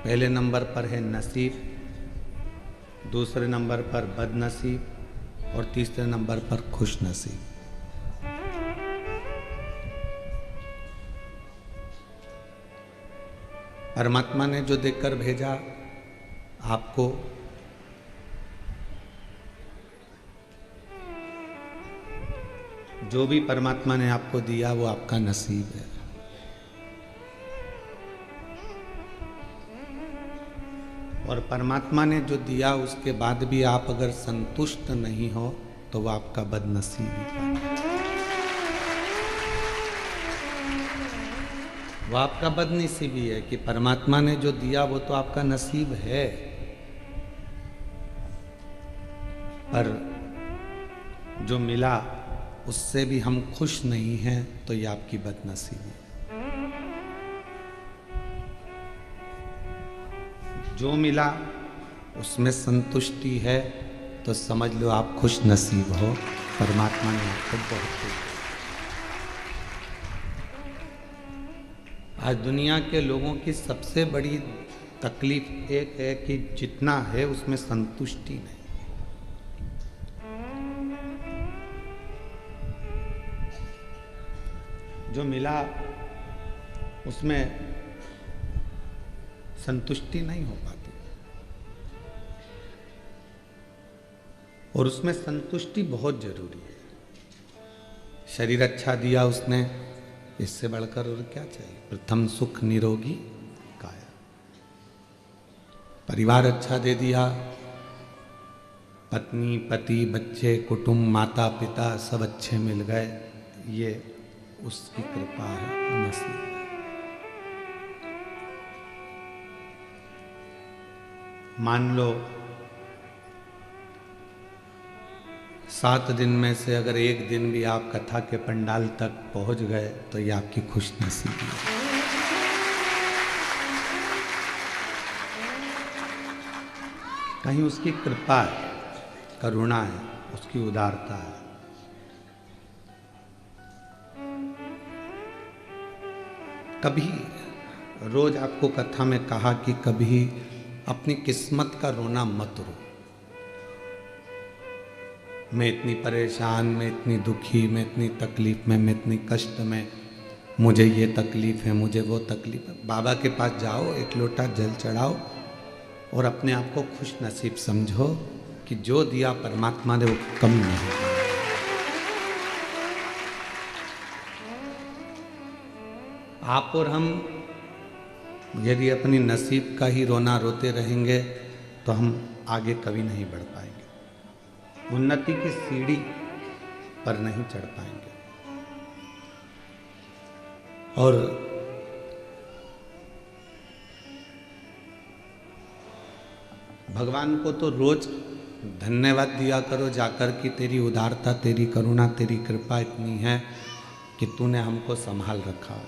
पहले नंबर पर है नसीब, दूसरे नंबर पर बदनसीब और तीसरे नंबर पर खुश नसीब। परमात्मा ने जो देकर भेजा आपको, जो भी परमात्मा ने आपको दिया वो आपका नसीब है। और परमात्मा ने जो दिया उसके बाद भी आप अगर संतुष्ट नहीं हो तो वो आपका बदनसीबी है, वो आपका बदनसीबी है कि परमात्मा ने जो दिया वो तो आपका नसीब है, पर जो मिला उससे भी हम खुश नहीं हैं तो ये आपकी बदनसीबी है। जो मिला उसमें संतुष्टि है तो समझ लो आप खुश नसीब हो, परमात्मा ने आपको बहुत दिया। आज दुनिया के लोगों की सबसे बड़ी तकलीफ एक है कि जितना है उसमें संतुष्टि नहीं। जो मिला उसमें संतुष्टि नहीं हो पाती, और उसमें संतुष्टि बहुत जरूरी है। शरीर अच्छा दिया उसने, इससे बढ़कर और क्या चाहिए। प्रथम सुख निरोगी काया। परिवार अच्छा दे दिया, पत्नी पति बच्चे कुटुंब माता पिता सब अच्छे मिल गए, ये उसकी कृपा है, नसीब है। मान लो 7 दिन में से अगर एक दिन भी आप कथा के पंडाल तक पहुंच गए तो ये आपकी खुशनसीबी है। कहीं उसकी कृपा है, करुणा है, उसकी उदारता है। कभी रोज आपको कथा में कहा कि कभी अपनी किस्मत का रोना मत रो। मैं इतनी परेशान, मैं इतनी दुखी, मैं इतनी तकलीफ में, मैं इतनी कष्ट में, मुझे ये तकलीफ है, मुझे वो तकलीफ है। बाबा के पास जाओ, एक लोटा जल चढ़ाओ और अपने आप को खुश नसीब समझो कि जो दिया परमात्मा ने वो कम नहीं। आप और हम यदि अपनी नसीब का ही रोना रोते रहेंगे तो हम आगे कभी नहीं बढ़ पाएंगे, उन्नति की सीढ़ी पर नहीं चढ़ पाएंगे। और भगवान को तो रोज धन्यवाद दिया करो जाकर कि तेरी उदारता, तेरी करुणा, तेरी कृपा इतनी है कि तूने हमको संभाल रखा।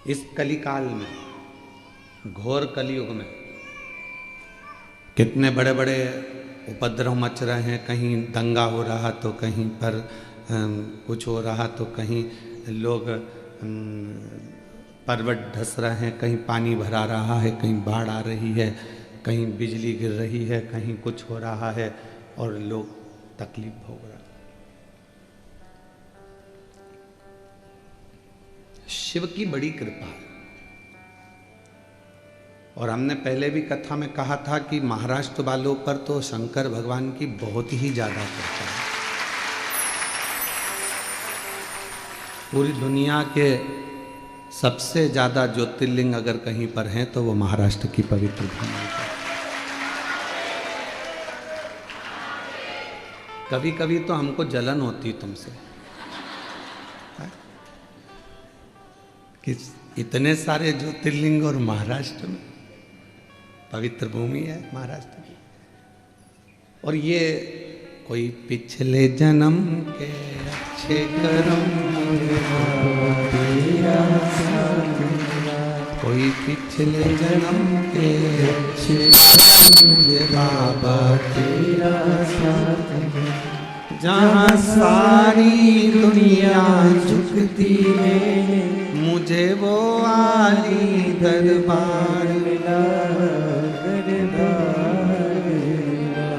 इस कलिकाल में, घोर कलियुग में कितने बड़े बड़े उपद्रव मच रहे हैं। कहीं दंगा हो रहा तो कहीं पर कुछ हो रहा तो कहीं लोग पर्वत धस रहे हैं, कहीं पानी भरा रहा है, कहीं बाढ़ आ रही है, कहीं बिजली गिर रही है, कहीं कुछ हो रहा है और लोग तकलीफ भोग रहे हैं। शिव की बड़ी कृपा है। और हमने पहले भी कथा में कहा था कि महाराष्ट्र वालों पर तो शंकर भगवान की बहुत ही ज्यादा कृपा है। पूरी दुनिया के सबसे ज्यादा ज्योतिर्लिंग अगर कहीं पर हैं तो वो महाराष्ट्र की पवित्र भूमि है। कभी कभी तो हमको जलन होती तुमसे कि इतने सारे ज्योतिर्लिंग और महाराष्ट्र में, पवित्र भूमि है महाराष्ट्र की। और ये कोई पिछले जन्म के अच्छे कर्म, कोई पिछले जन्म के अच्छे बाबा तेरा साथ, जहाँ सारी दुनिया झुकती है मुझे वो आली दरबार मिला, दरबार मिला।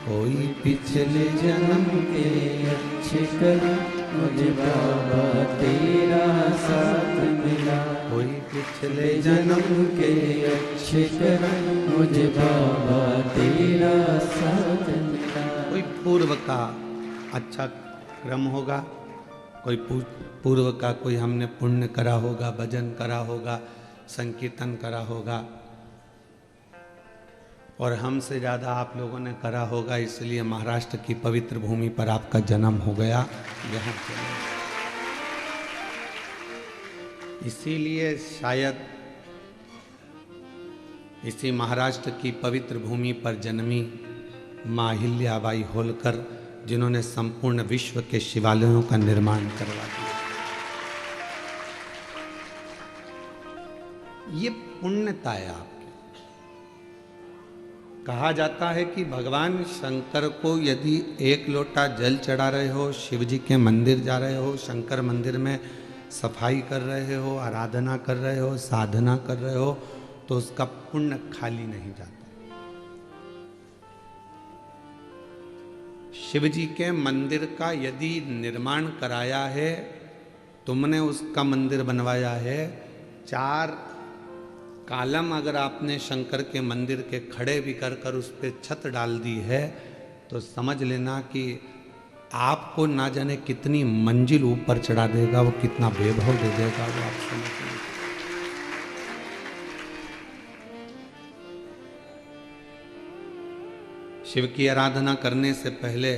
कोई पिछले जन्म के अच्छे कर्म मुझे बाबा तेरा साथ मिला। कोई पिछले जन्म के अच्छे कर्म मुझे बाबा तेरा साथ मिला। कोई पूर्व का अच्छा क्रम होगा, कोई पूर्व का कोई हमने पुण्य करा होगा, भजन करा होगा, संकीर्तन करा होगा, और हमसे ज़्यादा आप लोगों ने करा होगा, इसलिए महाराष्ट्र की पवित्र भूमि पर आपका जन्म हो गया। यहाँ इसीलिए शायद इसी महाराष्ट्र की पवित्र भूमि पर जन्मी माँ अहिल्याबाई होलकर, जिन्होंने संपूर्ण विश्व के शिवालयों का निर्माण करवा दिया। ये पुण्यता है आपकी। कहा जाता है कि भगवान शंकर को यदि एक लोटा जल चढ़ा रहे हो, शिव जी के मंदिर जा रहे हो, शंकर मंदिर में सफाई कर रहे हो, आराधना कर रहे हो, साधना कर रहे हो, तो उसका पुण्य खाली नहीं जाता। शिव जी के मंदिर का यदि निर्माण कराया है, तुमने उसका मंदिर बनवाया है, 4 कालम अगर आपने शंकर के मंदिर के खड़े भी कर कर उस पर छत डाल दी है, तो समझ लेना कि आपको ना जाने कितनी मंजिल ऊपर चढ़ा देगा, वो कितना वैभव दे देगा, वो आप समझ लीजिए। शिव की आराधना करने से पहले,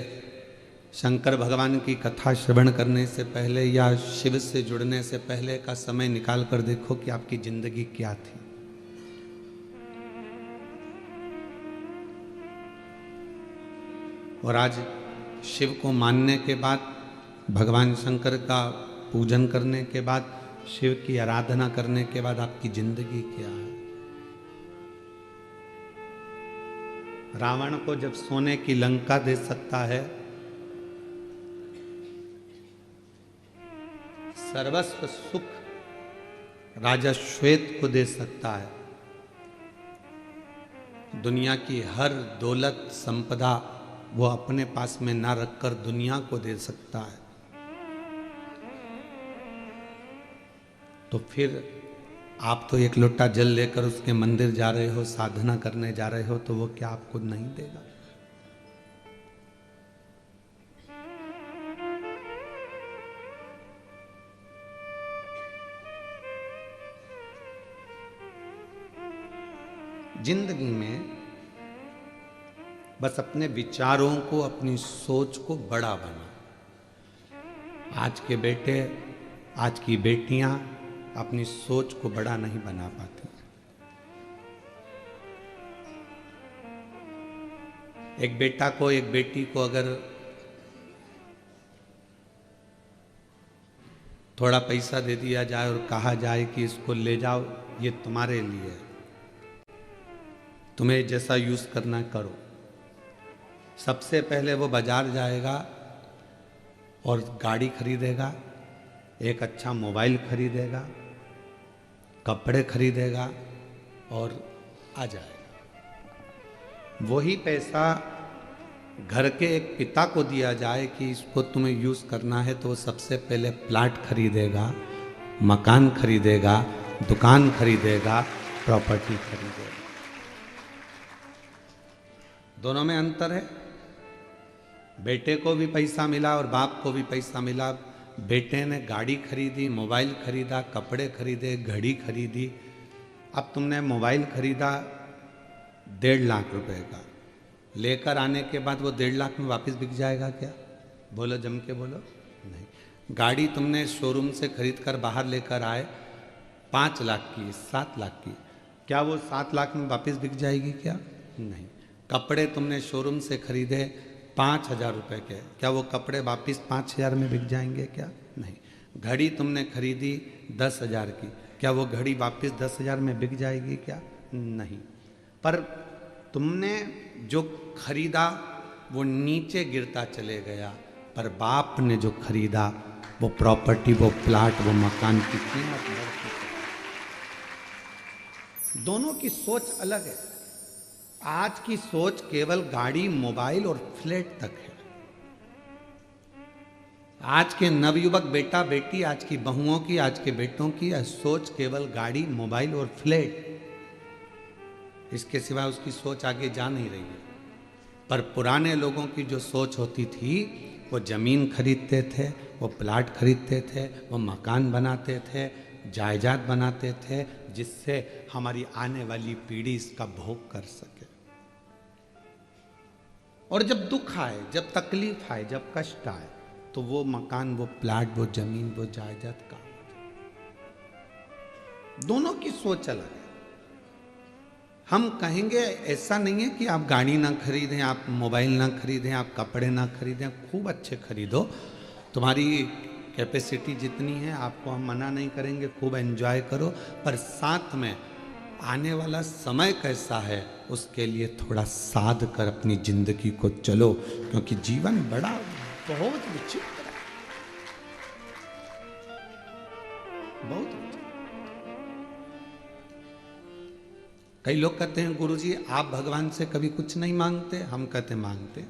शंकर भगवान की कथा श्रवण करने से पहले, या शिव से जुड़ने से पहले का समय निकाल कर देखो कि आपकी जिंदगी क्या थी। और आज शिव को मानने के बाद, भगवान शंकर का पूजन करने के बाद, शिव की आराधना करने के बाद आपकी जिंदगी क्या है। रावण को जब सोने की लंका दे सकता है, सर्वस्व सुख राजा श्वेत को दे सकता है, दुनिया की हर दौलत संपदा वो अपने पास में ना रखकर दुनिया को दे सकता है, तो फिर आप तो एक लोटा जल लेकर उसके मंदिर जा रहे हो, साधना करने जा रहे हो, तो वो क्या आपको नहीं देगा। जिंदगी में बस अपने विचारों को, अपनी सोच को बड़ा बना। आज के बेटे, आज की बेटियां अपनी सोच को बड़ा नहीं बना पाती। एक बेटा को, एक बेटी को अगर थोड़ा पैसा दे दिया जाए और कहा जाए कि इसको ले जाओ, ये तुम्हारे लिए है, तुम्हें जैसा यूज करना करो, सबसे पहले वो बाजार जाएगा और गाड़ी खरीदेगा, एक अच्छा मोबाइल खरीदेगा, कपड़े खरीदेगा और आ जाएगा। वही पैसा घर के एक पिता को दिया जाए कि इसको तुम्हें यूज करना है, तो वो सबसे पहले प्लाट खरीदेगा, मकान खरीदेगा, दुकान खरीदेगा, प्रॉपर्टी खरीदेगा। दोनों में अंतर है। बेटे को भी पैसा मिला और बाप को भी पैसा मिला। बेटे ने गाड़ी खरीदी, मोबाइल खरीदा, कपड़े खरीदे, घड़ी खरीदी। अब तुमने मोबाइल खरीदा 1.5 लाख रुपए का, लेकर आने के बाद वो 1.5 लाख में वापस बिक जाएगा क्या? बोलो, जम के बोलो। नहीं। गाड़ी तुमने शोरूम से खरीद कर बाहर लेकर आए 5 लाख की, 7 लाख की, क्या वो 7 लाख में वापस बिक जाएगी क्या? नहीं। कपड़े तुमने शोरूम से खरीदे 5,000 रुपये के, क्या वो कपड़े वापस 5,000 में बिक जाएंगे क्या? नहीं। घड़ी तुमने खरीदी 10,000 की, क्या वो घड़ी वापस 10,000 में बिक जाएगी क्या? नहीं। पर तुमने जो खरीदा वो नीचे गिरता चले गया, पर बाप ने जो खरीदा वो प्रॉपर्टी, वो प्लाट, वो मकान कितने आप बढ़ चुके हैं। दोनों की सोच अलग है। आज की सोच केवल गाड़ी, मोबाइल और फ्लैट तक है। आज के नवयुवक बेटा बेटी, आज की बहुओं की, आज के बेटों की सोच केवल गाड़ी, मोबाइल और फ्लैट, इसके सिवा उसकी सोच आगे जा नहीं रही है। पर पुराने लोगों की जो सोच होती थी, वो जमीन खरीदते थे, वो प्लाट खरीदते थे, वो मकान बनाते थे, जायदाद बनाते थे, जिससे हमारी आने वाली पीढ़ी इसका भोग कर सके। और जब दुख आए, जब तकलीफ आए, जब कष्ट आए, तो वो मकान, वो प्लाट, वो जमीन, वो जायदाद काम आ जाए। दोनों की सोच अलग है। हम कहेंगे ऐसा नहीं है कि आप गाड़ी ना खरीदें, आप मोबाइल ना खरीदें, आप कपड़े ना खरीदें, खूब अच्छे खरीदो, तुम्हारी कैपेसिटी जितनी है, आपको हम मना नहीं करेंगे, खूब एंजॉय करो। पर साथ में आने वाला समय कैसा है, उसके लिए थोड़ा साध कर अपनी जिंदगी को चलो, क्योंकि जीवन बड़ा बहुत विचित्र है, बहुत विचित्र। कई लोग कहते हैं गुरुजी आप भगवान से कभी कुछ नहीं मांगते। हम कहते मांगते,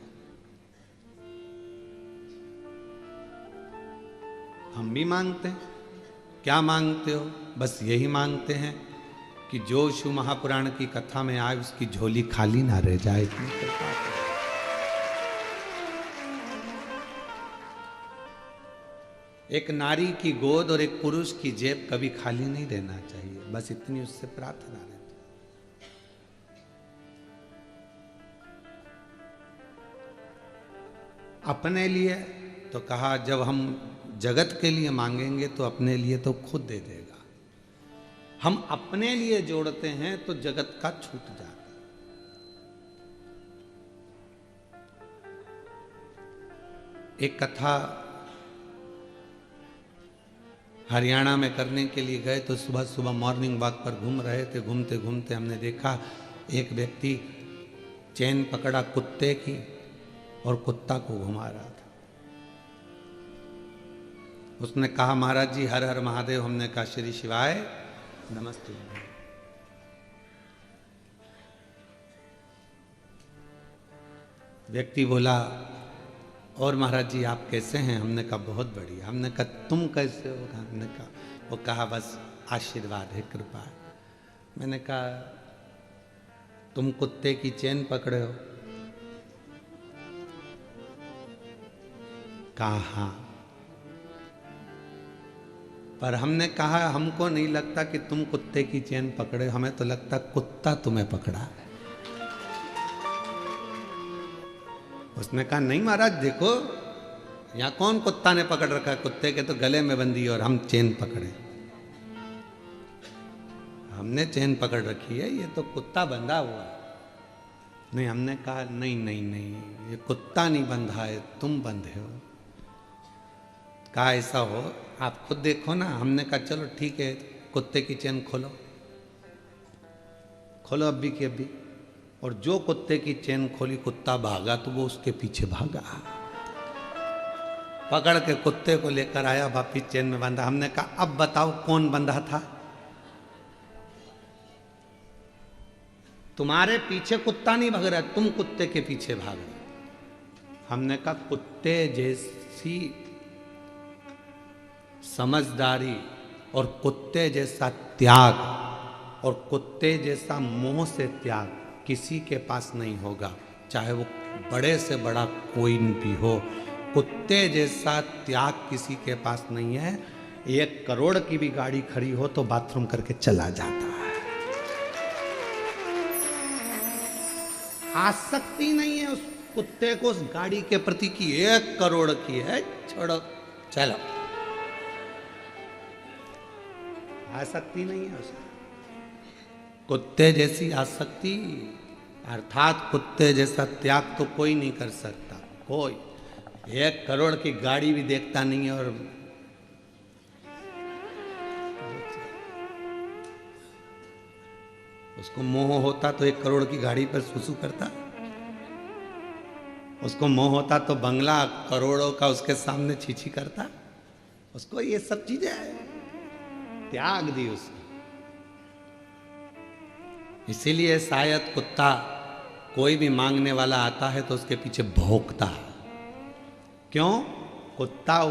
हम भी मांगते हैं। क्या मांगते हो? बस यही मांगते हैं कि जो शिव महापुराण की कथा में आए उसकी झोली खाली ना रह जाए, इतनी कृपा करो। एक नारी की गोद और एक पुरुष की जेब कभी खाली नहीं रहना चाहिए, बस इतनी उससे प्रार्थना रहती। अपने लिए तो कहा, जब हम जगत के लिए मांगेंगे तो अपने लिए तो खुद दे देगा। हम अपने लिए जोड़ते हैं तो जगत का छूट जाता है। एक कथा हरियाणा में करने के लिए गए तो सुबह सुबह मॉर्निंग वॉक पर घूम रहे थे। घूमते घूमते हमने देखा एक व्यक्ति चैन पकड़ा कुत्ते की और कुत्ता को घुमा रहा था। उसने कहा महाराज जी हर हर महादेव। हमने कहा श्री शिवाय नमस्ते। व्यक्ति बोला और महाराज जी आप कैसे हैं? हमने कहा बहुत बढ़िया। हमने कहा तुम कैसे हो? हमने कहा, वो कहा बस आशीर्वाद है, कृपा है। मैंने कहा तुम कुत्ते की चेन पकड़े हो? कहा हाँ। पर हमने कहा हमको नहीं लगता कि तुम कुत्ते की चेन पकड़े, हमें तो लगता कुत्ता तुम्हें पकड़ा। उसने कहा नहीं महाराज देखो यहाँ कौन कुत्ता ने पकड़ रखा है, कुत्ते के तो गले में बंधी और हम चेन पकड़े। हमने चेन पकड़ रखी है, ये तो कुत्ता बंधा हुआ है। नहीं, हमने कहा नहीं नहीं नहीं, ये कुत्ता नहीं बंधा है, तुम बंधे हो। कहा ऐसा हो आप खुद देखो ना। हमने कहा चलो ठीक है, कुत्ते की चेन खोलो, खोलो अभी की अभी। और जो कुत्ते की चेन खोली, कुत्ता भागा तो वो उसके पीछे भागा, पकड़ के कुत्ते को लेकर आया, वापिस चेन में बांधा। हमने कहा अब बताओ कौन बंधा था? तुम्हारे पीछे कुत्ता नहीं भाग रहा, तुम कुत्ते के पीछे भाग रहे। हमने कहा कुत्ते जैसी समझदारी और कुत्ते जैसा त्याग और कुत्ते जैसा मोह से त्याग किसी के पास नहीं होगा, चाहे वो बड़े से बड़ा कोई भी हो। कुत्ते जैसा त्याग किसी के पास नहीं है। 1 करोड़ की भी गाड़ी खड़ी हो तो बाथरूम करके चला जाता है। आसक्ति नहीं है उस कुत्ते को उस गाड़ी के प्रति की 1 करोड़ की है, छोड़ो चलो, आसक्ति नहीं है उसमें। कुत्ते जैसी आसक्ति अर्थात कुत्ते जैसा त्याग तो कोई नहीं कर सकता। कोई 1 करोड़ की गाड़ी भी देखता नहीं है। और उसको मोह होता तो 1 करोड़ की गाड़ी पर सुसु करता। उसको मोह होता तो बंगला करोड़ों का उसके सामने छीछी करता। उसको ये सब चीजें त्याग दी उसने। इसीलिए शायद कुत्ता कोई भी मांगने वाला आता है तो उसके पीछे भौंकता है। क्यों? कुत्ता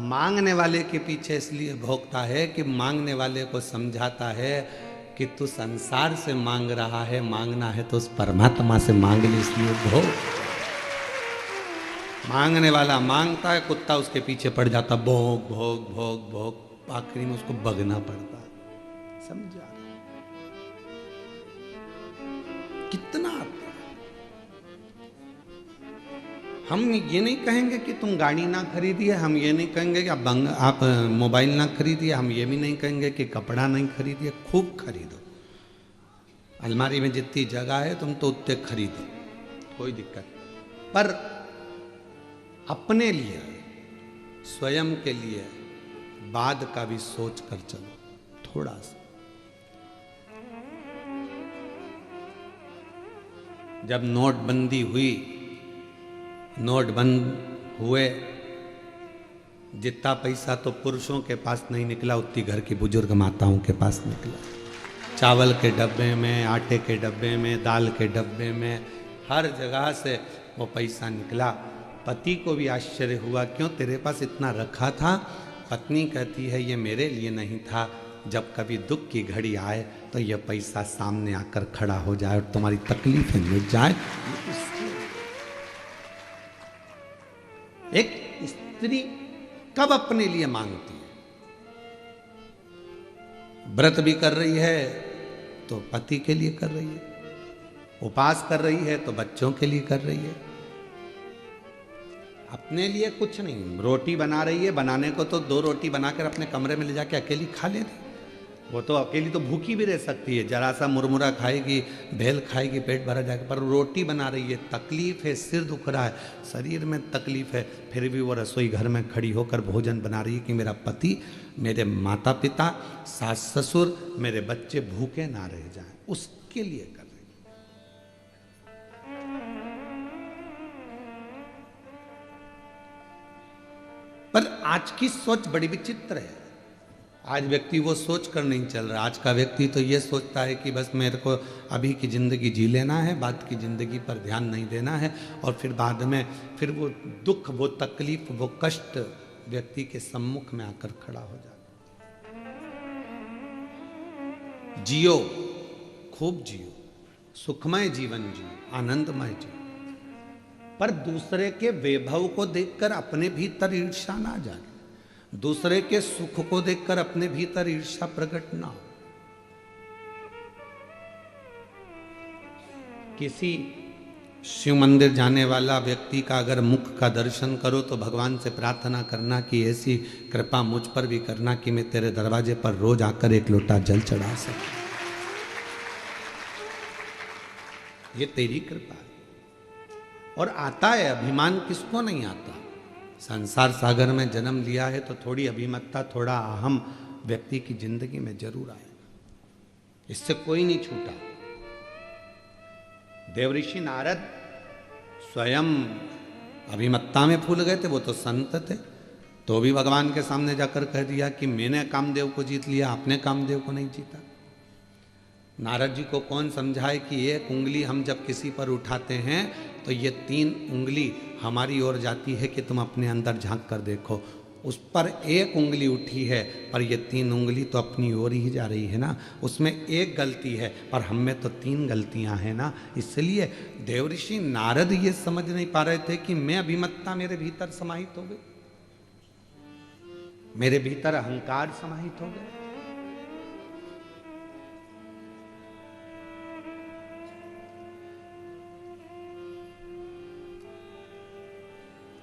मांगने वाले के पीछे इसलिए भौंकता है कि मांगने वाले को समझाता है कि तू संसार से मांग रहा है, मांगना है तो उस परमात्मा से मांग ले, इसलिए भौंक। मांगने वाला मांगता है, कुत्ता उसके पीछे पड़ जाता, भौंक भौंक भौंक भौंक, आखिरी में उसको भगना पड़ता है। समझा कितना आता है? हम ये नहीं कहेंगे कि तुम गाड़ी ना खरीदिए, हम ये नहीं कहेंगे कि आप मोबाइल ना खरीदिए, हम ये भी नहीं कहेंगे कि कपड़ा नहीं खरीदिए। खूब खरीदो, अलमारी में जितनी जगह है तुम तो उतने खरीदो, कोई दिक्कत नहीं। पर अपने लिए, स्वयं के लिए बाद का भी सोच कर चलो थोड़ा सा। जब नोटबंदी हुई, नोट बंद हुए, जितना पैसा तो पुरुषों के पास नहीं निकला, उतनी घर की बुजुर्ग माताओं के पास निकला। चावल के डब्बे में, आटे के डब्बे में, दाल के डब्बे में, हर जगह से वो पैसा निकला। पति को भी आश्चर्य हुआ, क्यों तेरे पास इतना रखा था? पत्नी कहती है ये मेरे लिए नहीं था, जब कभी दुख की घड़ी आए तो यह पैसा सामने आकर खड़ा हो जाए और तुम्हारी तकलीफें मिट जाए। एक स्त्री कब अपने लिए मांगती है? व्रत भी कर रही है तो पति के लिए कर रही है, उपवास कर रही है तो बच्चों के लिए कर रही है, अपने लिए कुछ नहीं। रोटी बना रही है, बनाने को तो 2 रोटी बनाकर अपने कमरे में ले जाके अकेली खा लेती, वो तो अकेली तो भूखी भी रह सकती है, जरा सा मुरमुरा खाएगी, भेल खाएगी, पेट भरा जाएगा। पर रोटी बना रही है, तकलीफ है, सिर दुख रहा है, शरीर में तकलीफ है, फिर भी वो रसोई घर में खड़ी होकर भोजन बना रही है कि मेरा पति, मेरे माता पिता, सास ससुर, मेरे बच्चे भूखे ना रह जाएं, उसके लिए कर रही है। पर आज की सोच बड़ी विचित्र है। आज व्यक्ति वो सोच कर नहीं चल रहा। आज का व्यक्ति तो ये सोचता है कि बस मेरे को अभी की ज़िंदगी जी लेना है, बाद की ज़िंदगी पर ध्यान नहीं देना है, और फिर बाद में फिर वो दुख, वो तकलीफ, वो कष्ट व्यक्ति के सम्मुख में आकर खड़ा हो जाता। जियो, खूब जियो, सुखमय जीवन जियो, आनंदमय जियो, पर दूसरे के वैभव को देखकर अपने भीतर ईर्ष्या ना जाए, दूसरे के सुख को देखकर अपने भीतर ईर्ष्या प्रकट ना हो। किसी शिव मंदिर जाने वाला व्यक्ति का अगर मुख का दर्शन करो तो भगवान से प्रार्थना करना कि ऐसी कृपा मुझ पर भी करना कि मैं तेरे दरवाजे पर रोज आकर एक लोटा जल चढ़ा सकूं। ये तेरी कृपा है। और आता है, अभिमान किसको नहीं आता? संसार सागर में जन्म लिया है तो थोड़ी अभिमतता, थोड़ा अहम व्यक्ति की जिंदगी में जरूर आएगा, इससे कोई नहीं छूटा। देवऋषि नारद स्वयं अभिमत्ता में फूल गए थे, वो तो संत थे, तो भी भगवान के सामने जाकर कह दिया कि मैंने कामदेव को जीत लिया, आपने कामदेव को नहीं जीता। नारद जी को कौन समझाए कि एक उंगली हम जब किसी पर उठाते हैं तो ये 3 उंगली हमारी ओर जाती है कि तुम अपने अंदर झांक कर देखो। उस पर एक उंगली उठी है, पर ये 3 उंगली तो अपनी ओर ही जा रही है ना, उसमें एक गलती है, पर हम में तो 3 गलतियां हैं ना। इसलिए देवऋषि नारद ये समझ नहीं पा रहे थे कि मैं अभिमत्ता मेरे भीतर समाहित हो गई, मेरे भीतर अहंकार समाहित हो गया।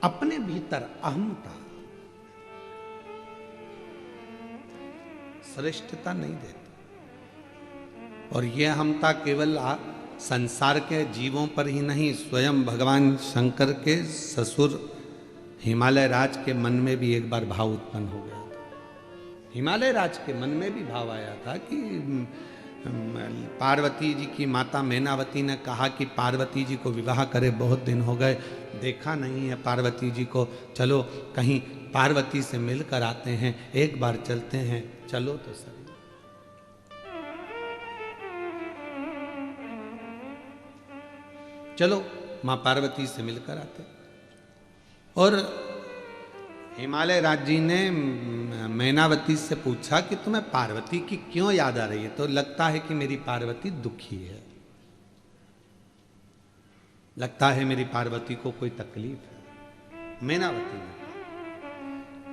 अपने भीतर अहमता, श्रेष्ठता नहीं देता। और यह अहमता केवल संसार के जीवों पर ही नहीं, स्वयं भगवान शंकर के ससुर हिमालय राज के मन में भी एक बार भाव उत्पन्न हो गया था। हिमालय राज के मन में भी भाव आया था कि पार्वती जी की माता मैनावती ने कहा कि पार्वती जी को विवाह करे, बहुत दिन हो गए देखा नहीं है पार्वती जी को, चलो कहीं पार्वती से मिलकर आते हैं, एक बार चलते हैं, चलो तो सही। चलो मां पार्वती से मिलकर आते। और हिमालय राज जी ने मैनावती से पूछा कि तुम्हें पार्वती की क्यों याद आ रही है? तो लगता है कि मेरी पार्वती दुखी है, लगता है मेरी पार्वती को कोई तकलीफ है, मैनावती ने।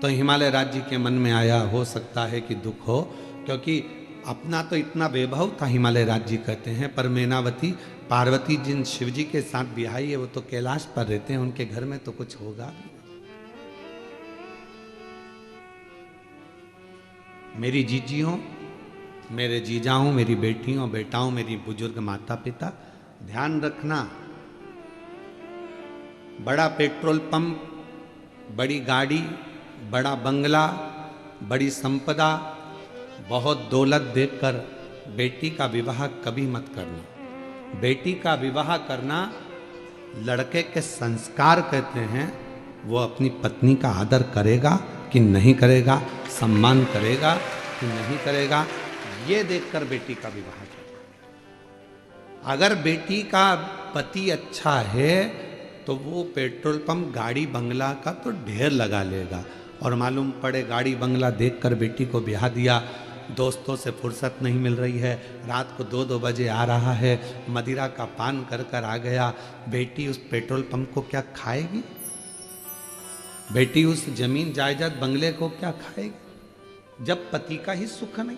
तो हिमालय राज जी के मन में आया, हो सकता है कि दुख हो, क्योंकि अपना तो इतना वैभव था, हिमालय राज जी कहते हैं, पर मैनावती पार्वती जिन शिव जी के साथ बिहाई है वो तो कैलाश पर रहते हैं, उनके घर में तो कुछ होगा भी नहीं। मेरी जीजियों, मेरे जीजाओं, मेरी बेटियों बेटाओं, मेरी बुजुर्ग माता पिता, ध्यान रखना, बड़ा पेट्रोल पंप, बड़ी गाड़ी, बड़ा बंगला, बड़ी संपदा, बहुत दौलत देखकर बेटी का विवाह कभी मत करना। बेटी का विवाह करना लड़के के संस्कार कहते हैं, वो अपनी पत्नी का आदर करेगा कि नहीं करेगा, सम्मान करेगा कि नहीं करेगा, ये देखकर बेटी का विवाह करेगा। अगर बेटी का पति अच्छा है तो वो पेट्रोल पंप, गाड़ी, बंगला का तो ढेर लगा लेगा, और मालूम पड़े गाड़ी बंगला देखकर बेटी को ब्याह दिया, दोस्तों से फुर्सत नहीं मिल रही है, रात को 2-2 बजे आ रहा है, मदिरा का पान कर कर आ गया, बेटी उस पेट्रोल पंप को क्या खाएगी? बेटी उस जमीन जायदाद बंगले को क्या खाएगी जब पति का ही सुख नहीं?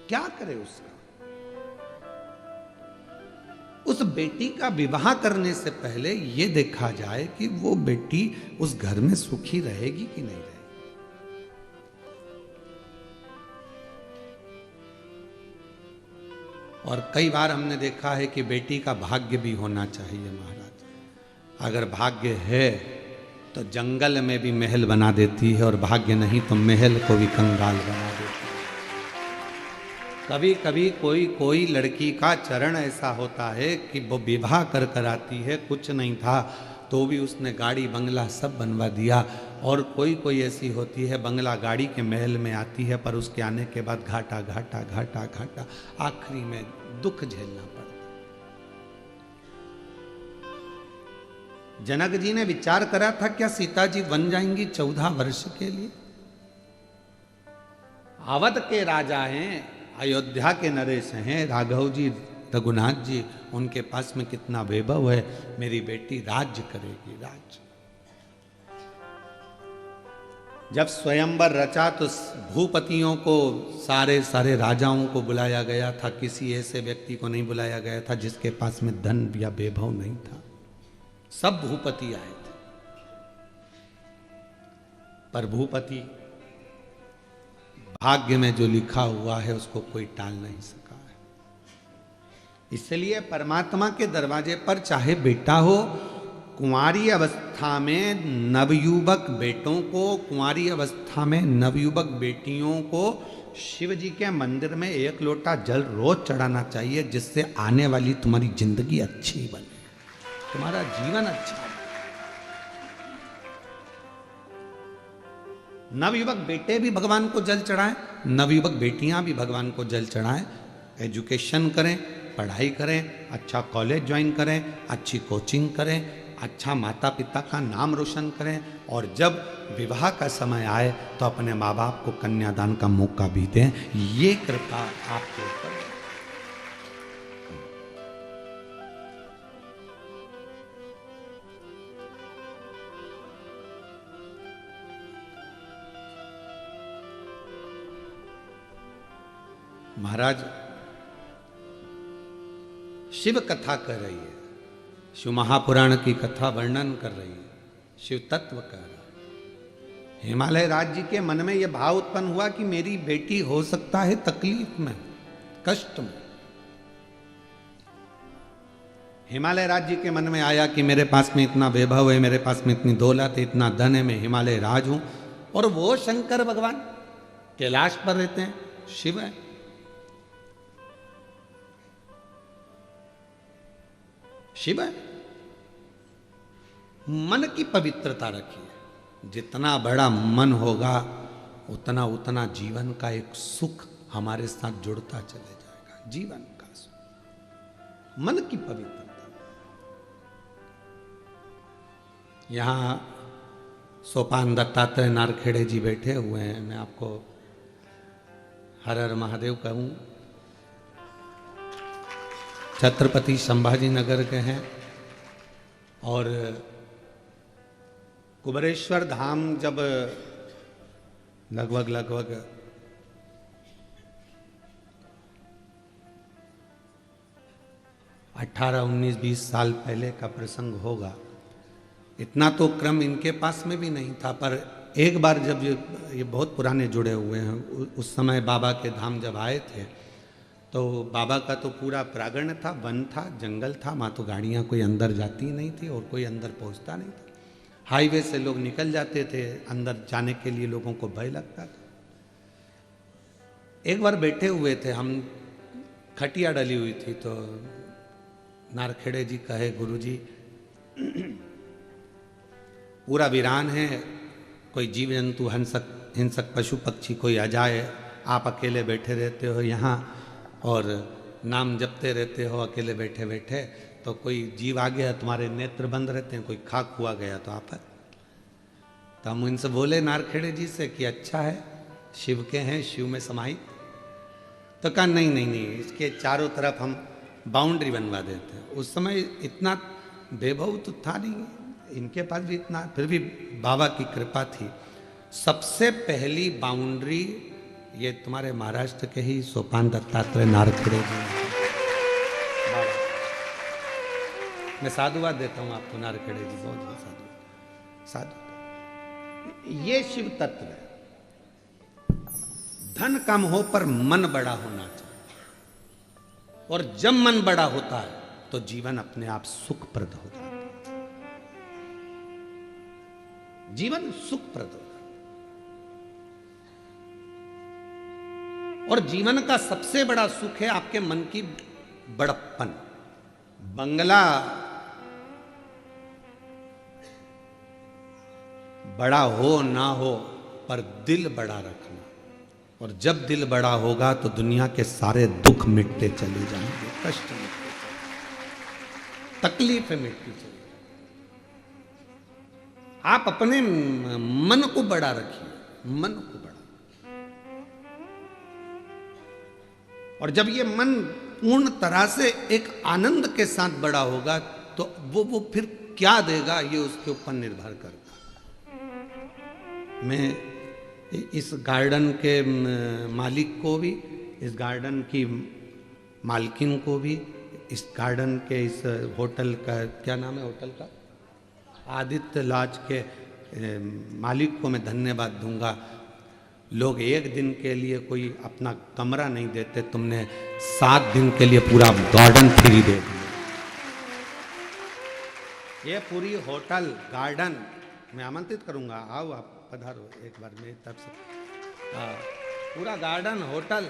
क्या करे उसका? उस बेटी का विवाह करने से पहले यह देखा जाए कि वो बेटी उस घर में सुखी रहेगी कि नहीं रहेगी। और कई बार हमने देखा है कि बेटी का भाग्य भी होना चाहिए महाराज। अगर भाग्य है तो जंगल में भी महल बना देती है, और भाग्य नहीं तो महल को भी कंगाल बना देती है। कभी कभी कोई लड़की का चरण ऐसा होता है कि वो विवाह कर कर आती है, कुछ नहीं था तो भी उसने गाड़ी बंगला सब बनवा दिया, और कोई ऐसी होती है बंगला गाड़ी के महल में आती है, पर उसके आने के बाद घाटा घाटा घाटा घाटा, आखिरी में दुख झेलना पड़ता। जनक जी ने विचार करा था क्या सीता जी बन जाएंगी 14 वर्ष के लिए? अवध के राजा हैं, अयोध्या के नरेश हैं, राघव जी, रघुनाथ जी, उनके पास में कितना वैभव है, मेरी बेटी राज्य करेगी, राज्य। जब स्वयंवर रचा तो भूपतियों को, सारे राजाओं को बुलाया गया था, किसी ऐसे व्यक्ति को नहीं बुलाया गया था जिसके पास में धन या वैभव नहीं था, सब भूपति आए थे। पर भूपति, भाग्य में जो लिखा हुआ है उसको कोई टाल नहीं सका है। इसलिए परमात्मा के दरवाजे पर चाहे बेटा हो, कुंवारी अवस्था में नवयुवक बेटों को, कुंवारी अवस्था में नवयुवक बेटियों को शिव जी के मंदिर में 1 लोटा जल रोज चढ़ाना चाहिए, जिससे आने वाली तुम्हारी जिंदगी अच्छी बने, तुम्हारा जीवन अच्छा है। नवयुवक बेटे भी भगवान को जल चढ़ाएं, नवयुवक बेटियां भी भगवान को जल चढ़ाएं। एजुकेशन करें, पढ़ाई करें, अच्छा कॉलेज ज्वाइन करें, अच्छी कोचिंग करें, अच्छा माता पिता का नाम रोशन करें, और जब विवाह का समय आए तो अपने माँ बाप को कन्यादान का मौका भी दें। ये कृपा आपके ऊपर। महाराज शिव कथा कर रही है, शिव महापुराण की कथा वर्णन कर रही है, शिव तत्व कह रहा है। हिमालय राज जी के मन में यह भाव उत्पन्न हुआ कि मेरी बेटी हो सकता है तकलीफ में, कष्ट में। हिमालय राज जी के मन में आया कि मेरे पास में इतना वैभव है, मेरे पास में इतनी दौलत है, इतना धन है, मैं हिमालय राज हूं, और वो शंकर भगवान कैलाश पर रहते हैं, शिव है। शिव है। मन की पवित्रता रखिए, जितना बड़ा मन होगा उतना उतना जीवन का एक सुख हमारे साथ जुड़ता चले जाएगा। जीवन का सुख, मन की पवित्रता। यहाँ सोपान दत्तात्रेय नारखेड़े जी बैठे हुए हैं। मैं आपको हर हर महादेव कहूँ। छत्रपति संभाजी नगर के हैं और कुबरेश्वर धाम जब लगभग 18, 19, 20 साल पहले का प्रसंग होगा। इतना तो क्रम इनके पास में भी नहीं था, पर एक बार जब ये बहुत पुराने जुड़े हुए हैं, उस समय बाबा के धाम जब आए थे तो बाबा का तो पूरा प्रांगण था, वन था, जंगल था, वहाँ तो गाड़ियाँ कोई अंदर जाती नहीं थी और कोई अंदर पहुँचता नहीं था। हाईवे से लोग निकल जाते थे, अंदर जाने के लिए लोगों को भय लगता था। एक बार बैठे हुए थे हम, खटिया डली हुई थी, तो नारखेड़े जी कहे, गुरुजी पूरा वीरान है, कोई जीव जंतु हिंसक पशु पक्षी कोई आ जाए, आप अकेले बैठे रहते हो यहाँ और नाम जपते रहते हो अकेले बैठे बैठे, तो कोई जीव आ गया, तुम्हारे नेत्र बंद रहते हैं, कोई खाक हुआ गया तो आप। तो हम इनसे बोले नारखेड़े जी से कि अच्छा है, शिव के हैं, शिव में समाहित। तो कहा नहीं नहीं नहीं, इसके चारों तरफ हम बाउंड्री बनवा देते हैं। उस समय इतना वैभव तो था नहीं, इनके पास भी इतना, फिर भी बाबा की कृपा थी। सबसे पहली बाउंड्री ये तुम्हारे महाराष्ट्र के ही सोपान दत्तात्रेय नारखेड़े जी। मैं साधुवाद देता हूँ आपको, नारखेड़े जी बहुत बहुत साधु। ये शिव तत्व है। धन कम हो पर मन बड़ा होना चाहिए, और जब मन बड़ा होता है तो जीवन अपने आप सुखप्रद हो जाता है। जीवन सुखप्रद होता है। और जीवन का सबसे बड़ा सुख है आपके मन की बड़प्पन। बंगला बड़ा हो ना हो, पर दिल बड़ा रखना, और जब दिल बड़ा होगा तो दुनिया के सारे दुख मिटते चले जाएंगे, कष्ट मिटते, तकलीफें मिटती चली। आप अपने मन को बड़ा रखिए, मन को बड़ा। और जब ये मन पूर्ण तरह से एक आनंद के साथ बड़ा होगा तो वो फिर क्या देगा ये उसके ऊपर निर्भर करता। मैं इस गार्डन के मालिक को भी, इस गार्डन की मालकिन को भी, इस गार्डन के इस होटल का, क्या नाम है होटल का, आदित्य लॉज के मालिक को मैं धन्यवाद दूंगा। लोग एक दिन के लिए कोई अपना कमरा नहीं देते, तुमने 7 दिन के लिए पूरा गार्डन फ्री दे दिया। ये पूरी होटल गार्डन मैं आमंत्रित करूंगा, आओ आप पधारो एक बार मेरी तरफ से। पूरा गार्डन होटल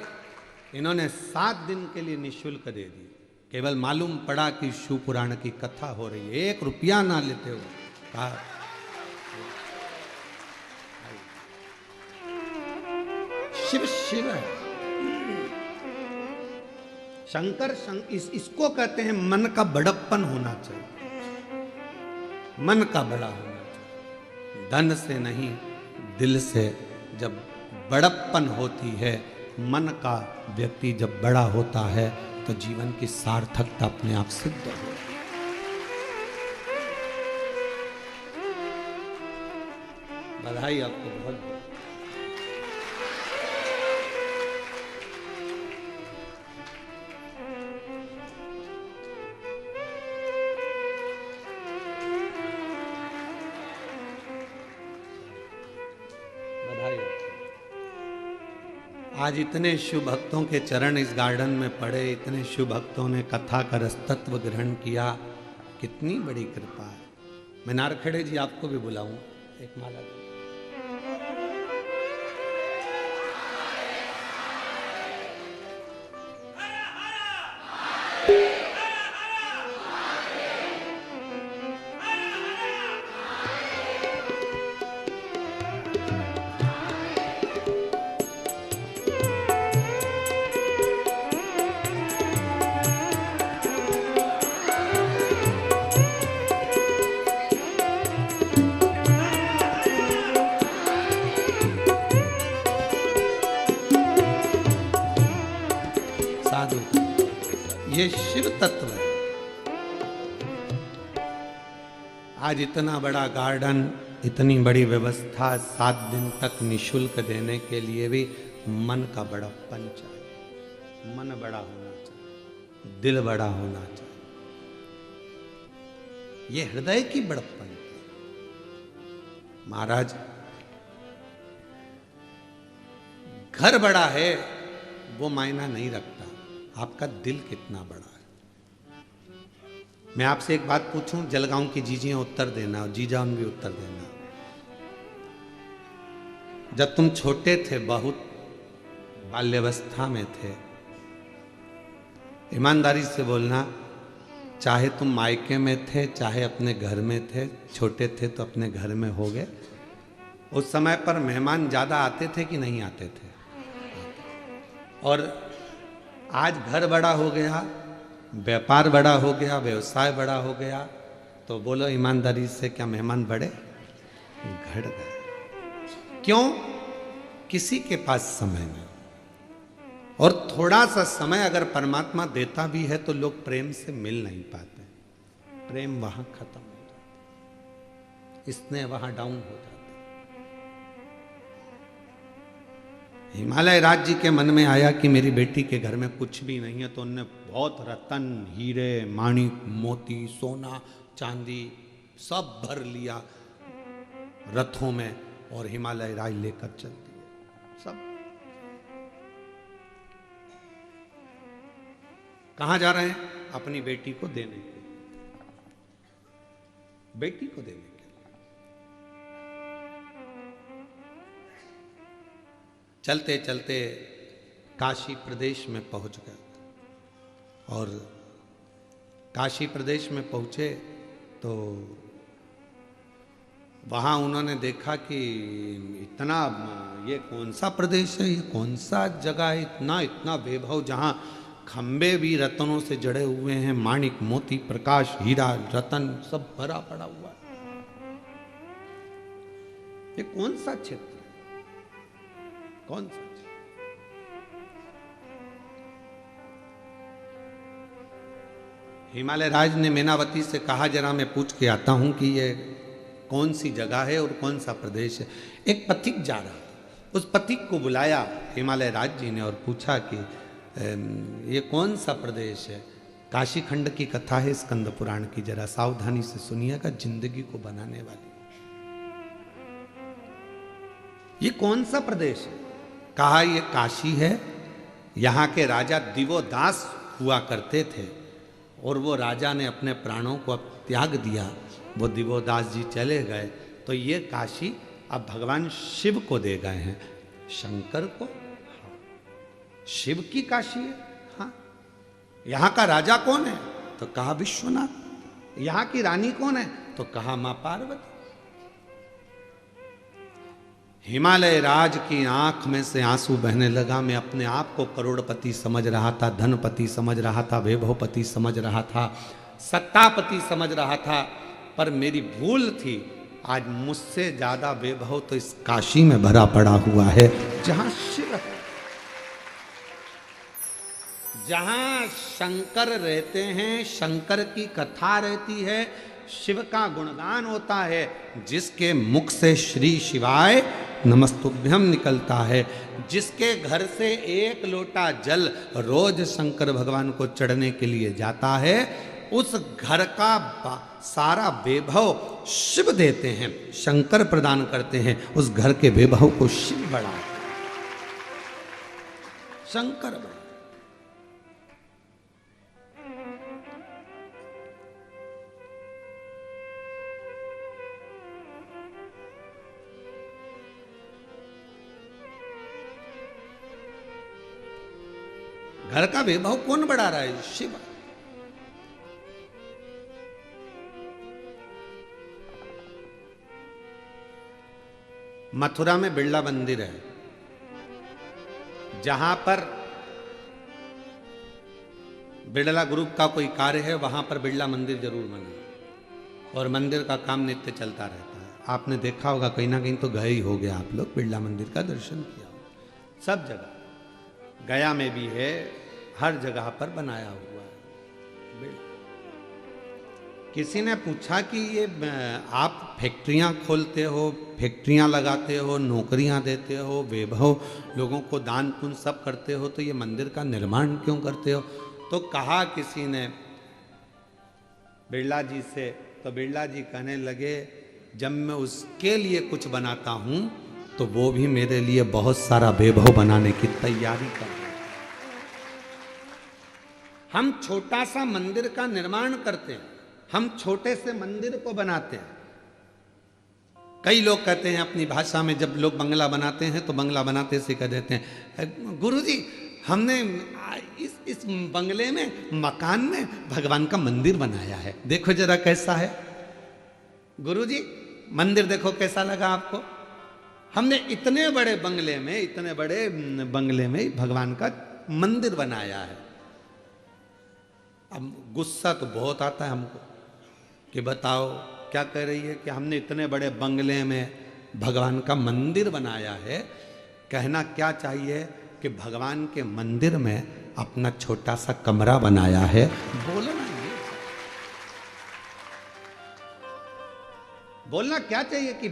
इन्होंने 7 दिन के लिए निःशुल्क दे दी। केवल मालूम पड़ा कि शिव पुराण की कथा हो रही है, 1 रुपया ना लेते हो। कहा शिव शिव है, शंकर इसको कहते हैं मन का बड़प्पन होना चाहिए, मन का बड़ा होना चाहिए। धन से नहीं, दिल से जब बड़प्पन होती है, मन का व्यक्ति जब बड़ा होता है तो जीवन की सार्थकता अपने आप सिद्ध होती है। बधाई आपको बहुत बहुत। आज इतने शिव भक्तों के चरण इस गार्डन में पड़े, इतने शिव भक्तों ने कथा का रसतत्व ग्रहण किया, कितनी बड़ी कृपा है। मैं नारखेड़े जी आपको भी बुलाऊं, एक माला। जादू, ये शिव तत्व है। आज इतना बड़ा गार्डन, इतनी बड़ी व्यवस्था, 7 दिन तक निशुल्क देने के लिए भी मन का बड़प्पन चाहिए। मन बड़ा होना चाहिए, दिल बड़ा होना चाहिए, ये हृदय की बड़प्पन। महाराज, घर बड़ा है वो मायना नहीं रखता, आपका दिल कितना बड़ा है। मैं आपसे एक बात पूछूं, जलगांव की जीजियां उत्तर देना और जीजान भी उत्तर देना। जब तुम छोटे थे, बहुत बाल्यावस्था में थे, ईमानदारी से बोलना, चाहे तुम मायके में थे चाहे अपने घर में थे, छोटे थे तो अपने घर में हो गए, उस समय पर मेहमान ज्यादा आते थे कि नहीं आते थे? और आज घर बड़ा हो गया, व्यापार बड़ा हो गया, व्यवसाय बड़ा हो गया, तो बोलो ईमानदारी से, क्या मेहमान बढ़े? घट गए। क्यों? किसी के पास समय नहीं। और थोड़ा सा समय अगर परमात्मा देता भी है तो लोग प्रेम से मिल नहीं पाते, प्रेम वहां खत्म हो जाता, स्नेह वहां डाउन हो जाता। हिमालय राज जी के मन में आया कि मेरी बेटी के घर में कुछ भी नहीं है, तो उन्होंने बहुत रतन, हीरे, माणिक, मोती, सोना, चांदी सब भर लिया रथों में और हिमालय राज लेकर चलती है सब। कहां जा रहे हैं? अपनी बेटी को देने के लिए, बेटी को देने के लिए। चलते चलते काशी प्रदेश में पहुंच गए और काशी प्रदेश में पहुंचे तो वहां उन्होंने देखा कि इतना, ये कौन सा प्रदेश है, ये कौन सा जगह है, इतना इतना वैभव, जहां खंबे भी रत्नों से जड़े हुए हैं, माणिक, मोती, प्रकाश, हीरा, रतन सब भरा पड़ा हुआ है। ये कौन सा क्षेत्र है? कौन सा क्षेत्र? हिमालय राज ने मेनावती से कहा, जरा मैं पूछ के आता हूं कि ये कौन सी जगह है और कौन सा प्रदेश है। एक पथिक जा रहा था, उस पथिक को बुलाया हिमालय राज जी ने और पूछा कि ये कौन सा प्रदेश है? काशी खंड की कथा है स्कंद पुराण की, जरा सावधानी से सुनिएगा, जिंदगी को बनाने वाली। ये कौन सा प्रदेश है? कहा ये काशी है, यहां के राजा दिवोदास हुआ करते थे और वो राजा ने अपने प्राणों को अब त्याग दिया, वो दिवोदास जी चले गए, तो ये काशी अब भगवान शिव को दे गए हैं, शंकर को। शिव की काशी है। हाँ, यहां का राजा कौन है? तो कहा विश्वनाथ। यहां की रानी कौन है? तो कहा मां पार्वती। हिमालय राज की आंख में से आंसू बहने लगा। मैं अपने आप को करोड़पति समझ रहा था, धनपति समझ रहा था, वैभवपति समझ रहा था, सत्तापति समझ रहा था, पर मेरी भूल थी। आज मुझसे ज्यादा वैभव तो इस काशी में भरा पड़ा हुआ है, जहां शिव है, जहां शंकर रहते हैं, शंकर की कथा रहती है, शिव का गुणगान होता है, जिसके मुख से श्री शिवाय नमस्तुभ्यम निकलता है, जिसके घर से 1 लोटा जल रोज शंकर भगवान को चढ़ने के लिए जाता है, उस घर का सारा वैभव शिव देते हैं, शंकर प्रदान करते हैं। उस घर के वैभव को शिव बढ़ाते हैं, शंकर बढ़ाते। घर का वैभव कौन बढ़ा रहा है? शिव। मथुरा में बिरला मंदिर है, जहां पर बिरला ग्रुप का कोई कार्य है, वहां पर बिरला मंदिर जरूर बना और मंदिर का काम नित्य चलता रहता है। आपने देखा होगा, कहीं ना कहीं तो गए ही हो गया आप लोग, बिरला मंदिर का दर्शन किया, सब जगह। गया में भी है, हर जगह पर बनाया हुआ है। किसी ने पूछा कि ये आप फैक्ट्रियां खोलते हो, फैक्ट्रियां लगाते हो, नौकरियां देते हो, वैभव लोगों को दान पुण्य सब करते हो, तो ये मंदिर का निर्माण क्यों करते हो? तो कहा किसी ने बिरला जी से, तो बिरला जी कहने लगे जब मैं उसके लिए कुछ बनाता हूं तो वो भी मेरे लिए बहुत सारा वैभव बनाने की तैयारी कर रहे हैं। हम छोटा सा मंदिर का निर्माण करते हैं, हम छोटे से मंदिर को बनाते हैं। कई लोग कहते हैं अपनी भाषा में, जब लोग बंगला बनाते हैं तो बंगला बनाते से कह देते हैं गुरुजी हमने इस बंगले में, मकान में भगवान का मंदिर बनाया है, देखो जरा कैसा है। गुरुजी मंदिर देखो कैसा लगा आपको? हमने इतने बड़े बंगले में भगवान का मंदिर बनाया है। अब गुस्सा तो बहुत आता है हमको कि बताओ क्या कह रही है कि हमने इतने बड़े बंगले में भगवान का मंदिर बनाया है। कहना क्या चाहिए कि भगवान के मंदिर में अपना छोटा सा कमरा बनाया है। बोलना बोलना क्या चाहिए कि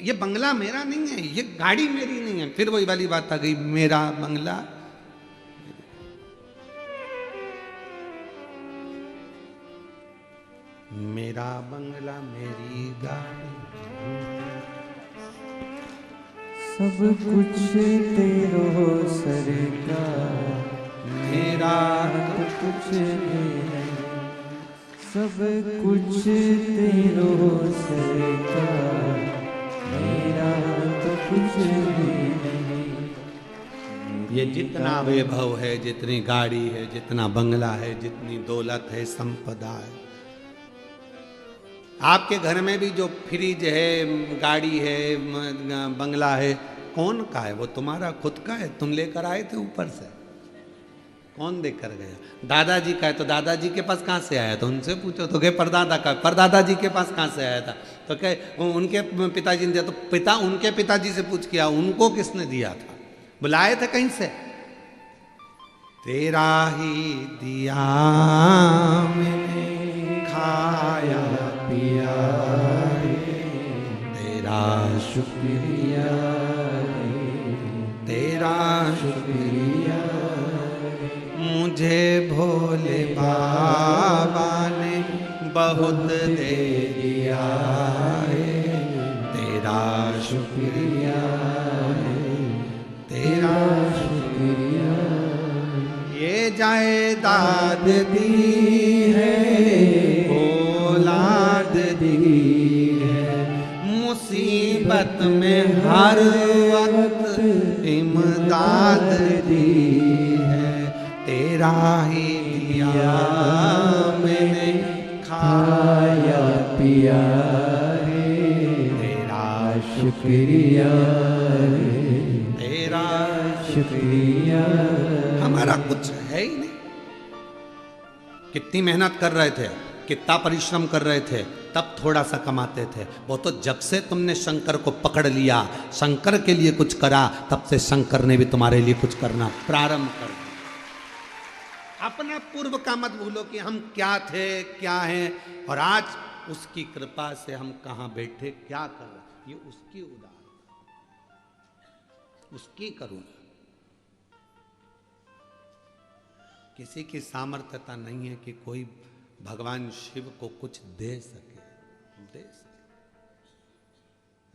ये बंगला मेरा नहीं है, ये गाड़ी मेरी नहीं है। फिर वही वाली बात आ गई, मेरा बंगला। मेरा बंगला मेरी गाड़ी, सब कुछ तेरो सरकार, मेरा तो कुछ भी नहीं। सब कुछ तेरो सरकार, मेरा तो कुछ भी नहीं। ये जितना वैभव है, जितनी गाड़ी है, जितना बंगला है, जितनी दौलत है, संपदा है, आपके घर में भी जो फ्रिज है, गाड़ी है, बंगला है, कौन का है? वो तुम्हारा खुद का है, तुम लेकर आए थे ऊपर से, कौन देकर गया? दादाजी का है तो दादाजी के पास कहाँ से आया था? उनसे पूछो। तो कहे परदादा का, परदादा जी के पास कहाँ से आया था? तो कहे उनके पिताजी ने दिया। तो उनके पिताजी से पूछ किया, उनको किसने दिया था? बुलाए थे कहीं से? तेरा ही दिया मैंने खाया पिया, तेरा शुक्रिया, तेरा शुक्रिया। मुझे भोले बाबा ने बहुत दे दिया है, तेरा शुक्रिया, तेरा शुक्रिया। ये जायदाद दी है, औलाद दी है, मुसीबत में हर वक्त इमदाद दी है, तेरा ही दिया मैंने खाया पिया रे, तेरा शुक्रिया, तेरा शुक्रिया। हमारा कुछ है ही नहीं। कितनी मेहनत कर रहे थे, कितना परिश्रम कर रहे थे, तब थोड़ा सा कमाते थे। वो तो जब से तुमने शंकर को पकड़ लिया, शंकर के लिए कुछ करा, तब से शंकर ने भी तुम्हारे लिए कुछ करना प्रारंभ कर दिया। अपना पूर्व का मत भूलो कि हम क्या थे, क्या हैं, और आज उसकी कृपा से हम कहां बैठे, क्या कर रहे, ये उसकी उदारता, उसकी करुणा। किसी की सामर्थ्यता नहीं है कि कोई भगवान शिव को कुछ दे सके, दे सके।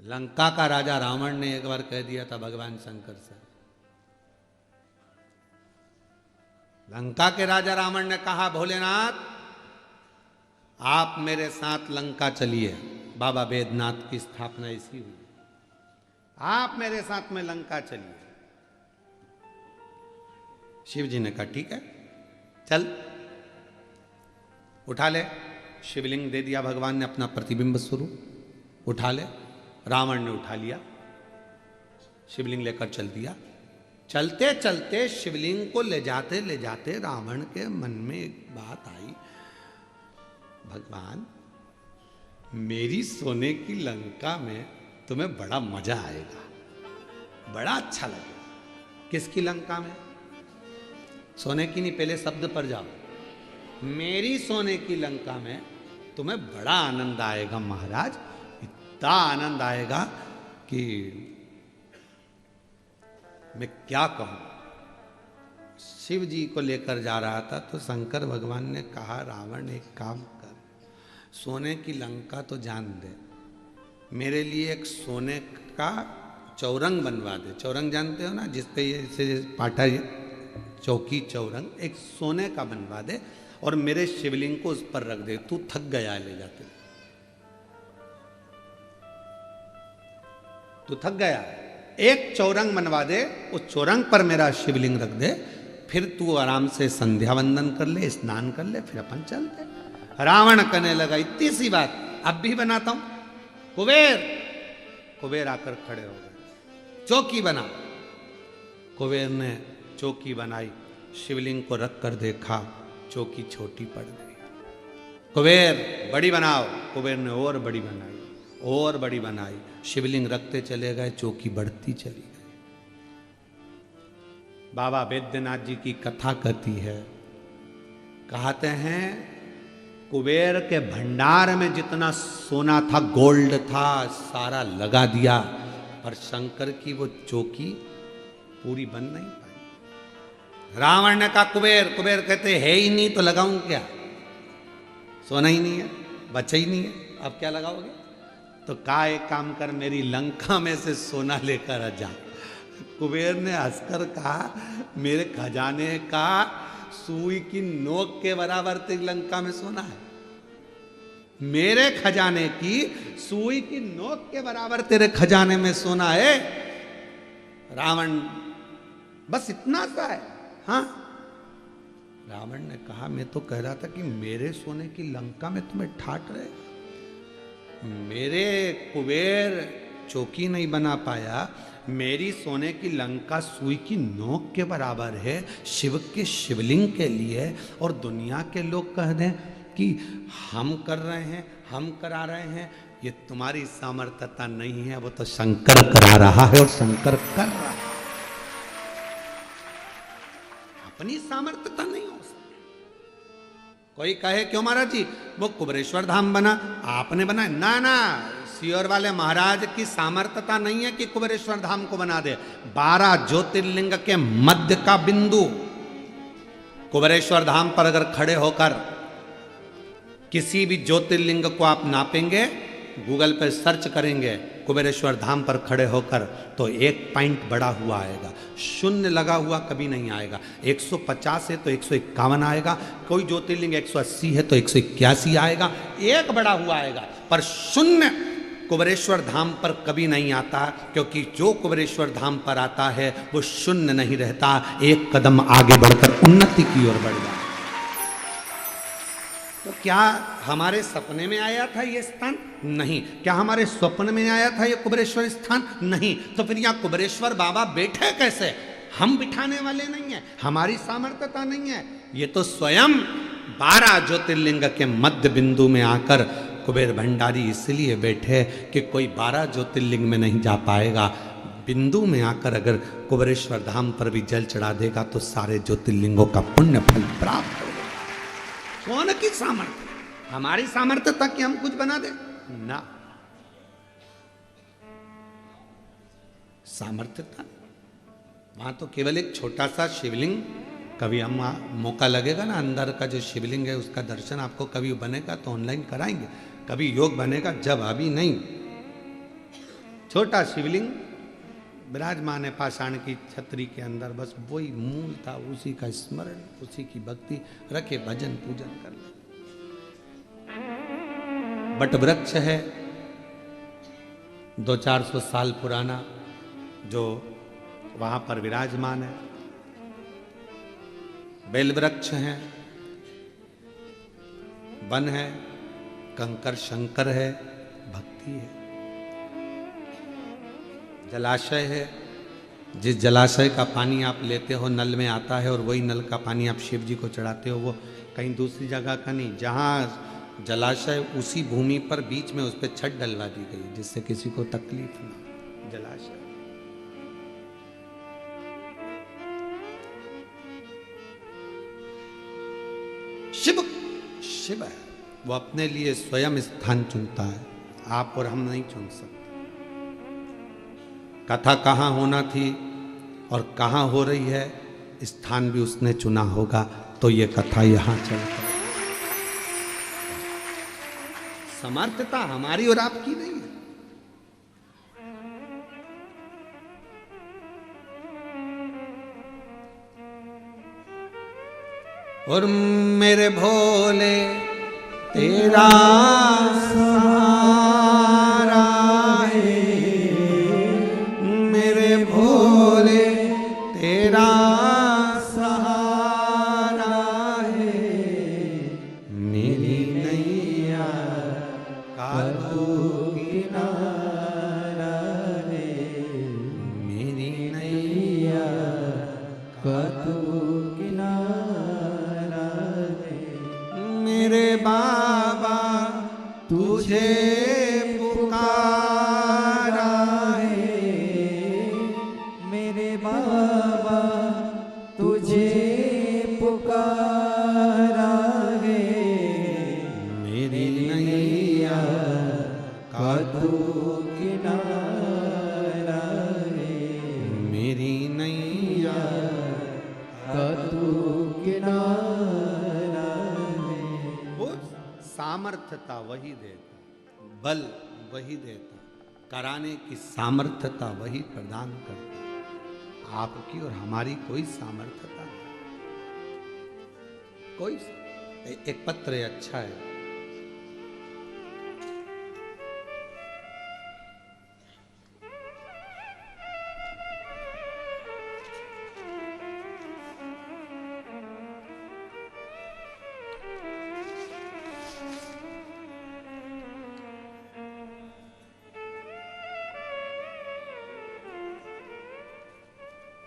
लंका का राजा रावण ने एक बार कह दिया था भगवान शंकर से, लंका के राजा रावण ने कहा भोलेनाथ आप मेरे साथ लंका चलिए। बाबा बैद्यनाथ की स्थापना ऐसी हुई, आप मेरे साथ में लंका चलिए। शिव जी ने कहा ठीक है चल, उठा ले। शिवलिंग दे दिया भगवान ने, अपना प्रतिबिंब स्वरूप उठा ले। रावण ने उठा लिया, शिवलिंग लेकर चल दिया। चलते चलते शिवलिंग को ले जाते रावण के मन में एक बात आई, भगवान मेरी सोने की लंका में तुम्हें बड़ा मजा आएगा, बड़ा अच्छा लगेगा। किसकी लंका में? सोने की नहीं, पहले शब्द पर जाओ। मेरी सोने की लंका में तुम्हें बड़ा आनंद आएगा महाराज, इतना आनंद आएगा कि मैं क्या कहूं। शिव जी को लेकर जा रहा था तो शंकर भगवान ने कहा, रावण एक काम कर, सोने की लंका तो जान दे, मेरे लिए एक सोने का चौरंग बनवा दे। चौरंग जानते हो ना, जिसपे ये पाटा चौकी चौरंग, एक सोने का बनवा दे और मेरे शिवलिंग को उस पर रख दे। तू थक गया ले जाते, तू थक गया, एक चौरंग बनवा दे, उस चौरंग पर मेरा शिवलिंग रख दे, फिर तू आराम से संध्या वंदन कर ले, स्नान कर ले, फिर अपन चलते। रावण कहने लगा, इतनी सी बात, अब भी बनाता हूं। कुबेर आकर खड़े हो गए, चौकी बना। कुबेर ने चौकी बनाई, शिवलिंग को रख कर देखा, चौकी छोटी पड़ गई। कुबेर बड़ी बनाओ। कुबेर ने और बड़ी बनाई, और बड़ी बनाई, शिवलिंग रखते चले गए, चौकी बढ़ती चली गई। बाबा वैद्यनाथ जी की कथा कहती है, कहते हैं कुबेर के भंडार में जितना सोना था, गोल्ड था, सारा लगा दिया, पर शंकर की वो चौकी पूरी बन नहीं पाई। रावण ने कहा कुबेर कहते है ही नहीं तो लगाऊं क्या, सोना ही नहीं है, बचा ही नहीं है, अब क्या लगाओगे। तो कहा एक काम कर, मेरी लंका में से सोना लेकर आ जा। कुबेर ने हंसकर कहा, मेरे खजाने का सुई की नोक के बराबर तेरी लंका में सोना है, मेरे खजाने की सुई की नोक के बराबर तेरे खजाने में सोना है। रावण बस इतना सा है। हाँ, रावण ने कहा, मैं तो कह रहा था कि मेरे सोने की लंका में तुम्हें ठाट रहे, मेरे कुबेर चौकी नहीं बना पाया, मेरी सोने की लंका सुई की नोक के बराबर है शिव के शिवलिंग के लिए, और दुनिया के लोग कह दें कि हम कर रहे हैं, हम करा रहे हैं, ये तुम्हारी सामर्थ्यता नहीं है, वो तो शंकर करा रहा है और शंकर कर रहा है, अपनी सामर्थ्यता नहीं हो सकती। कोई कहे क्यों महाराज जी वो कुबेरेश्वर धाम बना, आपने बनाया? ना, सियोर वाले महाराज की सामर्थ्यता नहीं है कि कुबेरेश्वर धाम को बना दे। 12 ज्योतिर्लिंग के मध्य का बिंदु कुबेरेश्वर धाम पर अगर खड़े होकर किसी भी ज्योतिर्लिंग को आप नापेंगे, गूगल पर सर्च करेंगे कुबेरेश्वर धाम पर खड़े होकर, तो एक पॉइंट बढ़ा हुआ आएगा, शून्य लगा हुआ कभी नहीं आएगा। 150 है तो 151 आएगा, कोई ज्योतिर्लिंग 180 है तो 181 आएगा, एक बढ़ा हुआ आएगा, पर शून्य कुबेरेश्वर धाम पर कभी नहीं आता, क्योंकि जो कुबेरेश्वर धाम पर आता है वो शून्य नहीं रहता, एक कदम आगे बढ़कर उन्नति की ओर बढ़ जाता। तो क्या हमारे सपने में आया था ये स्थान? नहीं। क्या हमारे स्वप्न में आया था ये कुबेरेश्वर स्थान? नहीं। तो फिर यहाँ कुबेरेश्वर बाबा बैठे कैसे? हम बिठाने वाले नहीं है, हमारी सामर्थ्यता नहीं है, ये तो स्वयं 12 ज्योतिर्लिंग के मध्य बिंदु में आकर कुबेर भंडारी इसलिए बैठे कि कोई 12 ज्योतिर्लिंग में नहीं जा पाएगा, बिंदु में आकर अगर कुबेरेश्वर धाम पर भी जल चढ़ा देगा तो सारे ज्योतिर्लिंगों का पुण्य फल प्राप्त होगा। कौन की सामर्थ्य? हमारी सामर्थ्य था कि हम कुछ बना दे ना, सामर्थ्य था वहां तो केवल एक छोटा सा शिवलिंग। कभी हम मौका लगेगा ना, अंदर का जो शिवलिंग है उसका दर्शन आपको कभी बनेगा तो ऑनलाइन कराएंगे, कभी योग बनेगा, जब अभी नहीं। छोटा शिवलिंग विराजमान है पाषाण की छतरी के अंदर, बस वही मूल था, उसी का स्मरण, उसी की भक्ति रखे, भजन पूजन कर ले। बट वृक्ष है 200-400 साल पुराना जो वहां पर विराजमान है, बेल वृक्ष है, वन है, कंकर शंकर है, भक्ति है, जलाशय है, जिस जलाशय का पानी आप लेते हो नल में आता है और वही नल का पानी आप शिव जी को चढ़ाते हो, वो कहीं दूसरी जगह का नहीं। जहाँ जलाशय उसी भूमि पर बीच में उस पर छत डलवा दी गई जिससे किसी को तकलीफ ना। जलाशय शिव शिव है, वो अपने लिए स्वयं स्थान चुनता है, आप और हम नहीं चुन सकते। कथा कहाँ होना थी और कहाँ हो रही है, स्थान भी उसने चुना होगा, तो ये कथा यहां चलती है। समर्थता हमारी और आपकी नहीं है। और मेरे भोले तेरा सहारा है, मेरे भोले तेरा सहारा है, मेरी नैया का तू किनारा है, मेरी नैया का तू किनारा है। मेरे बाबा तुझे पुकारा है, मेरे बाबा तुझे पुकारा है, मेरी नैया का तू किनारा है, मेरी नैया का तू किनारा है। वो सामर्थ्यता वही देता, बल वही देता, कराने की सामर्थ्यता वही प्रदान करता। आपकी और हमारी कोई सामर्थ्यता नहीं, कोई। एक पत्र है, अच्छा है।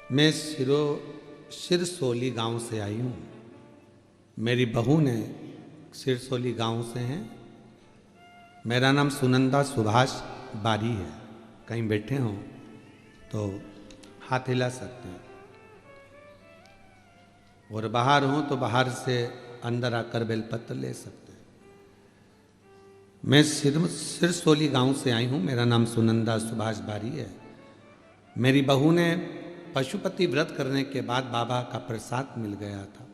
मैं सिरसोली गांव से आई हूँ। मेरी बहू ने सिरसोली गांव से हैं। मेरा नाम सुनंदा सुभाष बारी है। कहीं बैठे हों तो हाथ हिला सकते हैं, और बाहर हों तो बाहर से अंदर आकर बेलपत्र ले सकते हैं। मैं सिरसोली गांव से आई हूँ। मेरा नाम सुनंदा सुभाष बारी है। मेरी बहू ने पशुपति व्रत करने के बाद बाबा का प्रसाद मिल गया था।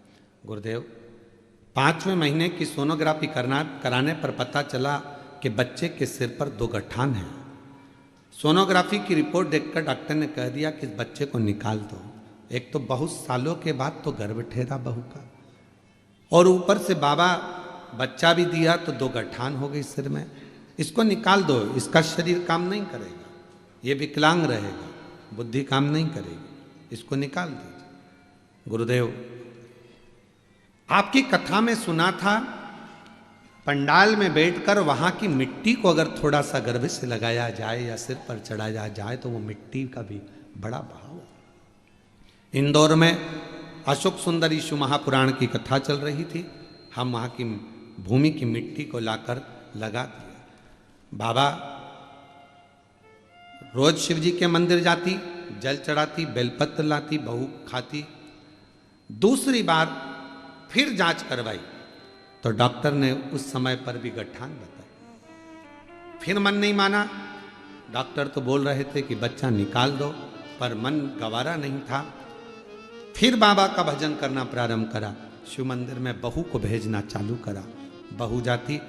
गुरुदेव, 5वें महीने की सोनोग्राफी कराने पर पता चला कि बच्चे के सिर पर 2 गठान हैं। सोनोग्राफी की रिपोर्ट देखकर डॉक्टर ने कह दिया कि इस बच्चे को निकाल दो। एक तो बहुत सालों के बाद तो गर्भ ठहरा बहू का, और ऊपर से बाबा बच्चा भी दिया तो 2 गठान हो गई सिर में। इसको निकाल दो, इसका शरीर काम नहीं करेगा, ये विकलांग रहेगा, बुद्धि काम नहीं करेगी, इसको निकाल दीजिए। गुरुदेव, आपकी कथा में सुना था पंडाल में बैठकर वहां की मिट्टी को अगर थोड़ा सा गर्भ से लगाया जाए या सिर पर चढ़ाया जाए तो वो मिट्टी का भी बड़ा भाव है। इंदौर में अशोक सुंदर ईशु महापुराण की कथा चल रही थी। हम वहां की भूमि की मिट्टी को लाकर लगा दिया। बाबा रोज शिव जी के मंदिर जाती, जल चढ़ाती, बेलपत्र लाती, बहू खाती। दूसरी बार फिर जांच करवाई तो डॉक्टर ने उस समय पर भी गठान बताई। फिर मन नहीं माना। डॉक्टर तो बोल रहे थे कि बच्चा निकाल दो, पर मन गवारा नहीं था। फिर बाबा का भजन करना प्रारंभ करा। शिव मंदिर में बहू को भेजना चालू करा। बहू जाती,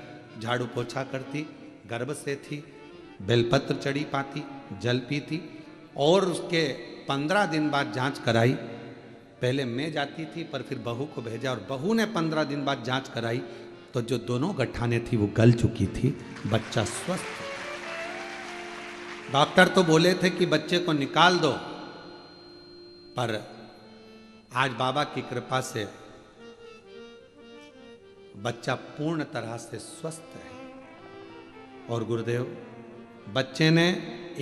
झाड़ू पोछा करती, गर्भ से थी, बेलपत्र चढ़ी पाती, जल पीती, और उसके 15 दिन बाद जांच कराई। पहले मैं जाती थी, पर फिर बहू को भेजा, और बहू ने 15 दिन बाद जांच कराई तो जो दोनों गठाने थी वो गल चुकी थी। बच्चा स्वस्थ। डॉक्टर तो बोले थे कि बच्चे को निकाल दो, पर आज बाबा की कृपा से बच्चा पूर्ण तरह से स्वस्थ है। और गुरुदेव, बच्चे ने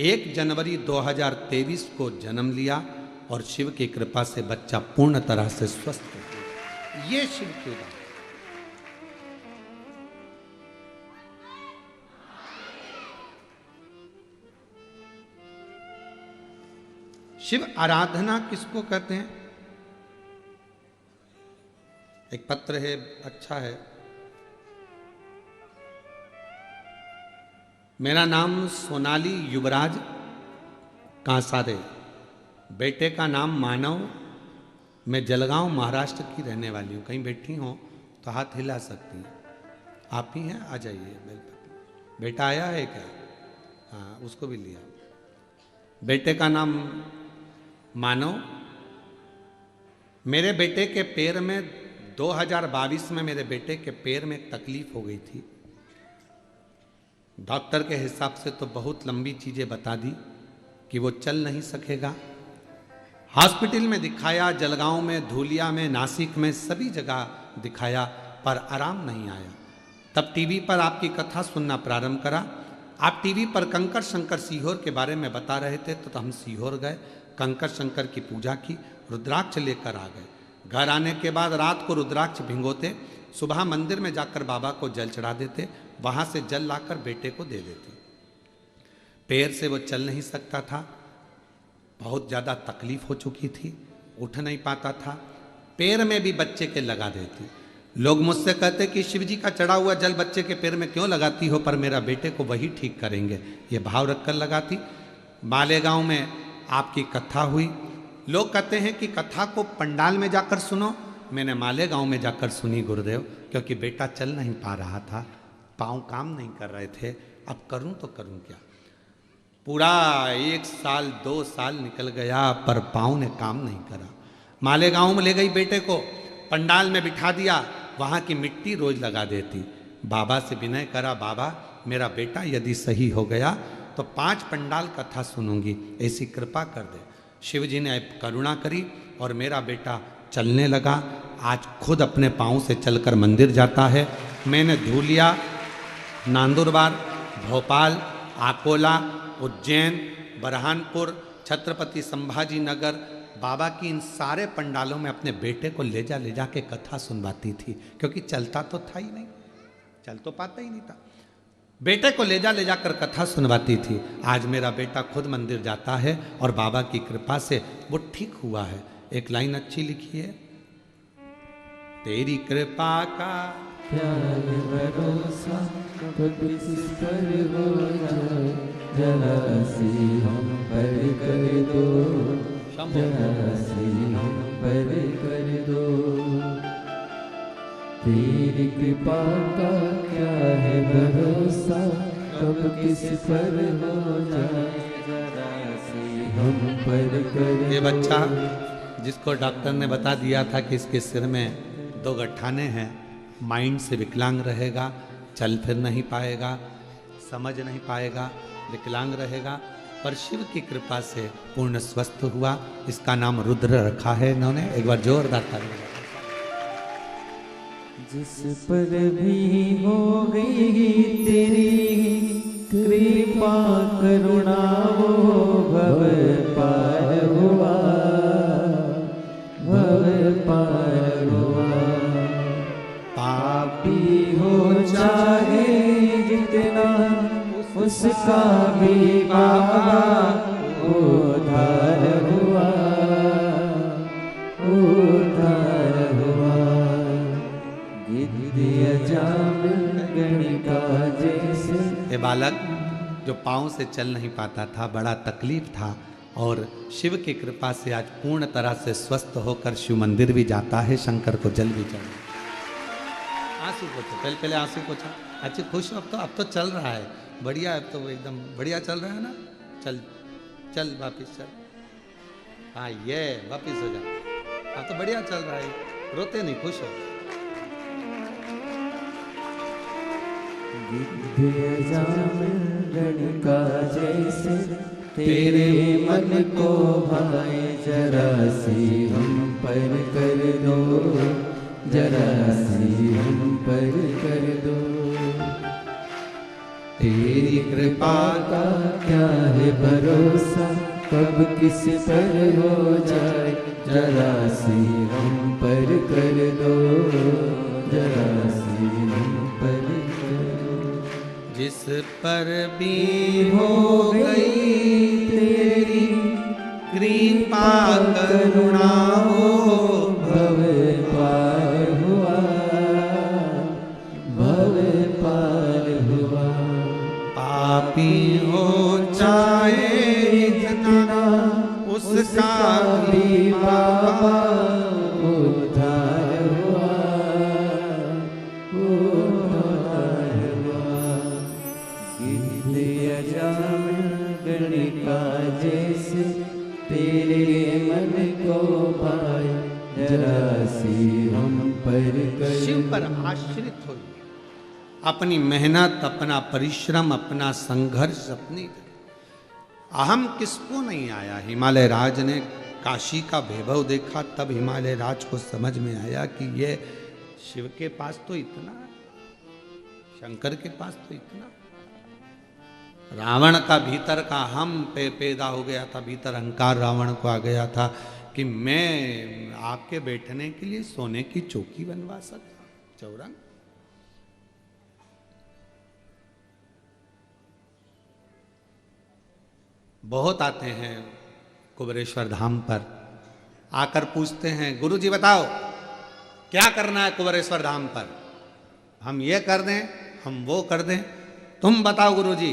1 जनवरी 2023 को जन्म लिया और शिव की कृपा से बच्चा पूर्ण तरह से स्वस्थ हो गया। ये शिव की बात। शिव आराधना किसको कहते हैं? एक पत्र है, अच्छा है। मेरा नाम सोनाली युवराज कांसारे, बेटे का नाम मानव, मैं जलगांव महाराष्ट्र की रहने वाली हूँ। कहीं बैठी हो तो हाथ हिला सकती हैं। आप ही हैं, आ जाइए। बेटा आया है क्या? हाँ, उसको भी लिया। बेटे का नाम मानव। मेरे बेटे के पैर में 2022 में मेरे बेटे के पैर में एक तकलीफ हो गई थी। डॉक्टर के हिसाब से तो बहुत लंबी चीज़ें बता दी कि वो चल नहीं सकेगा। हॉस्पिटल में दिखाया, जलगांव में, धूलिया में, नासिक में, सभी जगह दिखाया, पर आराम नहीं आया। तब टीवी पर आपकी कथा सुनना प्रारंभ करा। आप टीवी पर कंकर शंकर सीहोर के बारे में बता रहे थे, तो हम सीहोर गए, कंकर शंकर की पूजा की, रुद्राक्ष लेकर आ गए। घर आने के बाद रात को रुद्राक्ष भिंगोते, सुबह मंदिर में जाकर बाबा को जल चढ़ा देते, वहाँ से जल लाकर बेटे को दे देते। पैर से वो चल नहीं सकता था, बहुत ज़्यादा तकलीफ हो चुकी थी, उठ नहीं पाता था। पैर में भी बच्चे के लगा देती। लोग मुझसे कहते कि शिव जी का चढ़ा हुआ जल बच्चे के पैर में क्यों लगाती हो, पर मेरा बेटे को वही ठीक करेंगे, ये भाव रखकर लगाती। मालेगांव में आपकी कथा हुई। लोग कहते हैं कि कथा को पंडाल में जाकर सुनो, मैंने मालेगांव में जाकर सुनी गुरुदेव, क्योंकि बेटा चल नहीं पा रहा था, पाँव काम नहीं कर रहे थे, अब करूं तो करूं क्या। पूरा 1 साल 2 साल निकल गया, पर पाँव ने काम नहीं करा। मालेगांव में ले गई बेटे को, पंडाल में बिठा दिया, वहाँ की मिट्टी रोज लगा देती। बाबा से विनय करा, बाबा मेरा बेटा यदि सही हो गया तो 5 पंडाल कथा सुनूंगी, ऐसी कृपा कर दे। शिव जी ने करुणा करी और मेरा बेटा चलने लगा। आज खुद अपने पाँव से चलकर मंदिर जाता है। मैंने धूलिया, नांदुरबार, भोपाल, आकोला, उज्जैन, बरहानपुर, छत्रपति संभाजी नगर, बाबा की इन सारे पंडालों में अपने बेटे को ले जा के कथा सुनवाती थी, क्योंकि चलता तो था ही नहीं, चल तो पाता ही नहीं था। बेटे को ले जाकर कथा सुनवाती थी। आज मेरा बेटा खुद मंदिर जाता है और बाबा की कृपा से वो ठीक हुआ है। एक लाइन अच्छी लिखी है, तेरी कृपा का क्या है भरोसा, कभी किस पर हो जाए, जरा सी हम पर कर दो, जरा सी हम पर कर दो। तेरी कृपा का क्या है भरोसा, कब किस पर हो जाए, जरा सी हम पर कर दो। ये बच्चा जिसको डॉक्टर ने बता दिया था कि इसके सिर में 2 गठाने हैं, माइंड से विकलांग रहेगा, चल फिर नहीं पाएगा, समझ नहीं पाएगा, विकलांग रहेगा, पर शिव की कृपा से पूर्ण स्वस्थ हुआ। इसका नाम रुद्र रखा है इन्होंने। एक बार जोरदार ताली। जिस पर भी हो गई तेरी कृपा करुणा, वो भव पार हुआ, भव पार हुआ। पापी हो चाहे जितना, उसका भी बाबा उद्धार हुआ, उद्धार हुआ। गिद्ध जामिल गणिका जैसे। ये बालक जो पाँव से चल नहीं पाता था, बड़ा तकलीफ था, और शिव की कृपा से आज पूर्ण तरह से स्वस्थ होकर शिव मंदिर भी जाता है, शंकर को जल भी चढ़ा। आंसू पोछो, पहले आंसू पोछा। अच्छी खुश हो, अब तो चल रहा है, बढ़िया, अब तो एकदम बढ़िया चल रहा है ना। चल चल वापिस चल, हाँ ये वापिस हो जा, अब तो बढ़िया चल रहा है, रोते नहीं, खुश हो। गिद्ध जामिल गणिका जैसे, तेरे मन को भाए, जरा सी हम पर कर दो, जरा सी हम पर कर दो। तेरी कृपा का क्या है भरोसा, कब किस पर हो जाए, जरा सी हम पर कर दो, जरा सी हम पर कर दो। जिस पर भी हो गई तेरी कृपा करुणा, हो भव पार हुआ, पर कर शिव पर आश्रित हो, अपनी मेहनत, अपना परिश्रम, अपना संघर्ष, अपनी अहम किसको नहीं आया। हिमालय राज ने काशी का वैभव देखा, तब हिमालय राज को समझ में आया कि ये शिव के पास तो इतना, शंकर के पास तो इतना। रावण का भीतर का हम पे पैदा हो गया था, भीतर अहंकार रावण को आ गया था कि मैं आपके बैठने के लिए सोने की चौकी बनवा सकता, चौरंग। बहुत आते हैं कुबेरेश्वर धाम पर, आकर पूछते हैं गुरुजी बताओ क्या करना है कुबेरेश्वर धाम पर, हम ये कर दें, हम वो कर दें, तुम बताओ गुरुजी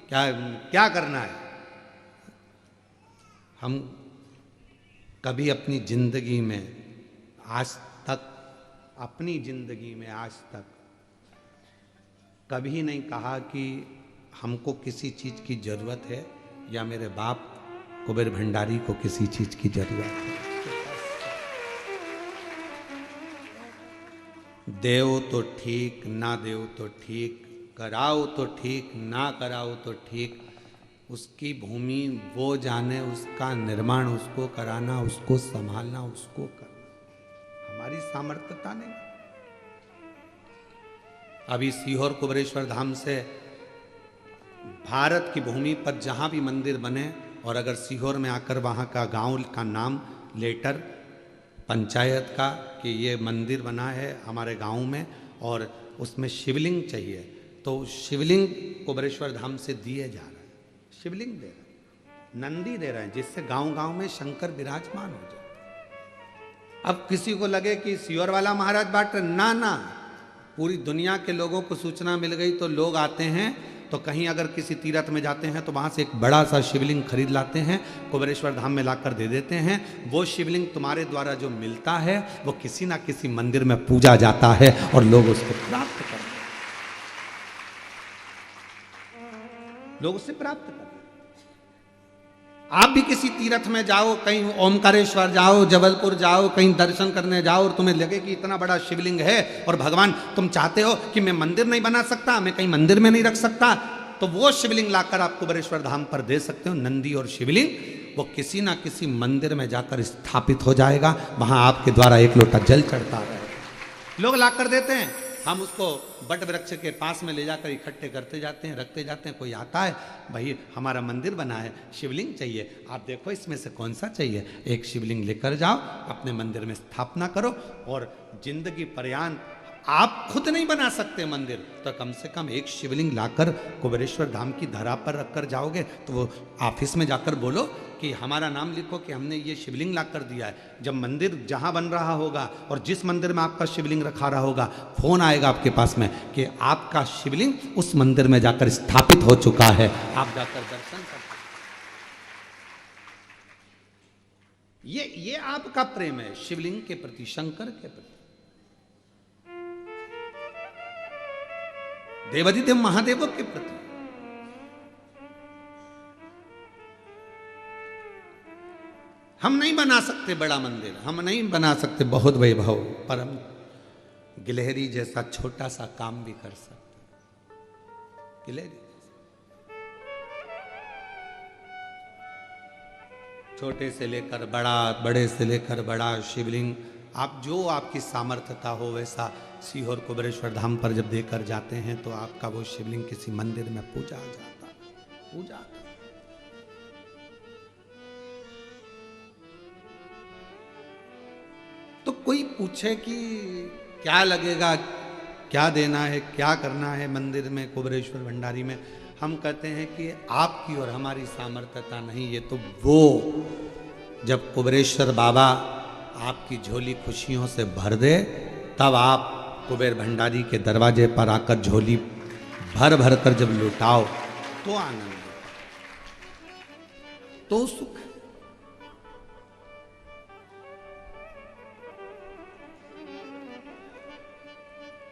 क्या क्या करना है। हम कभी अपनी जिंदगी में आज तक, अपनी जिंदगी में आज तक कभी नहीं कहा कि हमको किसी चीज की जरूरत है या मेरे बाप कुबेर भंडारी को किसी चीज की जरूरत है। देव तो ठीक, ना देव तो ठीक, कराओ तो ठीक, ना कराओ तो ठीक, उसकी भूमि वो जाने, उसका निर्माण उसको कराना, उसको संभालना, उसको करना, हमारी सामर्थ्यता नहीं। अभी सीहोर कुबेरेश्वर धाम से भारत की भूमि पर जहां भी मंदिर बने, और अगर सीहोर में आकर वहां का गांव का नाम लेटर पंचायत का कि ये मंदिर बना है हमारे गांव में और उसमें शिवलिंग चाहिए, तो शिवलिंग कुबेरेश्वर धाम से दिए जा रहे हैं, शिवलिंग दे रहे हैं, नंदी दे रहे हैं, जिससे गांव गांव में शंकर विराजमान हो जाए। अब किसी को लगे कि सीहोर वाला महाराज बांट रहे, ना ना, पूरी दुनिया के लोगों को सूचना मिल गई, तो लोग आते हैं, तो कहीं अगर किसी तीर्थ में जाते हैं तो वहां से एक बड़ा सा शिवलिंग खरीद लाते हैं, कुबेरेश्वर धाम में लाकर दे देते हैं। वो शिवलिंग तुम्हारे द्वारा जो मिलता है वो किसी ना किसी मंदिर में पूजा जाता है और लोग उसको प्राप्त करते हैं, लोग उसे प्राप्त करते हैं। आप भी किसी तीर्थ में जाओ, कहीं ओमकारेश्वर जाओ, जबलपुर जाओ, कहीं दर्शन करने जाओ और तुम्हें लगे कि इतना बड़ा शिवलिंग है और भगवान तुम चाहते हो कि मैं मंदिर नहीं बना सकता, मैं कहीं मंदिर में नहीं रख सकता, तो वो शिवलिंग लाकर आप कुबेरेश्वर धाम पर दे सकते हो। नंदी और शिवलिंग वो किसी ना किसी मंदिर में जाकर स्थापित हो जाएगा, वहां आपके द्वारा एक लोटा जल चढ़ता रहेगा, लोग लाकर देते हैं, हम उसको बट वृक्ष के पास में ले जाकर इकट्ठे करते जाते हैं, रखते जाते हैं। कोई आता है, भाई हमारा मंदिर बना है, शिवलिंग चाहिए, आप देखो इसमें से कौन सा चाहिए, एक शिवलिंग लेकर जाओ, अपने मंदिर में स्थापना करो, और जिंदगी पर्यांत आप खुद नहीं बना सकते मंदिर, तो कम से कम एक शिवलिंग लाकर कुबेरेश्वर धाम की धरा पर रखकर जाओगे, तो वो ऑफिस में जाकर बोलो कि हमारा नाम लिखो कि हमने ये शिवलिंग लाकर दिया है। जब मंदिर जहां बन रहा होगा और जिस मंदिर में आपका शिवलिंग रखा रहा होगा, फोन आएगा आपके पास में कि आपका शिवलिंग उस मंदिर में जाकर स्थापित हो चुका है, आप जाकर दर्शन कर। ये आपका प्रेम है शिवलिंग के प्रति, शंकर के प्रति। देवाधिदेव महादेव के प्रति। हम नहीं बना सकते बड़ा मंदिर, हम नहीं बना सकते बहुत वैभव, पर हम गिलहरी जैसा छोटा सा काम भी कर सकते। गिलहरी छोटे से लेकर बड़ा, बड़े से लेकर बड़ा शिवलिंग, आप जो आपकी सामर्थ्यता हो वैसा सीहोर कुबेरेश्वर धाम पर जब देकर जाते हैं तो आपका वो शिवलिंग किसी मंदिर में पूजा जाता है, पूजा। तो कोई पूछे कि क्या लगेगा, क्या देना है, क्या करना है मंदिर में कुबेरेश्वर भंडारी में, हम कहते हैं कि आपकी और हमारी सामर्थ्यता नहीं, ये तो वो जब कुबेरेश्वर बाबा आपकी झोली खुशियों से भर दे, तब आप कुबेर भंडारी के दरवाजे पर आकर झोली भर भर कर जब लुटाओ तो आनंद, तो सुख।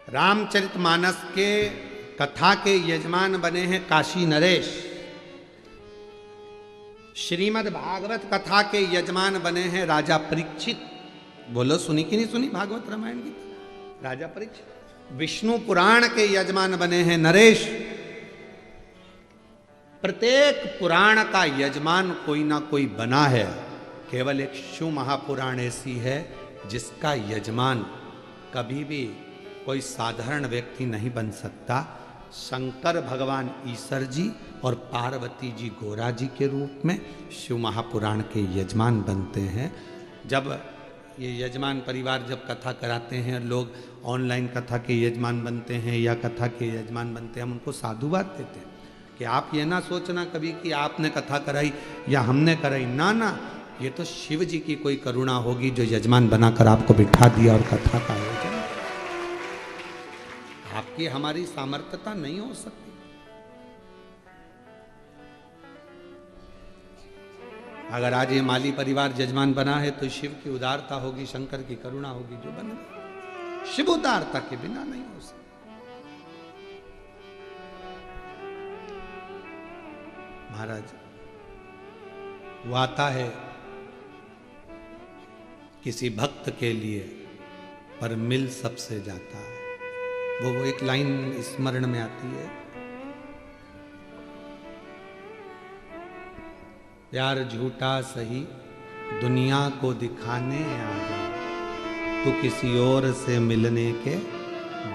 रामचरितमानस के कथा के यजमान बने हैं काशी नरेश, श्रीमद् भागवत कथा के यजमान बने हैं राजा परीक्षित, बोलो सुनी कि नहीं सुनी भागवत रामायण की? राजा परीक्षित विष्णु पुराण के यजमान बने हैं नरेश। प्रत्येक पुराण का यजमान कोई ना कोई बना है। केवल एक शिव महापुराण ऐसी है जिसका यजमान कभी भी कोई साधारण व्यक्ति नहीं बन सकता। शंकर भगवान ईश्वर जी और पार्वती जी गोरा जी के रूप में शिव महापुराण के यजमान बनते हैं। जब ये यजमान परिवार जब कथा कराते हैं, लोग ऑनलाइन कथा के यजमान बनते हैं या कथा के यजमान बनते हैं, हम उनको साधुवाद देते हैं कि आप ये ना सोचना कभी कि आपने कथा कराई या हमने कराई, ना ना, ये तो शिव जी की कोई करुणा होगी जो यजमान बनाकर आपको बिठा दिया और कथा का आयोजन। आपकी हमारी सामर्थ्यता नहीं हो सकती। अगर आज ये माली परिवार यजमान बना है तो शिव की उदारता होगी, शंकर की करुणा होगी जो बने। शिव उदारता के बिना नहीं हो सकता। महाराज वो आता है किसी भक्त के लिए पर मिल सबसे जाता है। वो एक लाइन स्मरण में आती है, प्यार झूठा सही दुनिया को दिखाने आ जा, तू किसी और से मिलने के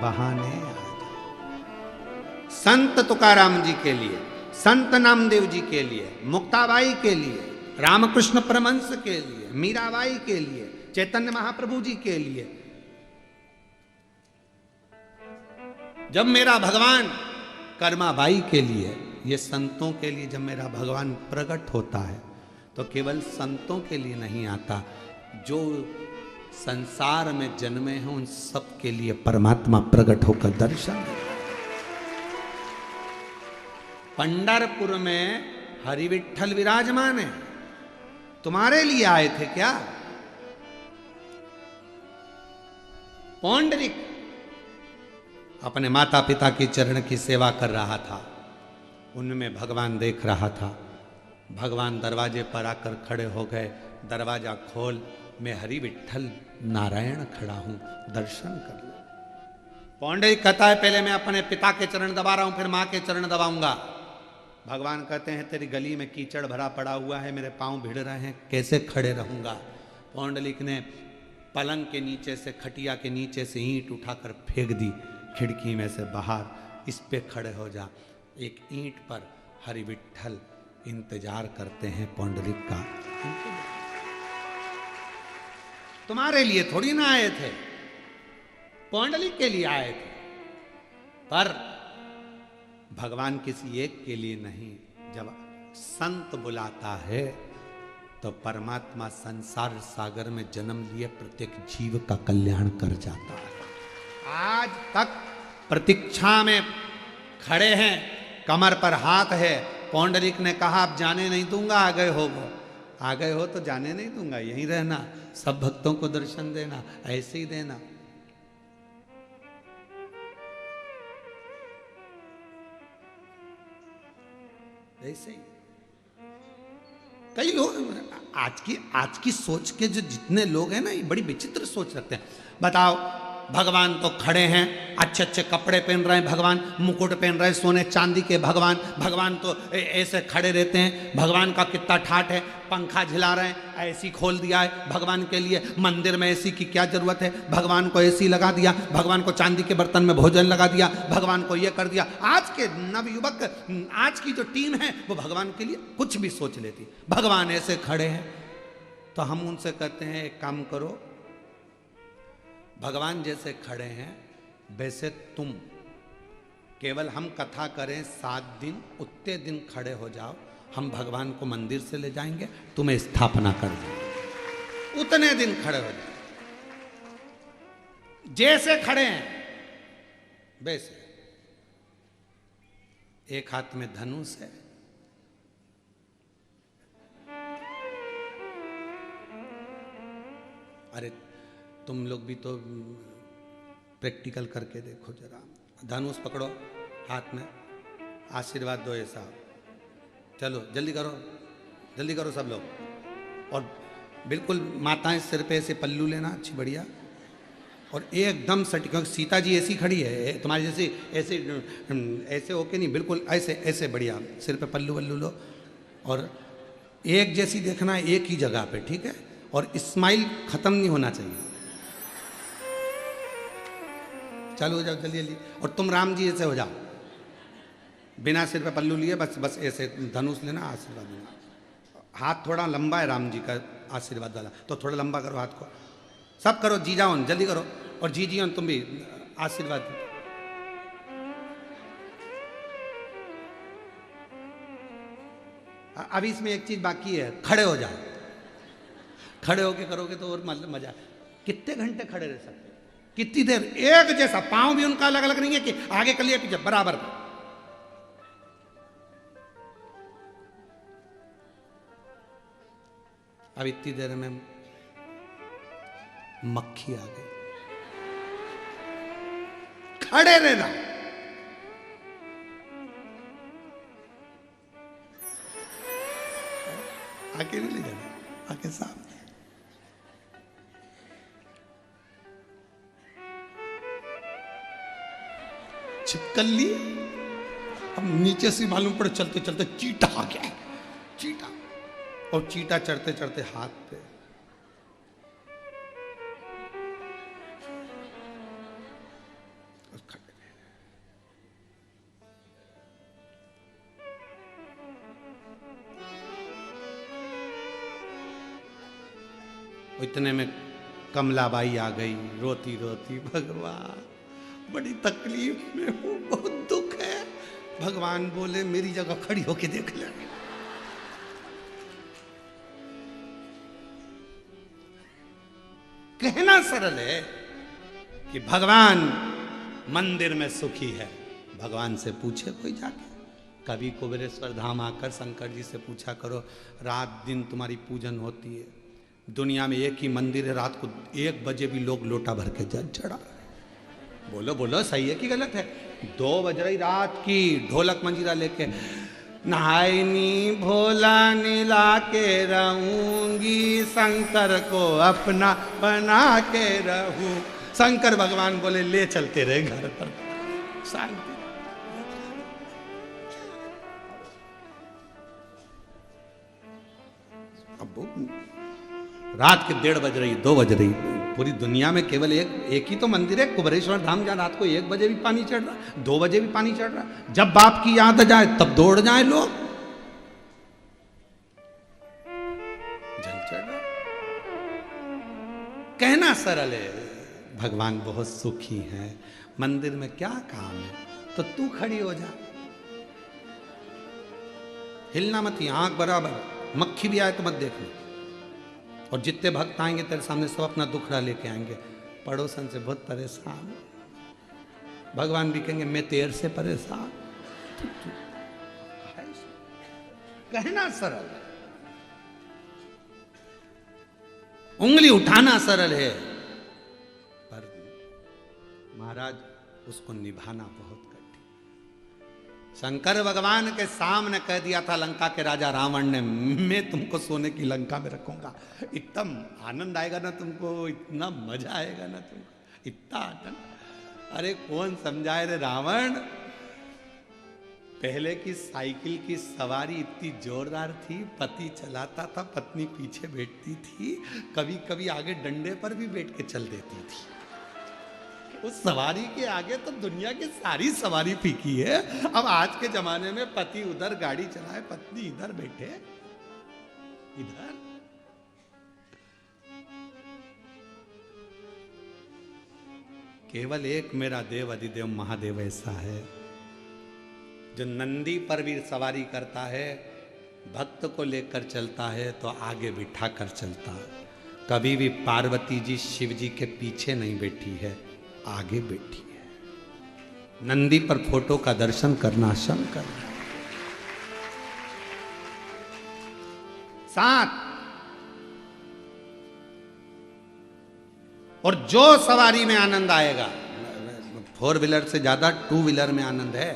बहाने आ जा। संत तुकाराम जी के लिए, संत नामदेव जी के लिए, मुक्ताबाई के लिए, रामकृष्ण परमहंस के लिए, मीराबाई के लिए, चैतन्य महाप्रभु जी के लिए, जब मेरा भगवान कर्माबाई के लिए, ये संतों के लिए जब मेरा भगवान प्रकट होता है तो केवल संतों के लिए नहीं आता, जो संसार में जन्मे हैं उन सब के लिए परमात्मा प्रकट होकर दर्शन देता है। पंढरपुर में हरि विठ्ठल विराजमान है, तुम्हारे लिए आए थे क्या? पौंडरिक अपने माता पिता के चरण की सेवा कर रहा था, उनमें भगवान देख रहा था। भगवान दरवाजे पर आकर खड़े हो गए, दरवाजा खोल, मैं हरि विठ्ठल नारायण खड़ा हूं, दर्शन कर ले। पौंडरिक कहता है पहले मैं अपने पिता के चरण दबा रहा हूं, फिर मां के चरण दबाऊंगा। भगवान कहते हैं तेरी गली में कीचड़ भरा पड़ा हुआ है, मेरे पांव भिड़ रहे हैं, कैसे खड़े रहूंगा? पौंडलिक ने पलंग के नीचे से, खटिया के नीचे से ईंट उठाकर फेंक दी खिड़की में से बाहर, इस पे खड़े हो जा। एक ईंट पर हरि विठ्ठल इंतजार करते हैं पौंडलिक का। तुम्हारे लिए थोड़ी ना आए थे, पौंडलिक के लिए आए थे, पर भगवान किसी एक के लिए नहीं। जब संत बुलाता है तो परमात्मा संसार सागर में जन्म लिए प्रत्येक जीव का कल्याण कर जाता है। आज तक प्रतीक्षा में खड़े हैं, कमर पर हाथ है। पौंडरिक ने कहा अब जाने नहीं दूंगा, आ गए हो वो, आ गए हो तो जाने नहीं दूंगा, यहीं रहना, सब भक्तों को दर्शन देना, ऐसे ही देना। ऐसे ही कई लोग आज की सोच के जो जितने लोग हैं ना, ये बड़ी विचित्र सोच रखते हैं। बताओ, भगवान तो खड़े हैं, अच्छे अच्छे कपड़े पहन रहे हैं, भगवान मुकुट पहन रहे हैं सोने चांदी के, भगवान तो ऐसे खड़े रहते हैं। भगवान का कितना ठाठ है, पंखा झिला रहे हैं, ऐसी खोल दिया है भगवान के लिए। मंदिर में एसी की क्या जरूरत है, भगवान को एसी लगा दिया, भगवान को चांदी के बर्तन में भोजन लगा दिया, भगवान को ये कर दिया। आज के नवयुवक, आज की जो टीम है वो भगवान के लिए कुछ भी सोच लेती। भगवान ऐसे खड़े हैं तो हम उनसे कहते हैं एक काम करो, भगवान जैसे खड़े हैं वैसे तुम, केवल हम कथा करें 7 दिन, उतने दिन खड़े हो जाओ, हम भगवान को मंदिर से ले जाएंगे, तुम्हें स्थापना कर देंगे, उतने दिन खड़े हो जाओ। जैसे खड़े हैं वैसे। एक हाथ में धनुष है, अरे तुम लोग भी तो प्रैक्टिकल करके देखो जरा। धनुष पकड़ो हाथ में, आशीर्वाद दो ऐसा। चलो जल्दी करो सब लोग। और बिल्कुल माताएं सिर पे ऐसे पल्लू लेना अच्छी बढ़िया, और एकदम सटी, क्योंकि सीता जी ऐसी खड़ी है तुम्हारी जैसे, ऐसे ऐसे होके नहीं, बिल्कुल ऐसे ऐसे बढ़िया सिर पे पल्लू वल्लू लो, और एक जैसी देखना एक ही जगह पे, ठीक है, और स्माइल खत्म नहीं होना चाहिए। चालू हो जाओ जल्दी जल्दी, और तुम राम जी ऐसे हो जाओ, बिना सिर पे पल्लू लिए, बस बस ऐसे धनुष लेना, आशीर्वाद देना। हाथ थोड़ा लंबा है राम जी का आशीर्वाद वाला, तो थोड़ा लंबा करो हाथ को, सब करो, जी जाओ जल्दी करो, और जी जी तुम भी आशीर्वाद दो। अभी इसमें एक चीज बाकी है, खड़े हो जाओ, खड़े होके करोगे तो और मतलब मजा। कितने घंटे खड़े रह सकते हो, कितनी देर, एक जैसा, पांव भी उनका अलग अलग नहीं है कि आगे कर लिया पीछे, बराबर। अब इतनी देर में मक्खी आ गई, खड़े रहना, आके नहीं ले जाना, आके सामने। चिपकल ली, अब नीचे से मालूम पड़े चलते चलते चीटा आ गया, चीटा, और चीटा चढ़ते चढ़ते हाथ पे, इतने में कमलाबाई आ गई रोती रोती, भगवान बड़ी तकलीफ में हूं, बहुत दुख है। भगवान बोले मेरी जगह खड़ी होके देख ले। कहना सरल है कि भगवान मंदिर में सुखी है, भगवान से पूछे कोई जाके, कभी कुबेरेश्वर धाम आकर शंकर जी से पूछा करो, रात दिन तुम्हारी पूजन होती है, दुनिया में एक ही मंदिर है, रात को 1 बजे भी लोग लोटा भर के जल चढ़ा। बोलो बोलो सही है कि गलत है? 2 बज रही रात की, ढोलक मंजीरा लेके, नहायनी भोला नीला के रहूंगी, शंकर को अपना बना के रहूं। शंकर भगवान बोले ले चलते रहे घर पर, शांति। अब रात के 1:30 बज रही, 2 बज रही, पूरी दुनिया में केवल एक ही तो मंदिर है कुबेरेश्वर धाम, जहां रात को 1 बजे भी पानी चढ़ रहा, 2 बजे भी पानी चढ़ रहा। जब बाप की याद आ जाए तब दौड़ जाए लोग, जल चढ़ रहा। कहना सरल है, भगवान बहुत सुखी है, मंदिर में क्या काम है, तो तू खड़ी हो जा, हिलना मत, आंख बराबर, मक्खी भी आए तो मत देखना। और जितने भक्त आएंगे तेरे सामने सब अपना दुखड़ा लेके आएंगे, पड़ोसन से बहुत परेशान, भगवान भी कहेंगे मैं तेरे से परेशान। कहना सरल है, उंगली उठाना सरल है, पर महाराज उसको निभाना बहुत कठिन। शंकर भगवान के सामने कह दिया था लंका के राजा रावण ने, मैं तुमको सोने की लंका में रखूंगा, इतना आनंद आएगा ना तुमको, इतना मजा आएगा ना तुमको, इतना आनंद। अरे कौन समझाए रे रावण, पहले की साइकिल की सवारी इतनी जोरदार थी, पति चलाता था, पत्नी पीछे बैठती थी, कभी कभी आगे डंडे पर भी बैठ के चल देती थी। उस सवारी के आगे तो दुनिया की सारी सवारी फीकी है। अब आज के जमाने में पति उधर गाड़ी चलाए, पत्नी इधर बैठे, इधर। केवल एक मेरा देव अधिदेव महादेव ऐसा है जो नंदी पर भी सवारी करता है, भक्त को लेकर चलता है तो आगे बिठा कर चलता। कभी भी पार्वती जी शिव जी के पीछे नहीं बैठी है, आगे बैठी है। नंदी पर फोटो का दर्शन करना शंकर। 7 और जो सवारी में आनंद आएगा, 4 व्हीलर से ज्यादा 2 व्हीलर में आनंद है।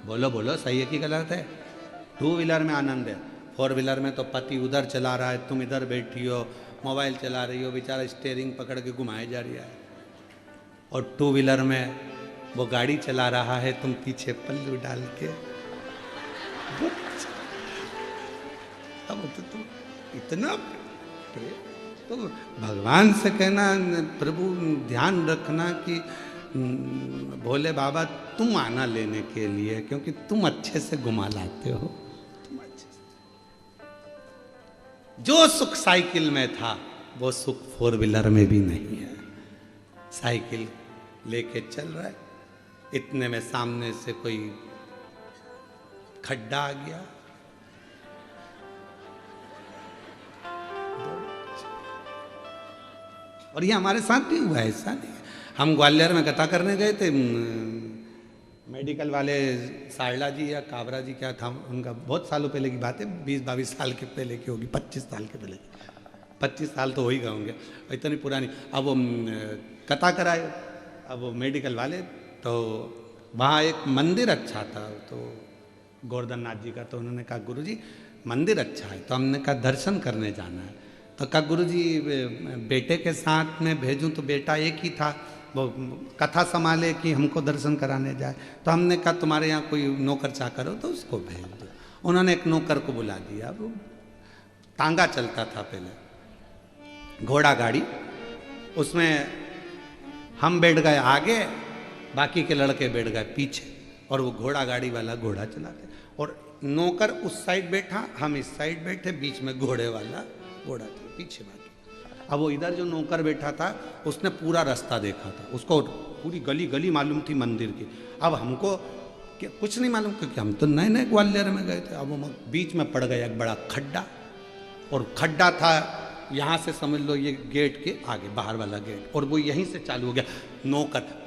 बोलो बोलो सही है कि गलत है? 2 व्हीलर में आनंद है, फोर व्हीलर में तो पति उधर चला रहा है, तुम इधर बैठी हो, मोबाइल चला रही हो, बेचारा स्टीयरिंग पकड़ के घुमाए जा रही है। और टू व्हीलर में वो गाड़ी चला रहा है, तुम पीछे पल्लू डाल के। अब तो तुम इतना तो भगवान से कहना, प्रभु ध्यान रखना कि भोले बाबा तुम आना लेने के लिए, क्योंकि तुम अच्छे से घुमा लाते हो, तुम अच्छे से। जो सुख साइकिल में था वो सुख फोर व्हीलर में भी नहीं है। साइकिल लेके चल रहा है, इतने में सामने से कोई खड्डा आ गया, और ये हमारे साथ भी हुआ है, ऐसा नहीं। हम ग्वालियर में कथा करने गए थे, मेडिकल वाले सारला जी या काबरा जी क्या था उनका, बहुत सालों पहले की बात है, 20-22 साल के पहले की होगी, 25 साल के पहले, 25 साल तो हो ही गए होंगे, इतनी पुरानी। अब वो कथा कराए, अब वो मेडिकल वाले, तो वहाँ एक मंदिर अच्छा था, तो गोवर्धन नाथ जी का, तो उन्होंने कहा गुरुजी मंदिर अच्छा है, तो हमने कहा दर्शन करने जाना है। तो कहा गुरुजी बेटे के साथ में भेजूं, तो बेटा एक ही था, वो कथा संभाले कि हमको दर्शन कराने जाए। तो हमने कहा तुम्हारे यहाँ कोई नौकर चाकर हो तो उसको भेज दो। उन्होंने एक नौकर को बुला दिया, वो तांगा चलता था पहले, घोड़ा गाड़ी, उसमें हम बैठ गए आगे, बाकी के लड़के बैठ गए पीछे, और वो घोड़ा गाड़ी वाला घोड़ा चलाते, और नौकर उस साइड बैठा, हम इस साइड बैठे, बीच में घोड़े वाला घोड़ा था, पीछे बाकी। अब वो इधर जो नौकर बैठा था उसने पूरा रास्ता देखा था, उसको पूरी गली गली मालूम थी मंदिर की। अब हमको कुछ नहीं मालूम, क्योंकि हम तो नए नए ग्वालियर में गए थे। अब वो बीच में पड़ गया एक बड़ा खड्डा, और खड्डा था यहाँ से समझ लो ये गेट के आगे, बाहर वाला गेट, और वो यहीं से चालू हो गया। नौकर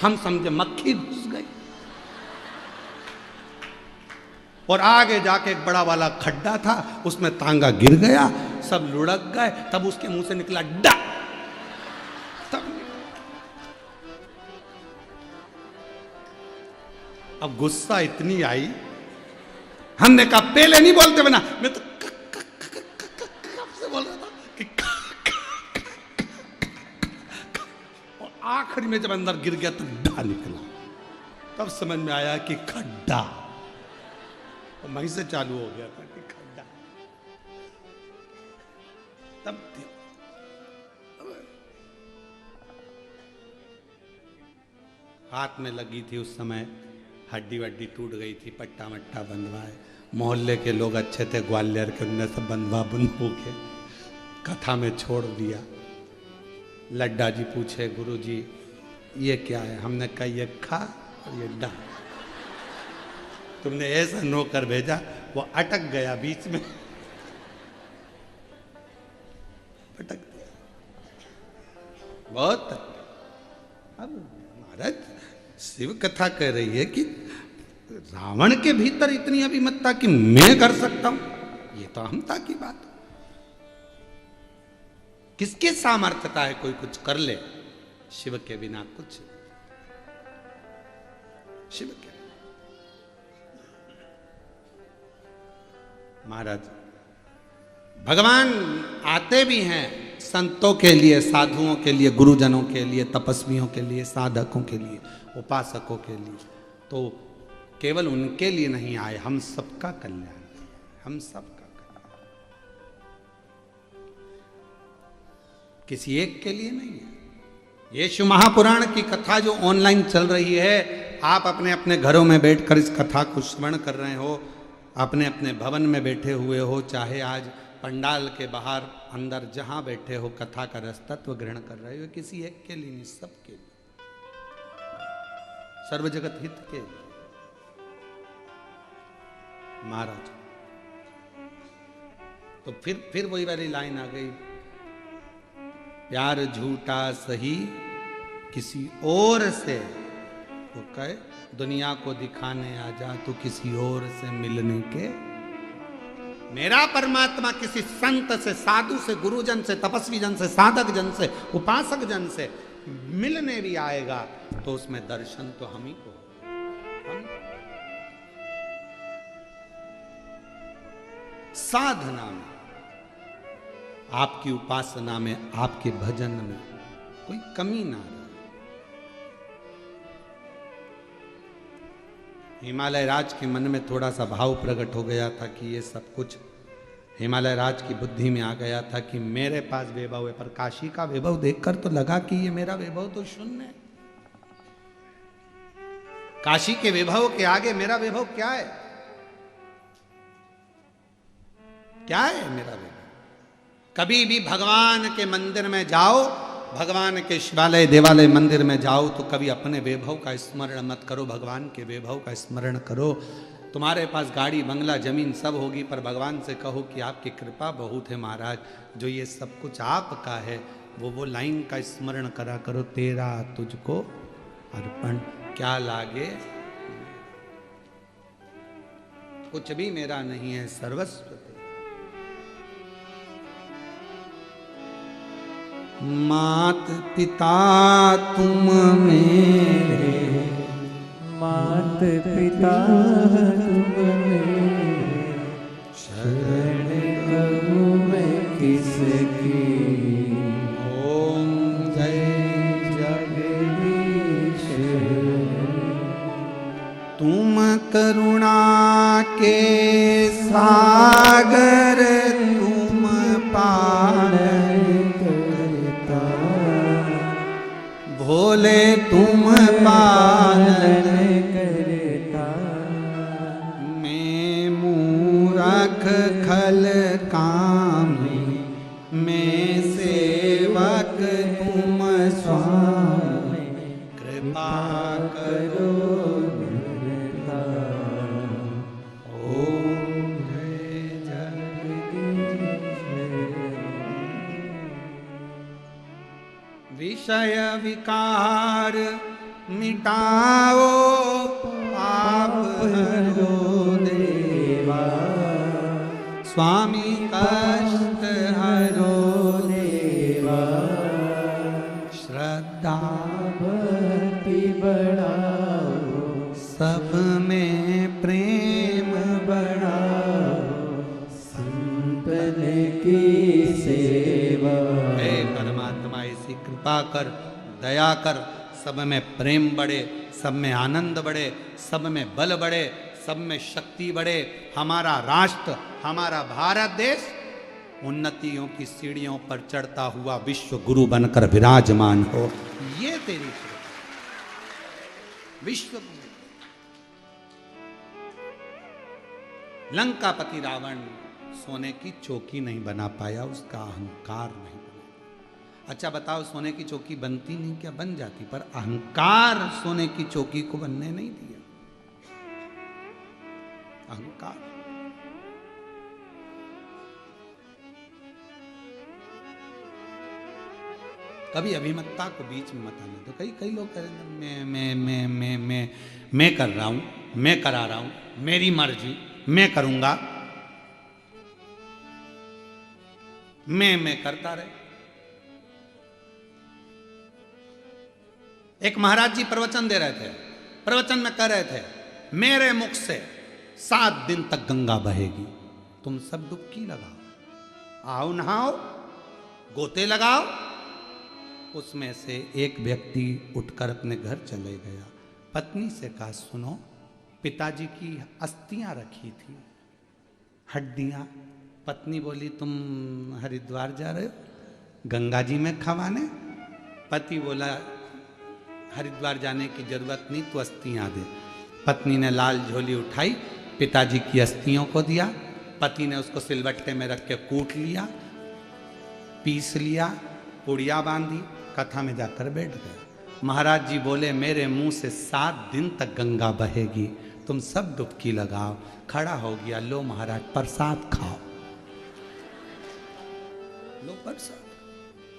हम समझे मक्खी घुस गई, और आगे जाके एक बड़ा वाला खड्डा था, उसमें तांगा गिर गया, सब लुढ़क गए। तब उसके मुंह से निकला डा, तब अब गुस्सा इतनी आई, हमने कहा पहले नहीं बोलते बना, मैं तो से बोल रहा था कि और आखिरी में जब अंदर गिर गया तो डा निकला, तब समझ में आया कि खड्डा, वहीं से चालू हो गया था कि खड्डा। तब हाथ में लगी थी उस समय, हड्डी वड्डी टूट गई थी, पट्टा मट्टा बंधवाए, मोहल्ले के लोग अच्छे थे ग्वालियर के, उनने सब बंधवा बंधू के कथा में छोड़ दिया। लड्डा जी पूछे गुरुजी ये क्या है? हमने कहा ये खा और ये डा। तुमने ऐसा नौकर भेजा, वो अटक गया बीच में, अटक गया बहुत। अब महाराज शिव कथा कह रही है कि रावण के भीतर इतनी अभिमतता कि मैं कर सकता हूं, ये तो अहमता की बात। किसके सामर्थ्यता है कोई कुछ कर ले? शिव के बिना कुछ, शिव के महाराज भगवान आते भी हैं संतों के लिए, साधुओं के लिए, गुरुजनों के लिए, तपस्वियों के लिए, साधकों के लिए, उपासकों के लिए, तो केवल उनके लिए नहीं आए, हम सबका कल्याण, हम सबका कल्याण, किसी एक के लिए नहीं है। ये शिव महापुराण की कथा जो ऑनलाइन चल रही है, आप अपने अपने घरों में बैठकर इस कथा को श्रवण कर रहे हो, अपने अपने भवन में बैठे हुए हो, चाहे आज पंडाल के बाहर अंदर जहां बैठे हो, कथा का रसतत्व ग्रहण कर रहे हो, किसी एक के लिए नहीं, सबके लिए, सर्व जगत हित के लिए। महाराज तो फिर वही वाली लाइन आ गई, प्यार झूठा सही किसी और से, तो कहे दुनिया को दिखाने आ जा तू किसी और से मिलने के। मेरा परमात्मा किसी संत से, साधु से, गुरुजन से, तपस्वी जन से, साधक जन से, उपासक जन से मिलने भी आएगा तो उसमें दर्शन तो हम ही को, हम साधना में, आपकी उपासना में, आपके भजन में कोई कमी ना रहे। हिमालय राज के मन में थोड़ा सा भाव प्रकट हो गया था कि ये सब कुछ हिमालय राज की बुद्धि में आ गया था कि मेरे पास वैभव है, पर काशी का वैभव देखकर तो लगा कि ये मेरा वैभव तो शून्य है। काशी के वैभव के आगे मेरा वैभव क्या है? क्या है मेरा वैभव? कभी भी भगवान के मंदिर में जाओ, भगवान के शिवालय देवालय मंदिर में जाओ तो कभी अपने वैभव का स्मरण मत करो, भगवान के वैभव का स्मरण करो। तुम्हारे पास गाड़ी बंगला जमीन सब होगी, पर भगवान से कहो कि आपकी कृपा बहुत है महाराज, जो ये सब कुछ आपका है। वो लाइन का स्मरण करा करो, तेरा तुझको अर्पण, क्या लागे कुछ भी मेरा नहीं है, सर्वस्व तेरा। मात पिता तुम मेरे, मात पिता तुम मेरे, शरण कहूँ मैं किसकी। ओम जय जगदीश, तुम करुणा के सागर, तुम पालन करता, भोले तुम पालन करता। मैं मूरख खल कामी, मैं सेवक तुम स्वामी, कृपा करो करता। ओम जय जगदीश, विषय विकार मिटाओ, पाप हरो देवा, स्वामी कष्ट हरो देवा, श्रद्धा भक्ति बढ़ाओ, सब में प्रेम बढ़ाओ, संतन की सेवा। हे परमात्मा ऐसी कृपा कर, दया कर, सब में प्रेम बढ़े, सब में आनंद बढ़े, सब में बल बढ़े, सब में शक्ति बढ़े। हमारा राष्ट्र, हमारा भारत देश उन्नतियों की सीढ़ियों पर चढ़ता हुआ विश्व गुरु बनकर विराजमान हो, ये तेरी कृपा। विश्व गुरु। लंकापति रावण सोने की चौकी नहीं बना पाया, उसका अहंकार नहीं बना। अच्छा बताओ, सोने की चौकी बनती नहीं क्या? बन जाती, पर अहंकार सोने की चौकी को बनने नहीं दिया। अहंकार। कभी अभिमतता को बीच में मत आने दो। कई लोग कह रहे हैं मैं कर रहा हूं, मैं करा रहा हूं, मेरी मर्जी, मैं करूंगा, मैं करता रहे। एक महाराज जी प्रवचन दे रहे थे, प्रवचन में कह रहे थे, मेरे मुख से 7 दिन तक गंगा बहेगी, तुम सब डुबकी लगाओ, आओ नहाओ, गोते लगाओ। उसमें से एक व्यक्ति उठकर अपने घर चले गया। पत्नी से कहा, सुनो, पिताजी की अस्थियां रखी थी, हड्डियां। पत्नी बोली, तुम हरिद्वार जा रहे हो गंगा जी में खवाने? पति बोला, हरिद्वार जाने की जरूरत नहीं, तू अस्थियां दे। पत्नी ने लाल झोली उठाई, पिताजी की अस्थियों को दिया। पति ने उसको सिलबट्टे में रख के कूट लिया, पीस लिया, पुड़िया बांधी, कथा में जाकर बैठ गए। महाराज जी बोले, मेरे मुंह से 7 दिन तक गंगा बहेगी, तुम सब डुबकी लगाओ। खड़ा हो गया, लो महाराज प्रसाद खाओ, लो प्रसाद।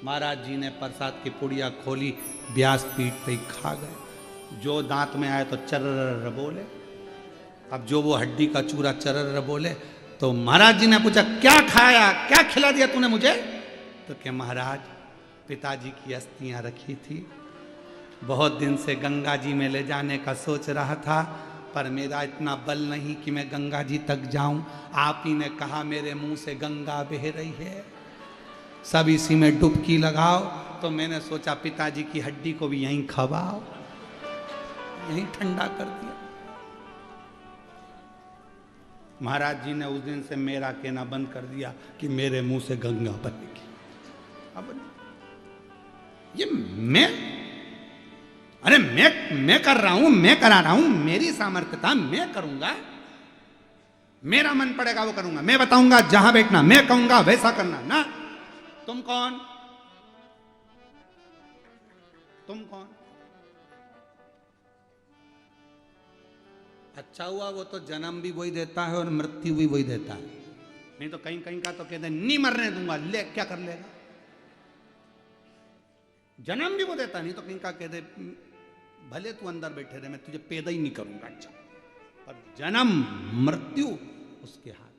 महाराज जी ने प्रसाद की पुड़िया खोली, व्यास पीठ पे ही खा गए। जो दांत में आए तो चर्र बोले। अब जो वो हड्डी का चूरा चर्र बोले, तो महाराज जी ने पूछा, क्या खाया, क्या खिला दिया तूने मुझे? तो क्या महाराज, पिताजी की अस्थियां रखी थी, बहुत दिन से गंगा जी में ले जाने का सोच रहा था, पर मेरा इतना बल नहीं कि मैं गंगा जी तक जाऊं। आप ही ने कहा मेरे मुंह से गंगा बह रही है, सब इसी में डुबकी लगाओ। तो मैंने सोचा पिताजी की हड्डी को भी यहीं खवाओ, यहीं ठंडा कर दिया। महाराज जी ने उस दिन से मेरा कहना बंद कर दिया कि मेरे मुंह से गंगा बहेगी। अब ये मैं कर रहा हूं, मैं करा रहा हूं, मेरी सामर्थ्यता, मैं करूंगा, मेरा मन पड़ेगा वो करूंगा, मैं बताऊंगा जहां बैठना, मैं कहूंगा वैसा करना ना। तुम कौन? तुम कौन? अच्छा हुआ वो तो जन्म भी वही देता है और मृत्यु भी वही देता है। नहीं तो कहीं कहीं का तो कहते हैं नहीं मरने दूंगा, ले क्या कर लेगा। जन्म भी वो देता, नहीं तो कहीं का कहते भले तू अंदर बैठे रहे, मैं तुझे पैदा ही नहीं करूंगा। अच्छा, पर जन्म मृत्यु उसके हाथ।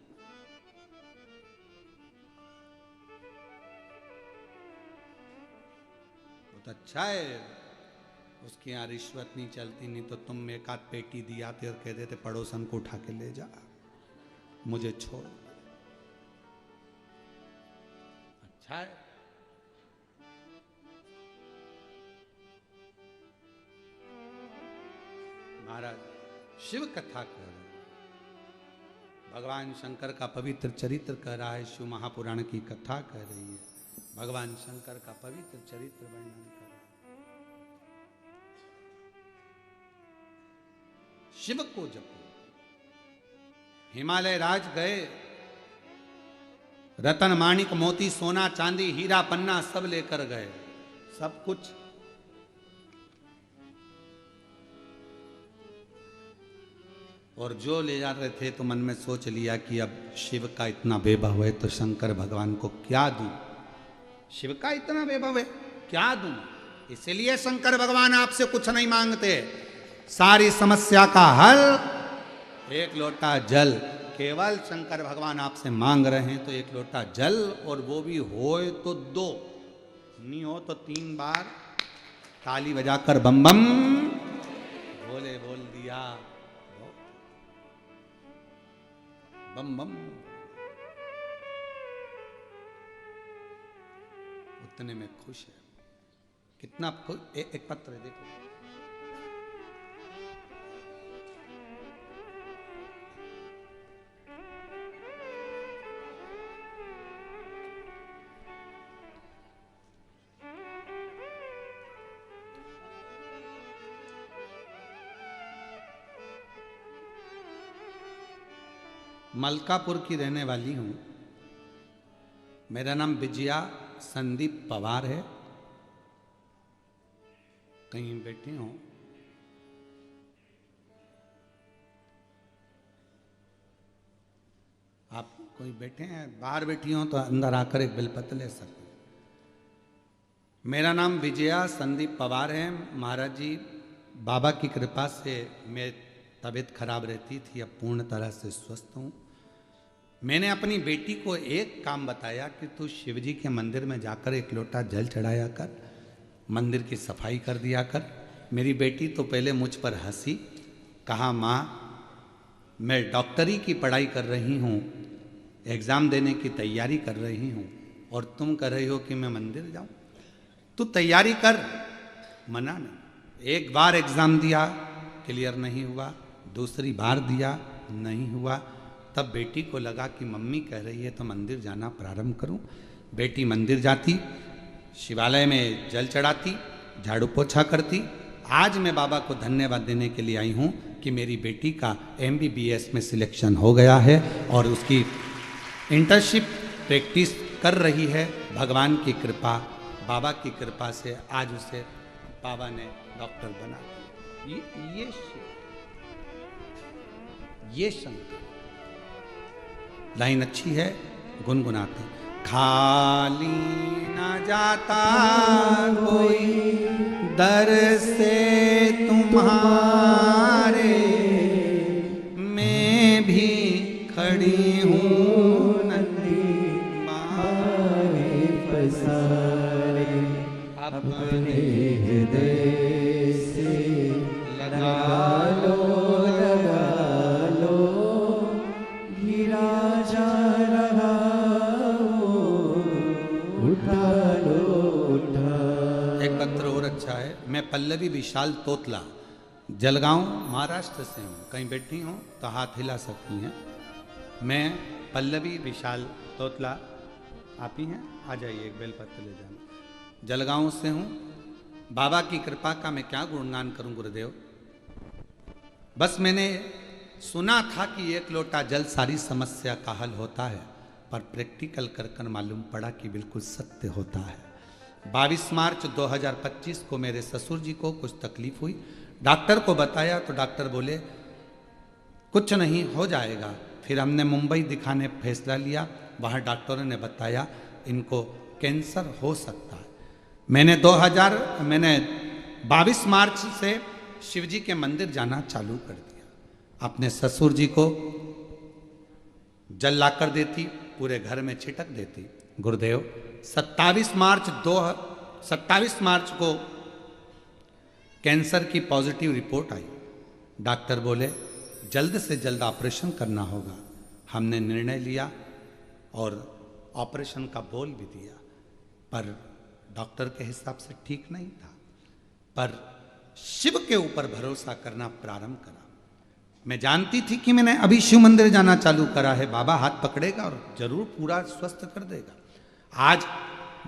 बहुत अच्छा है, उसके यहाँ रिश्वत नहीं चलती। नहीं तो तुम एक आध पेटी दिया थे और कह देते पड़ोसन को उठा के ले जा, मुझे छोड़। अच्छा है। महाराज शिव कथा कह रहे हैं, भगवान शंकर का पवित्र चरित्र कह रहा है, शिव महापुराण की कथा कह रही है, भगवान शंकर का पवित्र चरित्र वर्णन कर रहा है। शिव को जपो। हिमालय राज गए, रतन माणिक मोती सोना चांदी हीरा पन्ना सब लेकर गए, सब कुछ। और जो ले जा रहे थे तो मन में सोच लिया कि अब शिव का इतना वैभव है तो शंकर भगवान को क्या दूं। शिव का इतना वैभव है, क्या दूं। इसलिए शंकर भगवान आपसे कुछ नहीं मांगते, सारी समस्या का हल एक लोटा जल। केवल शंकर भगवान आपसे मांग रहे हैं तो एक लोटा जल, और वो भी होए तो 2, नहीं हो तो 3 बार ताली बजाकर बम बम बोले बोल दिया, बम बम। उतने में खुश है। कितना खुश। एक पत्र है, देखो। मलकापुर की रहने वाली हूँ। मेरा नाम विजया संदीप पवार है। कहीं बैठी हूँ, आप कोई बैठे हैं बाहर बैठी हो तो अंदर आकर एक बेलपत्र ले सकते हैं। मेरा नाम विजया संदीप पवार है। महाराज जी बाबा की कृपा से मैं तबीयत खराब रहती थी, अब पूर्ण तरह से स्वस्थ हूँ। मैंने अपनी बेटी को एक काम बताया कि तू शिव जी के मंदिर में जाकर एक लोटा जल चढ़ाया कर, मंदिर की सफाई कर दिया कर। मेरी बेटी तो पहले मुझ पर हंसी, कहा माँ मैं डॉक्टरी की पढ़ाई कर रही हूँ, एग्ज़ाम देने की तैयारी कर रही हूँ, और तुम कह रही हो कि मैं मंदिर जाऊँ। तू तैयारी कर, मना नहीं। एक बार एग्ज़ाम दिया, क्लियर नहीं हुआ, दूसरी बार दिया, नहीं हुआ। तब बेटी को लगा कि मम्मी कह रही है तो मंदिर जाना प्रारंभ करूं। बेटी मंदिर जाती, शिवालय में जल चढ़ाती, झाड़ू पोछा करती। आज मैं बाबा को धन्यवाद देने के लिए आई हूं कि मेरी बेटी का MBBS में सिलेक्शन हो गया है और उसकी इंटर्नशिप प्रैक्टिस कर रही है। भगवान की कृपा, बाबा की कृपा से आज उसे बाबा ने डॉक्टर बना दिया। ये शंकर। लाइन अच्छी है, गुनगुनाते। खाली न जाता कोई दर से तुम्हारे, मैं भी खड़ी हूँ नंदी मारे पसारे, अपने हृदय से लगा लो लगा लोटा। एक पत्र और अच्छा है। मैं पल्लवी विशाल तोतला जलगांव महाराष्ट्र से हूँ। कहीं बैठी हूँ तो हाथ हिला सकती हैं। मैं पल्लवी विशाल तोतला, आप ही हैं, आ जाइए, एक बेलपत्र ले जाना। जलगांव से हूँ। बाबा की कृपा का मैं क्या गुणगान करूं गुरुदेव। बस मैंने सुना था कि एक लोटा जल सारी समस्या का हल होता है, पर प्रैक्टिकल कर कर मालूम पड़ा कि बिल्कुल सत्य होता है। 22 मार्च 2025 को मेरे ससुर जी को कुछ तकलीफ हुई। डॉक्टर को बताया तो डॉक्टर बोले कुछ नहीं, हो जाएगा। फिर हमने मुंबई दिखाने फैसला लिया। वहाँ डॉक्टरों ने बताया इनको कैंसर हो सकता है। मैंने 22 मार्च से शिवजी के मंदिर जाना चालू कर दिया। अपने ससुर जी को जल लाकर देती, पूरे घर में छिटक देती। गुरुदेव 27 मार्च को कैंसर की पॉजिटिव रिपोर्ट आई। डॉक्टर बोले जल्द से जल्द ऑपरेशन करना होगा। हमने निर्णय लिया और ऑपरेशन का बोल भी दिया, पर डॉक्टर के हिसाब से ठीक नहीं था। पर शिव के ऊपर भरोसा करना प्रारंभ करा। मैं जानती थी कि मैंने अभी शिव मंदिर जाना चालू करा है, बाबा हाथ पकड़ेगा और जरूर पूरा स्वस्थ कर देगा। आज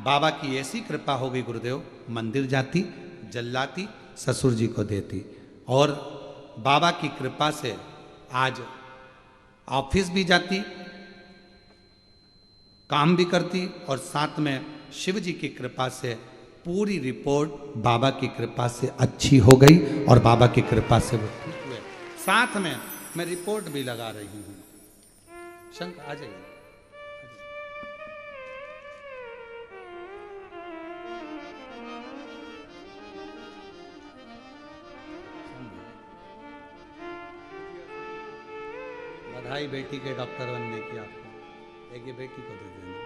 बाबा की ऐसी कृपा हो गई गुरुदेव, मंदिर जाती, जल लाती, ससुर जी को देती, और बाबा की कृपा से आज ऑफिस भी जाती, काम भी करती, और साथ में शिव जी की कृपा से पूरी रिपोर्ट बाबा की कृपा से अच्छी हो गई और बाबा की कृपा से वो ठीक हुए। साथ में मैं रिपोर्ट भी लगा रही हूँ। शंकर आ जाइए। बधाई बेटी के डॉक्टर बनने की आपको। एक ये बेटी को दे देना।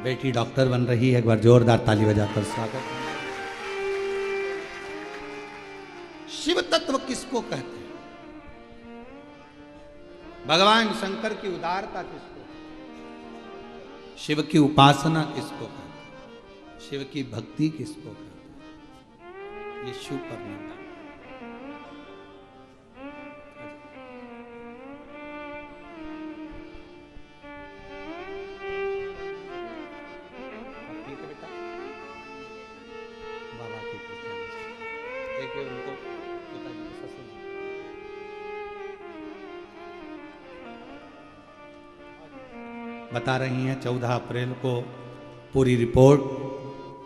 बेटी डॉक्टर बन रही है, एक बार जोरदार ताली बजाकर स्वागत। शिव तत्व किसको कहते हैं? भगवान शंकर की उदारता किसको? शिव की उपासना किसको कहते हैं? शिव की भक्ति किसको कहते हैं? ये शिव पर निर्भर। बता रही हैं 14 अप्रैल को पूरी रिपोर्ट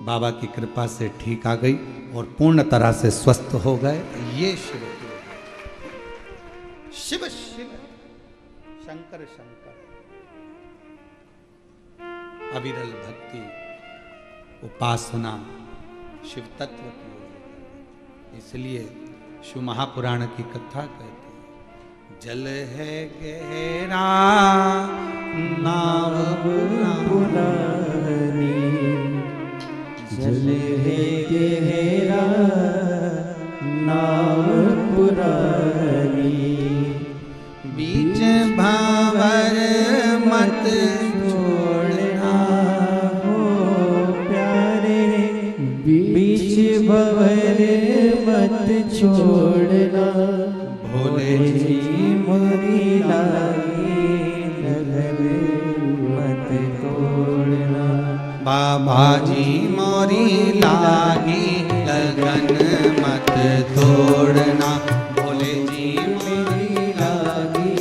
बाबा की कृपा से ठीक आ गई और पूर्ण तरह से स्वस्थ हो गए। ये शिव शिव शिव शंकर शंकर, अविरल भक्ति उपासना शिव तत्व की। इसलिए शिव महापुराण की कथा कहते हैं, जल है गहरा नाव पुरानी, जल है गहरा नाव पुरानी, बीच भावर मत छोड़ना हो प्यारे, बीच भंवर मत छोड़ना, भोले जी मोरी लागी लगन मत तोड़ना, बाबा जी मोरी लागी लगन मत तोड़ना, भोले जी मोरी लागी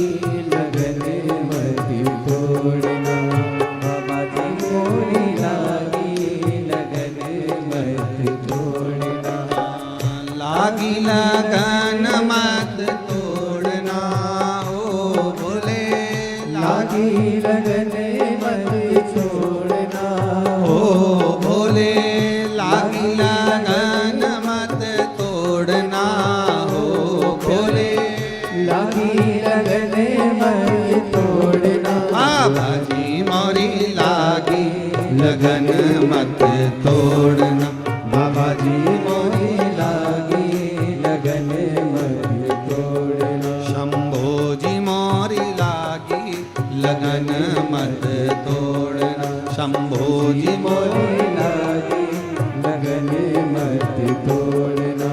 लगन मत तोड़ना, बाबा जी मोरी लागी लगन मत तोड़ना, लागी लगन मत तोड़ना, ओ भोले लागी लगन मत छोड़ना, ओ भोले लागी लगन मत तोड़ना, ओ भोले लागी लगन मत तोड़ना, बाबा जी मोरी लागी लगन मत तोड़ना, बाबा जी मोरी लागी लगन मत तोड़ना, शंभो जी मोरी लागी लगन मत तोड़ना, शंभो जी मोरी लागी लगन मत तोड़ना।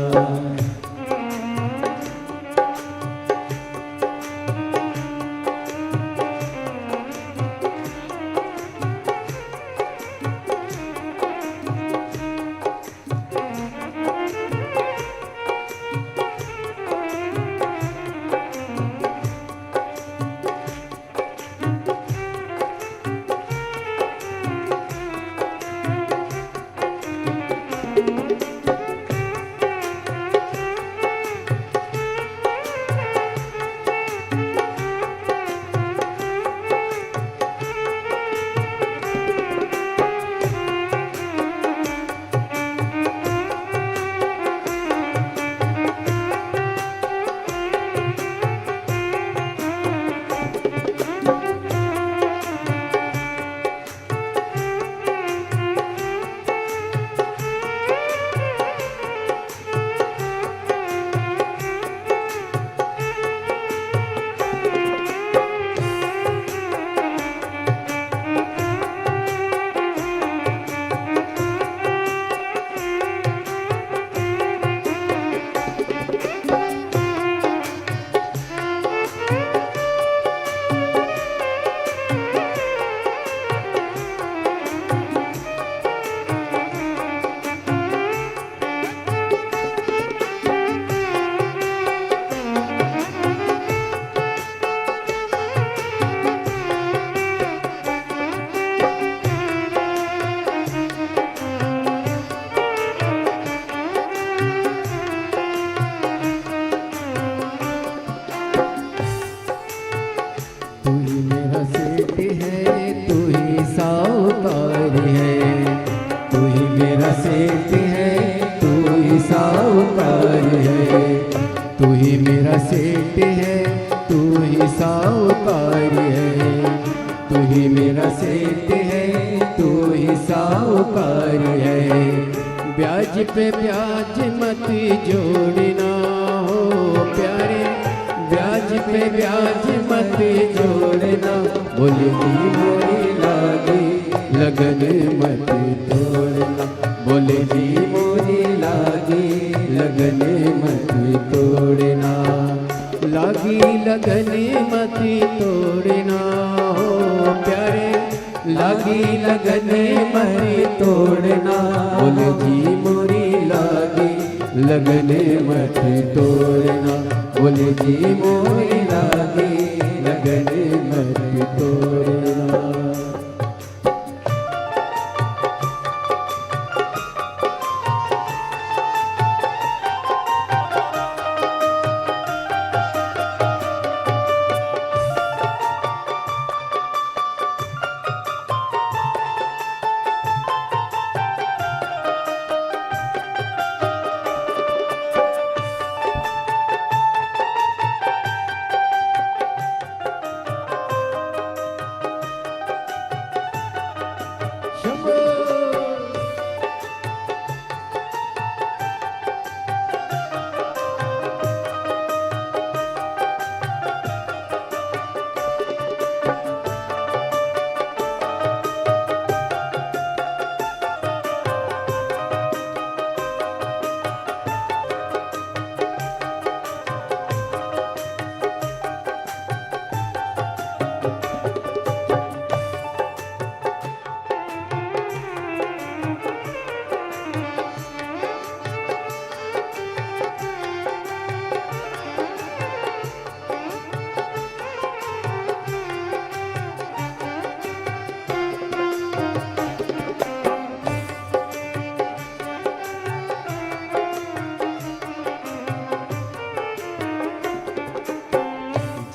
सेठ है तू ही साहूकार है, तू ही मेरा सेठ है तू ही साहूकार है, तू ही मेरा सेठ है तू ही साहूकार है। ब्याज पे ब्याज मत जोड़ना हो प्यारे, ब्याज पे ब्याज मत जोड़ना, बोली मोरी लागी लगन मत तोड़ना, बोले जी मोरी लागी लगन मत तोड़ना, लागी लगन मत तोड़ना हो प्यारे, लागी लगन मत तोड़ना, बोले जी मोरी लागी लगन मत तोड़ना, बोले जी मोरी लागी लगन मत तोड़ना।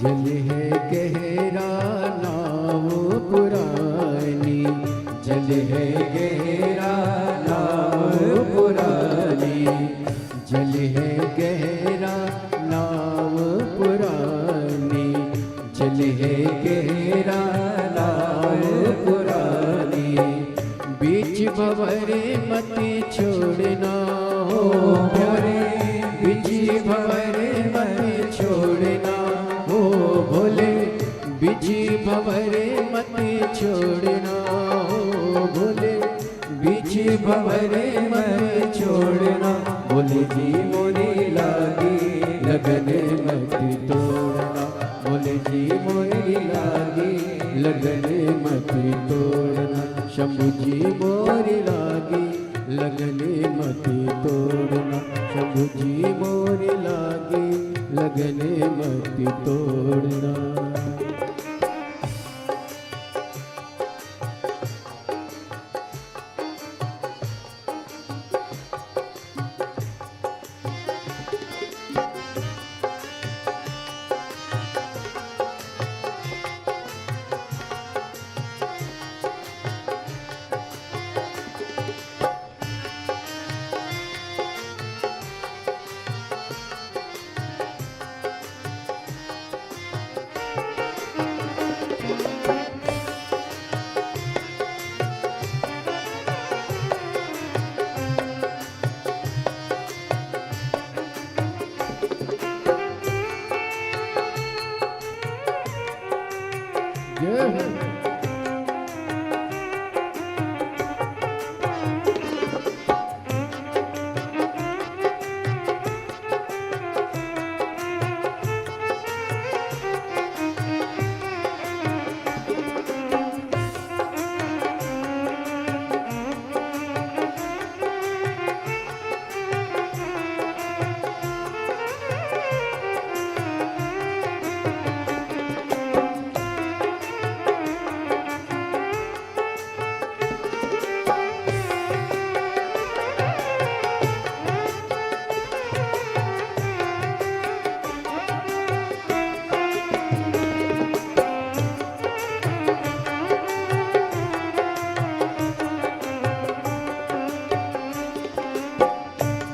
जल है गहरा नाव पुरानी, जल है गहरा नाव पुरानी, जल है गहरा नाव पुरानी, जल है गहरा नाव पुरानी, बीच भंवर मत छोड़ना हो प्यारे, बीच भंवर मत छोड़ना हो भोले, बीच भंवर मत छोड़ना हो बोले बीच भंवरे मत छोड़ना, बोले जी मोरी लागी लगन मत तोड़ना, बोले जी मोरी लागी लगन मत तोड़ना, शंभू जी मोरी लागी लगन मत तोड़ना, शंभू जी मोरी लागी लगन मत तोड़ना।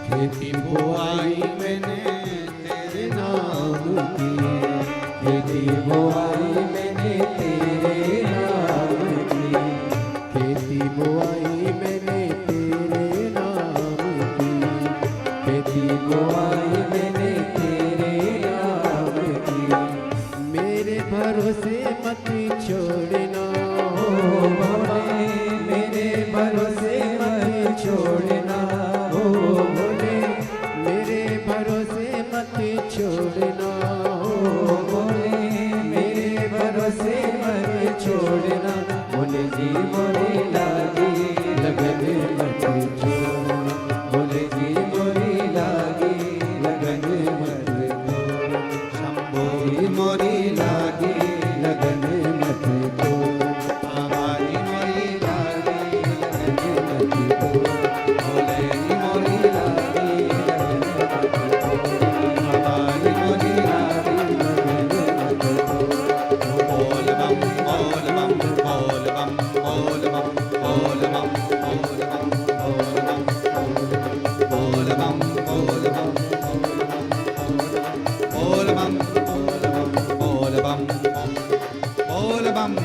खेती बुआई मैंने तेरे नाम की, खेती बुआई मैंने तेरे नाम की, खेती बुआई मैंने तेरे नाम की, खेती बुआई मैंने तेरे नाम की, मेरे भरोसे मत छोड़ना हो बोले, मेरे भरोसे मत छोड़ना हो बोले, मेरे भरोसे मत छोड़ना हो बोले, मेरे भरोसे मत छोड़ना, बोले जी मोरी लागी लगन मत छोड़ना, बोले जी मोरी लागी लगन मत छोड़ना, शंभू जी मोरी लागी लगन मत छोड़ना, बाबा जी मोरी लागी लगन मत छोड़ना, बोले जी मोरी लागी लगन मत छोड़ना, बाबा जी मोरी लागी लगन मत छोड़ना, बोल बम बोल बम बोल बम बोल बम बोल बम बोल बम बोल बम बोल बम बोल बम बोल बम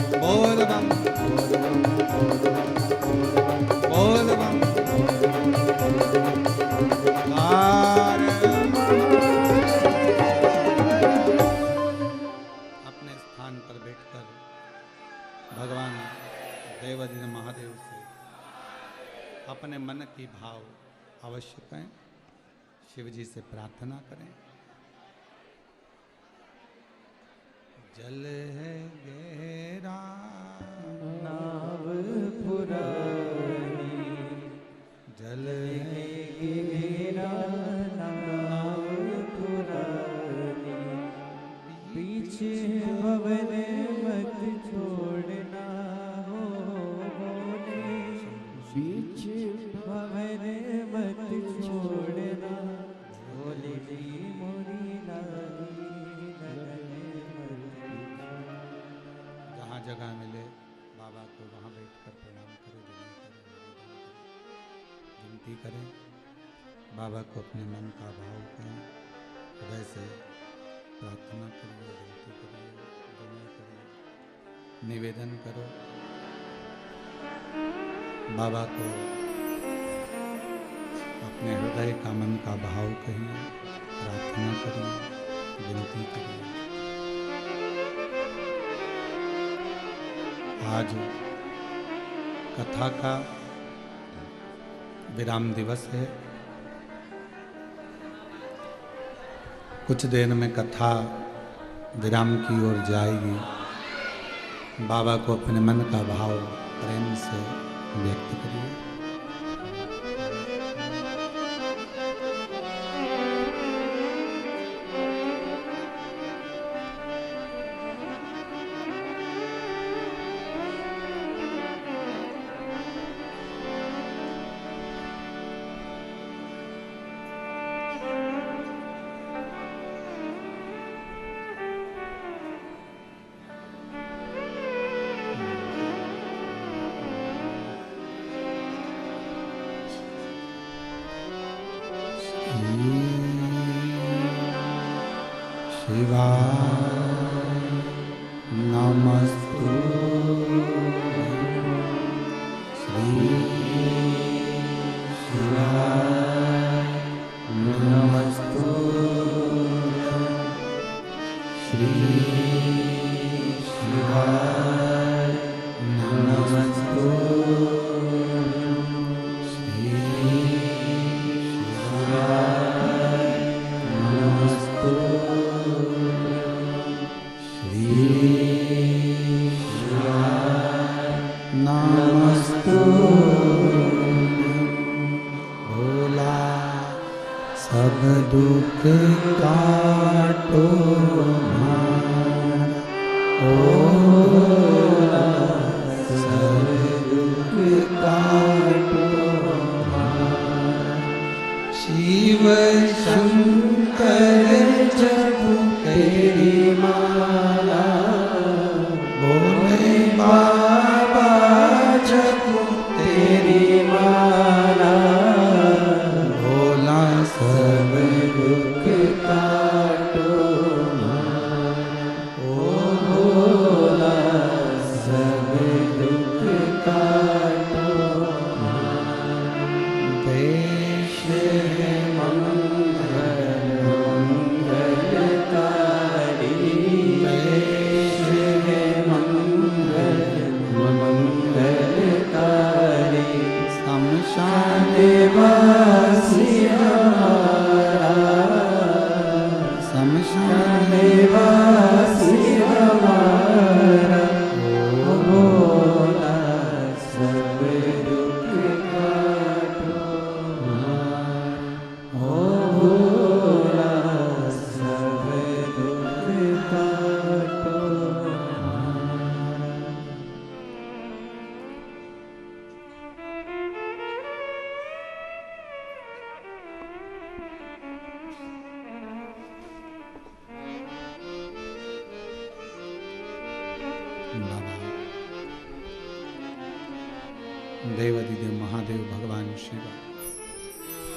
बोल बम बोल बम बोल बम अपने स्थान पर बैठकर भगवान देवाधिदेव महादेव से अपने मन की भाव अवश्य कहें, शिव जी से प्रार्थना करें। जल है गहरा नाव पुरानी, जल है गहरा नाव पुरानी, बीच भवन मत छोड़ना हो बोले, बीच भवन मत छोड़ना, बोले जी मोरी लागी लगन मत। जहाँ जगह मिले बाबा को वहाँ बैठकर प्रणाम करें, विनती करें, बाबा को अपने मन का भाव करें, हृदय से प्रार्थना करिए, विनती करिए, विनय करिए, निवेदन करो। बाबा को अपने हृदय का मन का भाव कहिए, प्रार्थना करिए, विनती करिए। आज कथा का विराम दिवस है। कुछ देर में कथा विराम की ओर जाएगी। बाबा को अपने मन का भाव प्रेम से व्यक्त करिए। शिवाय नमस्तु श्री शिवाय नमस्तु श्री शिवाय नमस्तु श्री शिवाय नमस्तु नमस्तु। भोला सब दुख काटो हमारा, ओ भोला सब दुख काटो हमारा। शिव शंकर जपो तेरी माला, भोले बाबा जपो तेरी माला। भोला सब दुख काटो हमारा, ओ भोला सब दुख काटो हमारा। देश है मंगलकारी, देश है मंगलकारी। शमशान वासी हमारा, शमशान वासी हमारा। ओ भोला सब दुख काटो हमारा, ओ भोला सब दुख काटो हमारा। बाबा देवादिदेव महादेव भगवान शिव,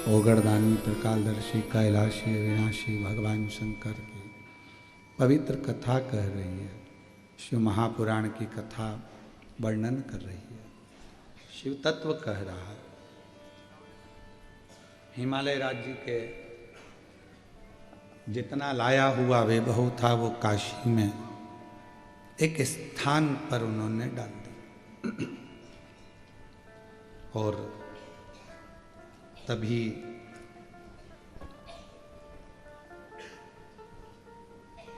ओगरदानी प्रकालदर्शी कैलाशी अविनाशी भगवान शंकर की पवित्र कथा कह रही है। शिव महापुराण की कथा वर्णन कर रही है, शिव तत्व कह रहा है। हिमालय राज्य के जितना लाया हुआ वैभव था वो काशी में एक स्थान पर उन्होंने डाल दी। और तभी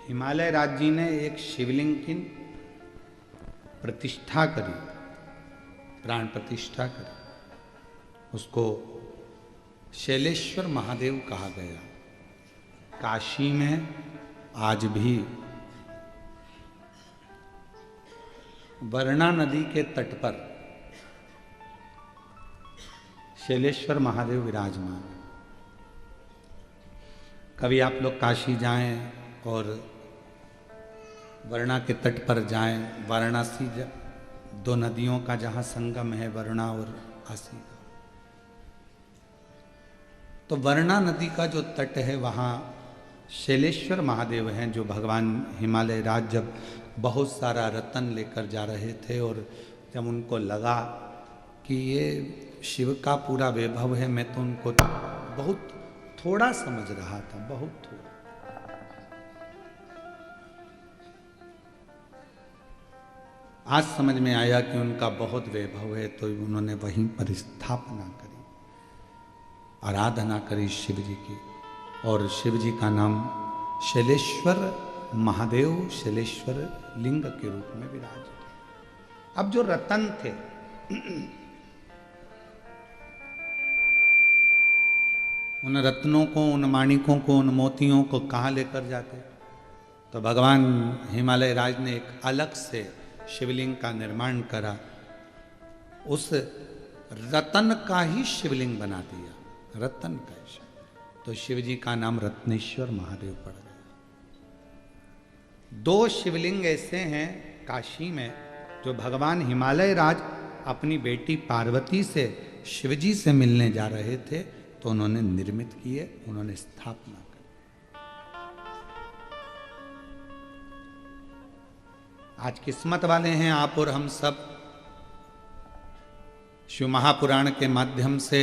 हिमालय राज्य ने एक शिवलिंग की प्रतिष्ठा करी, प्राण प्रतिष्ठा करी। उसको शैलेश्वर महादेव कहा गया। काशी में आज भी वर्णा नदी के तट पर शैलेश्वर महादेव विराजमान। कभी आप लोग काशी जाएं और वर्णा के तट पर जाएं, वाराणसी दो नदियों का जहाँ संगम है, वर्णा और आसी का, तो वर्णा नदी का जो तट है वहाँ शैलेश्वर महादेव हैं, जो भगवान हिमालय राज जब बहुत सारा रतन लेकर जा रहे थे और जब उनको लगा कि ये शिव का पूरा वैभव है, मैं तो उनको बहुत थोड़ा समझ रहा था, बहुत थोड़ा। आज समझ में आया कि उनका बहुत वैभव है, तो उन्होंने वहीं पर स्थापना करी, आराधना करी शिव जी की। और शिव जी का नाम शैलेश्वर महादेव, शैलेश्वर लिंग के रूप में विराजे। अब जो रतन थे, उन रत्नों को, उन माणिकों को, उन मोतियों को कहाँ लेकर जाते? तो भगवान हिमालय राज ने एक अलग से शिवलिंग का निर्माण करा, उस रतन का ही शिवलिंग बना दिया, रतन का ही। तो शिव जी का नाम रत्नेश्वर महादेव पड़ गया। 2 शिवलिंग ऐसे हैं काशी में जो भगवान हिमालय राज अपनी बेटी पार्वती से शिवजी से मिलने जा रहे थे तो उन्होंने निर्मित किए, उन्होंने स्थापना की। आज किस्मत वाले हैं आप और हम सब, शिव महापुराण के माध्यम से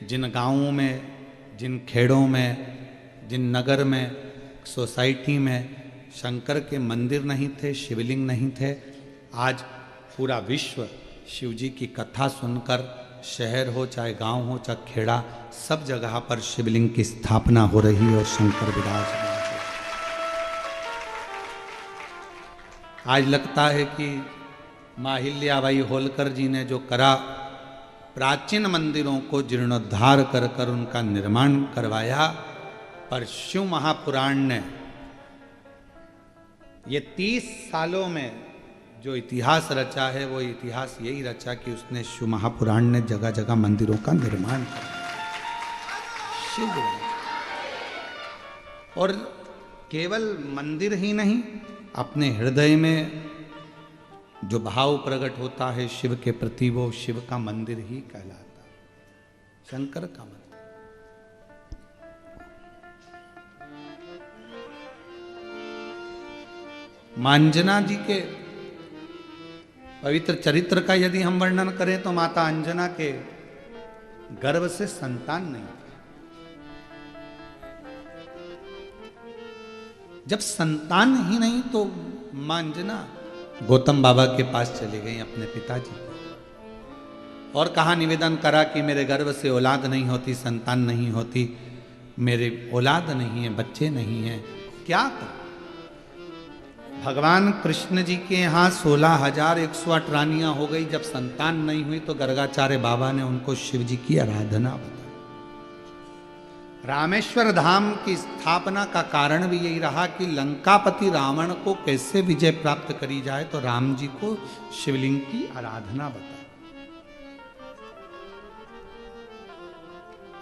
जिन गांवों में, जिन खेड़ों में, जिन नगर में, सोसाइटी में शंकर के मंदिर नहीं थे, शिवलिंग नहीं थे, आज पूरा विश्व शिव जी की कथा सुनकर, शहर हो चाहे गांव हो चाहे खेड़ा, सब जगह पर शिवलिंग की स्थापना हो रही है और शंकर विराजमान है। आज लगता है कि माहिल्याबाई होलकर जी ने जो करा, प्राचीन मंदिरों को जीर्णोद्धार कर कर उनका निर्माण करवाया, पर शिव महापुराण ने ये 30 सालों में जो इतिहास रचा है, वो इतिहास यही रचा कि उसने शिव महापुराण ने जगह जगह मंदिरों का निर्माण किया। शिव और केवल मंदिर ही नहीं, अपने हृदय में जो भाव प्रकट होता है शिव के प्रति, वो शिव का मंदिर ही कहलाता है, शंकर का मंदिर। मांजना जी के पवित्र चरित्र का यदि हम वर्णन करें तो माता अंजना के गर्भ से संतान नहीं थी। जब संतान ही नहीं तो मां अंजना गौतम बाबा के पास चली गई अपने पिताजी को और कहा, निवेदन करा कि मेरे गर्भ से औलाद नहीं होती, संतान नहीं होती, मेरे औलाद नहीं है, बच्चे नहीं हैं, क्या करूं? भगवान कृष्ण जी के यहाँ 16,108 रानियां हो गई। जब संतान नहीं हुई तो गर्गाचार्य बाबा ने उनको शिव जी की आराधना बताई। रामेश्वर धाम की स्थापना का कारण भी यही रहा कि लंकापति रावण को कैसे विजय प्राप्त करी जाए, तो राम जी को शिवलिंग की आराधना बताई।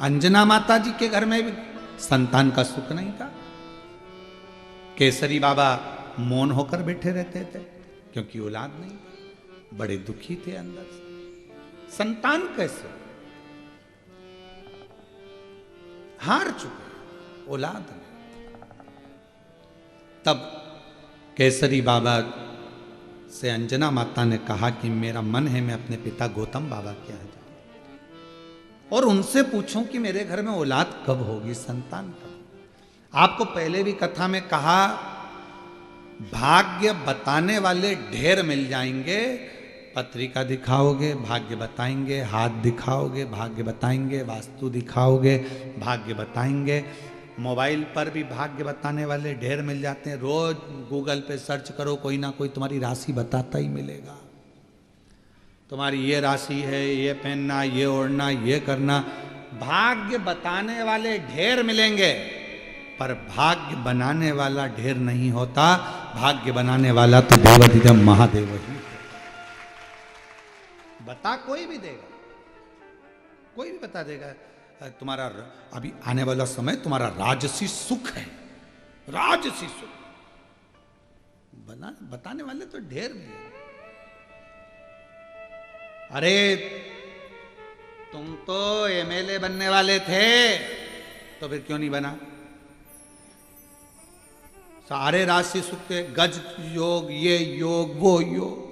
अंजना माता जी के घर में भी संतान का सुख नहीं था। केसरी बाबा मौन होकर बैठे रहते थे क्योंकि औलाद नहीं, बड़े दुखी थे अंदर से। संतान कैसे? हार चुके, औलाद नहीं। तब केसरी बाबा से अंजना माता ने कहा कि मेरा मन है मैं अपने पिता गौतम बाबा के यहाँ जाऊं और उनसे पूछूं कि मेरे घर में औलाद कब होगी, संतान कब। आपको पहले भी कथा में कहा, भाग्य बताने वाले ढेर मिल जाएंगे। पत्रिका दिखाओगे, भाग्य बताएंगे, हाथ दिखाओगे, भाग्य बताएंगे, वास्तु दिखाओगे, भाग्य बताएंगे। मोबाइल पर भी भाग्य बताने वाले ढेर मिल जाते हैं। रोज गूगल पे सर्च करो, कोई ना कोई तुम्हारी राशि बताता ही मिलेगा। तुम्हारी ये राशि है, ये पहनना, ये ओढ़ना, ये करना। भाग्य बताने वाले ढेर मिलेंगे, पर भाग्य बनाने वाला ढेर नहीं होता। भाग्य बनाने वाला तो देवाधिदेव महादेव ही। बता कोई भी देगा, कोई भी बता देगा। तुम्हारा अभी आने वाला समय तुम्हारा राजसी सुख है, राजसी सुख। बताने वाले तो ढेर मिले। अरे तुम तो एमएलए बनने वाले थे, तो फिर क्यों नहीं बना? सारे राशि सुख के, गज योग, ये योग, वो योग,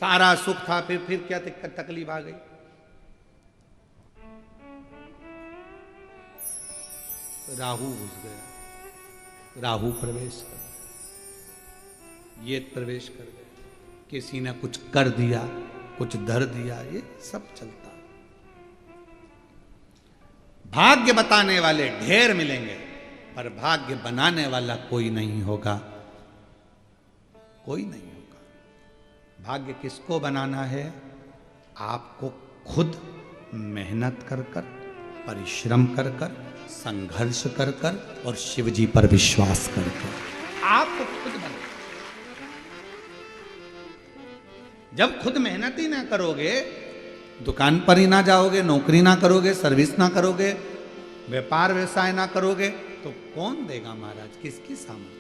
सारा सुख था। फिर क्या तकलीफ आ गई? राहु घुस गया, राहु प्रवेश कर गया, ये प्रवेश कर गया। किसी ने कुछ कर दिया, कुछ धर दिया, ये सब चलता। भाग्य बताने वाले ढेर मिलेंगे, पर भाग्य बनाने वाला कोई नहीं होगा, कोई नहीं होगा। भाग्य किसको बनाना है? आपको खुद मेहनत कर कर, परिश्रम कर कर, संघर्ष कर कर और शिव जी पर विश्वास कर कर आपको खुद बना। जब खुद मेहनत ही ना करोगे, दुकान पर ही ना जाओगे, नौकरी ना करोगे, सर्विस ना करोगे, व्यापार व्यवसाय ना करोगे, तो कौन देगा महाराज? किसकी सामर्थ्य?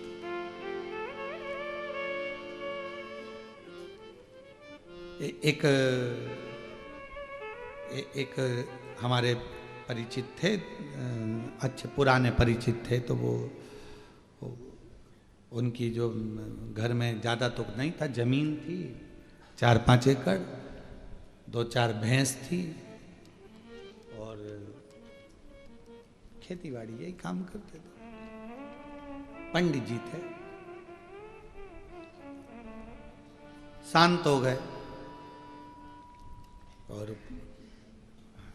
एक हमारे परिचित थे, अच्छे पुराने परिचित थे, तो वो उनकी जो घर में ज़्यादा तो नहीं था, जमीन थी 4-5 एकड़, 2-4 भैंस थी और खेती बाड़ी यही काम करते थे। पंडित जी थे, शांत हो गए और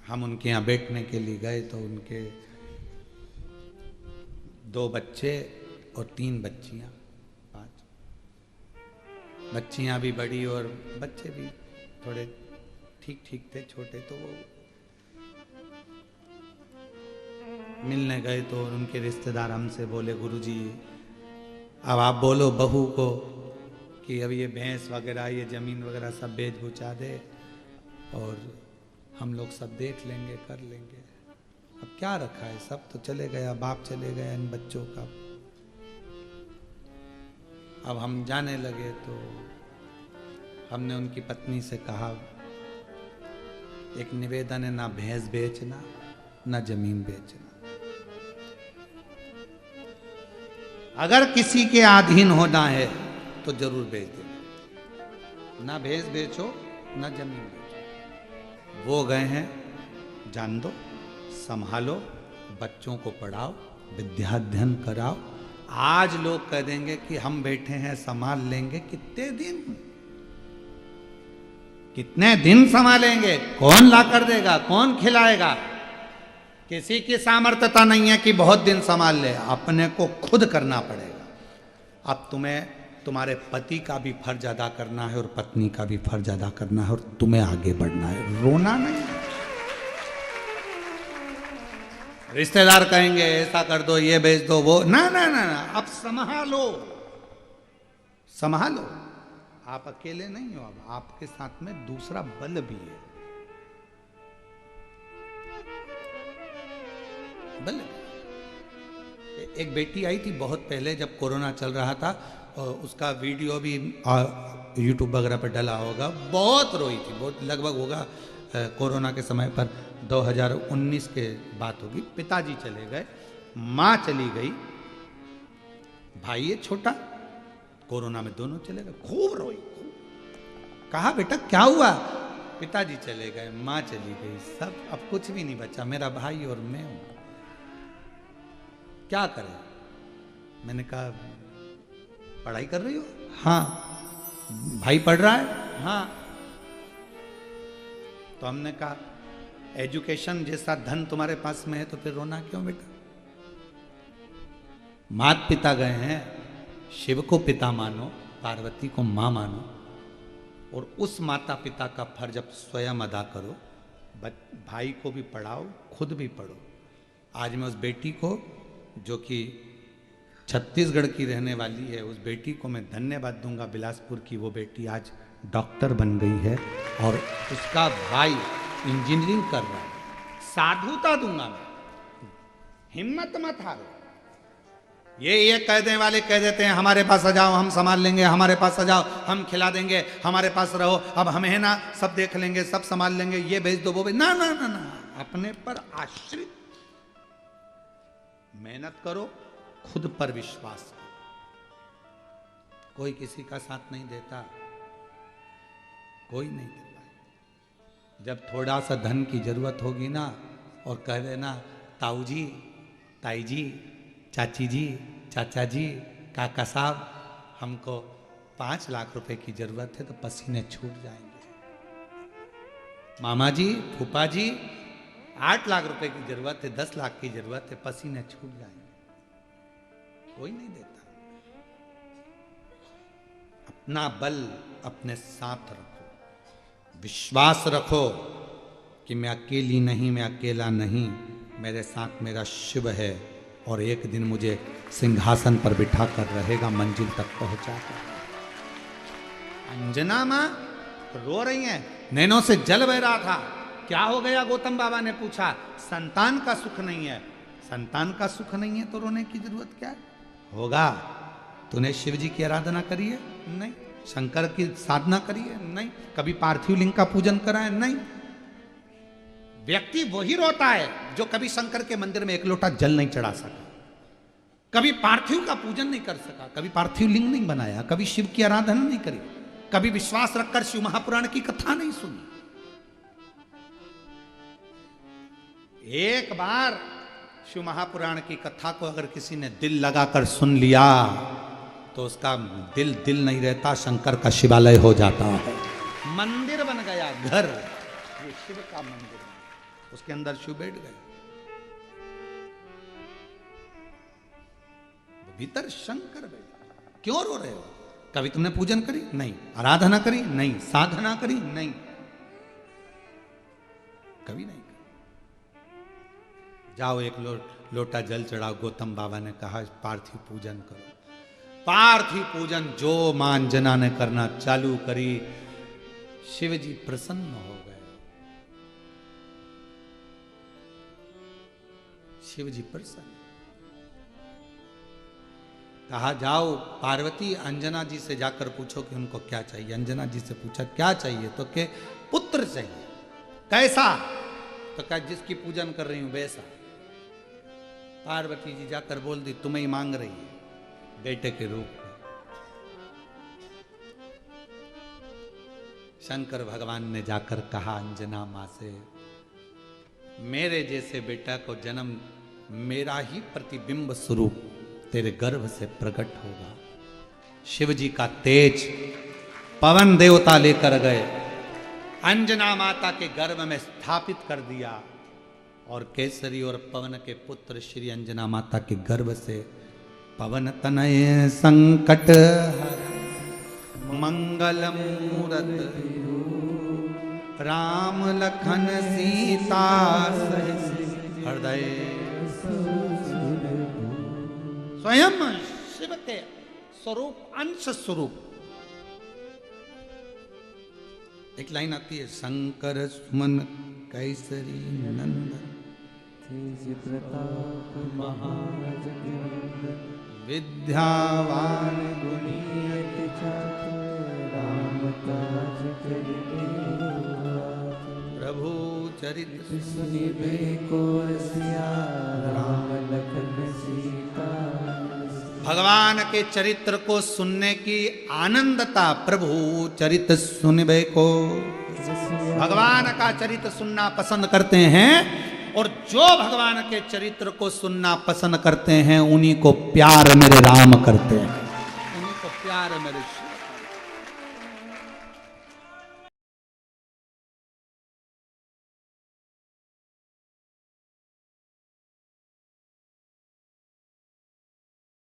हम उनके यहाँ बैठने के लिए गए, तो उनके 2 बच्चे और 3 बच्चियां, 5 बच्चियां भी बड़ी और बच्चे भी थोड़े ठीक ठीक थे, छोटे। तो वो मिलने गए तो उनके रिश्तेदार हमसे बोले, गुरुजी अब आप बोलो बहू को कि अब ये भैंस वगैरह, ये जमीन वगैरह सब बेच बुचा दे और हम लोग सब देख लेंगे, कर लेंगे। अब क्या रखा है, सब तो चले गया, बाप चले गया इन बच्चों का। अब हम जाने लगे तो हमने उनकी पत्नी से कहा, एक निवेदन है, ना भैंस बेचना ना जमीन बेचना। अगर किसी के अधीन होना है तो जरूर बेच देना, ना भैंस बेचो ना जमीन बेचो। वो गए हैं, जान दो, संभालो, बच्चों को पढ़ाओ, विद्याध्ययन कराओ। आज लोग कह देंगे कि हम बैठे हैं संभाल लेंगे, कितने दिन संभालेंगे? कौन ला कर देगा, कौन खिलाएगा? किसी की सामर्थ्यता नहीं है कि बहुत दिन संभाल ले, अपने को खुद करना पड़ेगा। अब तुम्हें तुम्हारे पति का भी फर्ज अदा करना है और पत्नी का भी फर्ज अदा करना है और तुम्हें आगे बढ़ना है, रोना नहीं। रिश्तेदार कहेंगे ऐसा कर दो, ये बेच दो, वो ना ना ना ना, अब संभालो, संभालो। आप अकेले नहीं हो, अब आपके साथ में दूसरा बल भी है, बल। एक बेटी आई थी बहुत पहले, जब कोरोना चल रहा था, और उसका वीडियो भी यूट्यूब वगैरह पर डला होगा। बहुत रोई थी, बहुत, लगभग होगा कोरोना के समय पर 2019 के बात होगी। पिताजी चले गए, माँ चली गई, भाई है छोटा, कोरोना में दोनों चले गए। खूब रोई, खूब। कहा बेटा क्या हुआ? पिताजी चले गए, माँ चली गई, सब, अब कुछ भी नहीं बचा, मेरा भाई और मैं हूं, क्या करें? मैंने कहा पढ़ाई कर रही हो? हाँ। भाई पढ़ रहा है? हाँ। तो हमने कहा एजुकेशन जैसा धन तुम्हारे पास में है तो फिर रोना क्यों बेटा? माता पिता गए हैं, शिव को पिता मानो, पार्वती को मां मानो, और उस माता पिता का फर्ज अब स्वयं अदा करो। भाई को भी पढ़ाओ, खुद भी पढ़ो। आज मैं उस बेटी को, जो कि छत्तीसगढ़ की रहने वाली है, उस बेटी को मैं धन्यवाद दूंगा। बिलासपुर की वो बेटी आज डॉक्टर बन गई है और उसका भाई इंजीनियरिंग कर रहा है। साधुता दूंगा मैं, हिम्मत मत हारो। ये कहने वाले कह देते हैं हमारे पास आ जाओ, हम संभाल लेंगे, हमारे पास आ जाओ, हम खिला देंगे, हमारे पास रहो, अब हमें है ना, सब देख लेंगे, सब संभाल लेंगे, ये भेज दो, वो भेज। ना ना ना ना, अपने पर आश्रित मेहनत करो, खुद पर विश्वास करो। कोई किसी का साथ नहीं देता, कोई नहीं देता। जब थोड़ा सा धन की जरूरत होगी ना, और कह देना ताऊ जी, ताई जी, चाची जी, चाचा जी, काका साहब, हमको 5 लाख रुपए की जरूरत है तो पसीने छूट जाएंगे। मामा जी, फूफा जी, 8 लाख रुपए की जरूरत है, 10 लाख की जरूरत है, पसीने छूट जाएंगे। कोई नहीं देता। अपना बल अपने साथ रखो, विश्वास रखो कि मैं अकेली नहीं, मैं अकेला नहीं, मेरे साथ मेरा शिव है और एक दिन मुझे सिंहासन पर बिठा कर रहेगा, मंजिल तक पहुंचाकर। अंजना मां रो रही हैं, नैनों से जल बह रहा था। क्या हो गया? गौतम बाबा ने पूछा। संतान का सुख नहीं है। संतान का सुख नहीं है तो रोने की जरूरत क्या है? होगा। तूने शिव जी की आराधना करी है? नहीं। शंकर की साधना करी है? नहीं। कभी पार्थिव लिंग का पूजन करा है? नहीं। व्यक्ति वही रोता है जो कभी शंकर के मंदिर में एक लोटा जल नहीं चढ़ा सका, कभी पार्थिव का पूजन नहीं कर सका, कभी पार्थिव लिंग नहीं बनाया, कभी शिव की आराधना नहीं करी, कभी विश्वास रखकर शिव महापुराण की कथा नहीं सुनी। एक बार शिव महापुराण की कथा को अगर किसी ने दिल लगाकर सुन लिया तो उसका दिल दिल नहीं रहता, शंकर का शिवालय हो जाता है। मंदिर बन गया, घर, ये शिव का मंदिर, उसके अंदर शिव बैठ गए, भीतर शंकर बैठे। क्यों रो रहे हो? कभी तुमने पूजन करी? नहीं। आराधना करी? नहीं। साधना करी? नहीं। कभी नहीं करी। जाओ एक लोटा जल चढ़ाओ। गौतम बाबा ने कहा पार्थिव पूजन करो। पार्थिव पूजन जो मां अंजना ने करना चालू करी, शिव जी प्रसन्न हो गए। शिव जी प्रसन्न। कहा जाओ पार्वती अंजना जी से जाकर पूछो कि उनको क्या चाहिए। अंजना जी से पूछा क्या चाहिए? तो के पुत्र चाहिए। कैसा? तो कहा जिसकी पूजन कर रही हूं वैसा। पार्वती जी जाकर बोल दी तुम्हें ही मांग रही है बेटे के रूप में। शंकर भगवान ने जाकर कहा अंजना मां से मेरे जैसे बेटा को जन्म मेरा ही प्रतिबिंब स्वरूप तेरे गर्भ से प्रकट होगा। शिव जी का तेज पवन देवता लेकर गए, अंजना माता के गर्भ में स्थापित कर दिया और केसरी और पवन के पुत्र श्री अंजना माता के गर्भ से पवन तनय संकट मंगल मूरत राम लखन सीता हृदय स्वयं शिव के स्वरूप, अंश स्वरूप। एक लाइन आती है शंकर सुमन कैसरी नंदन तेज प्रताप महाजगवंदन विद्यावान गुणी अति चातुर राम काज करिबे प्रभु चरित सुनिबे को रसिया राम लखन सीता। भगवान के चरित्र को सुनने की आनंदता, प्रभु चरित सुनबे को। भगवान का चरित्र सुनना पसंद करते हैं और जो भगवान के चरित्र को सुनना पसंद करते हैं उन्हीं को प्यार मेरे राम करते हैं, उन्हीं को प्यार मेरे शिव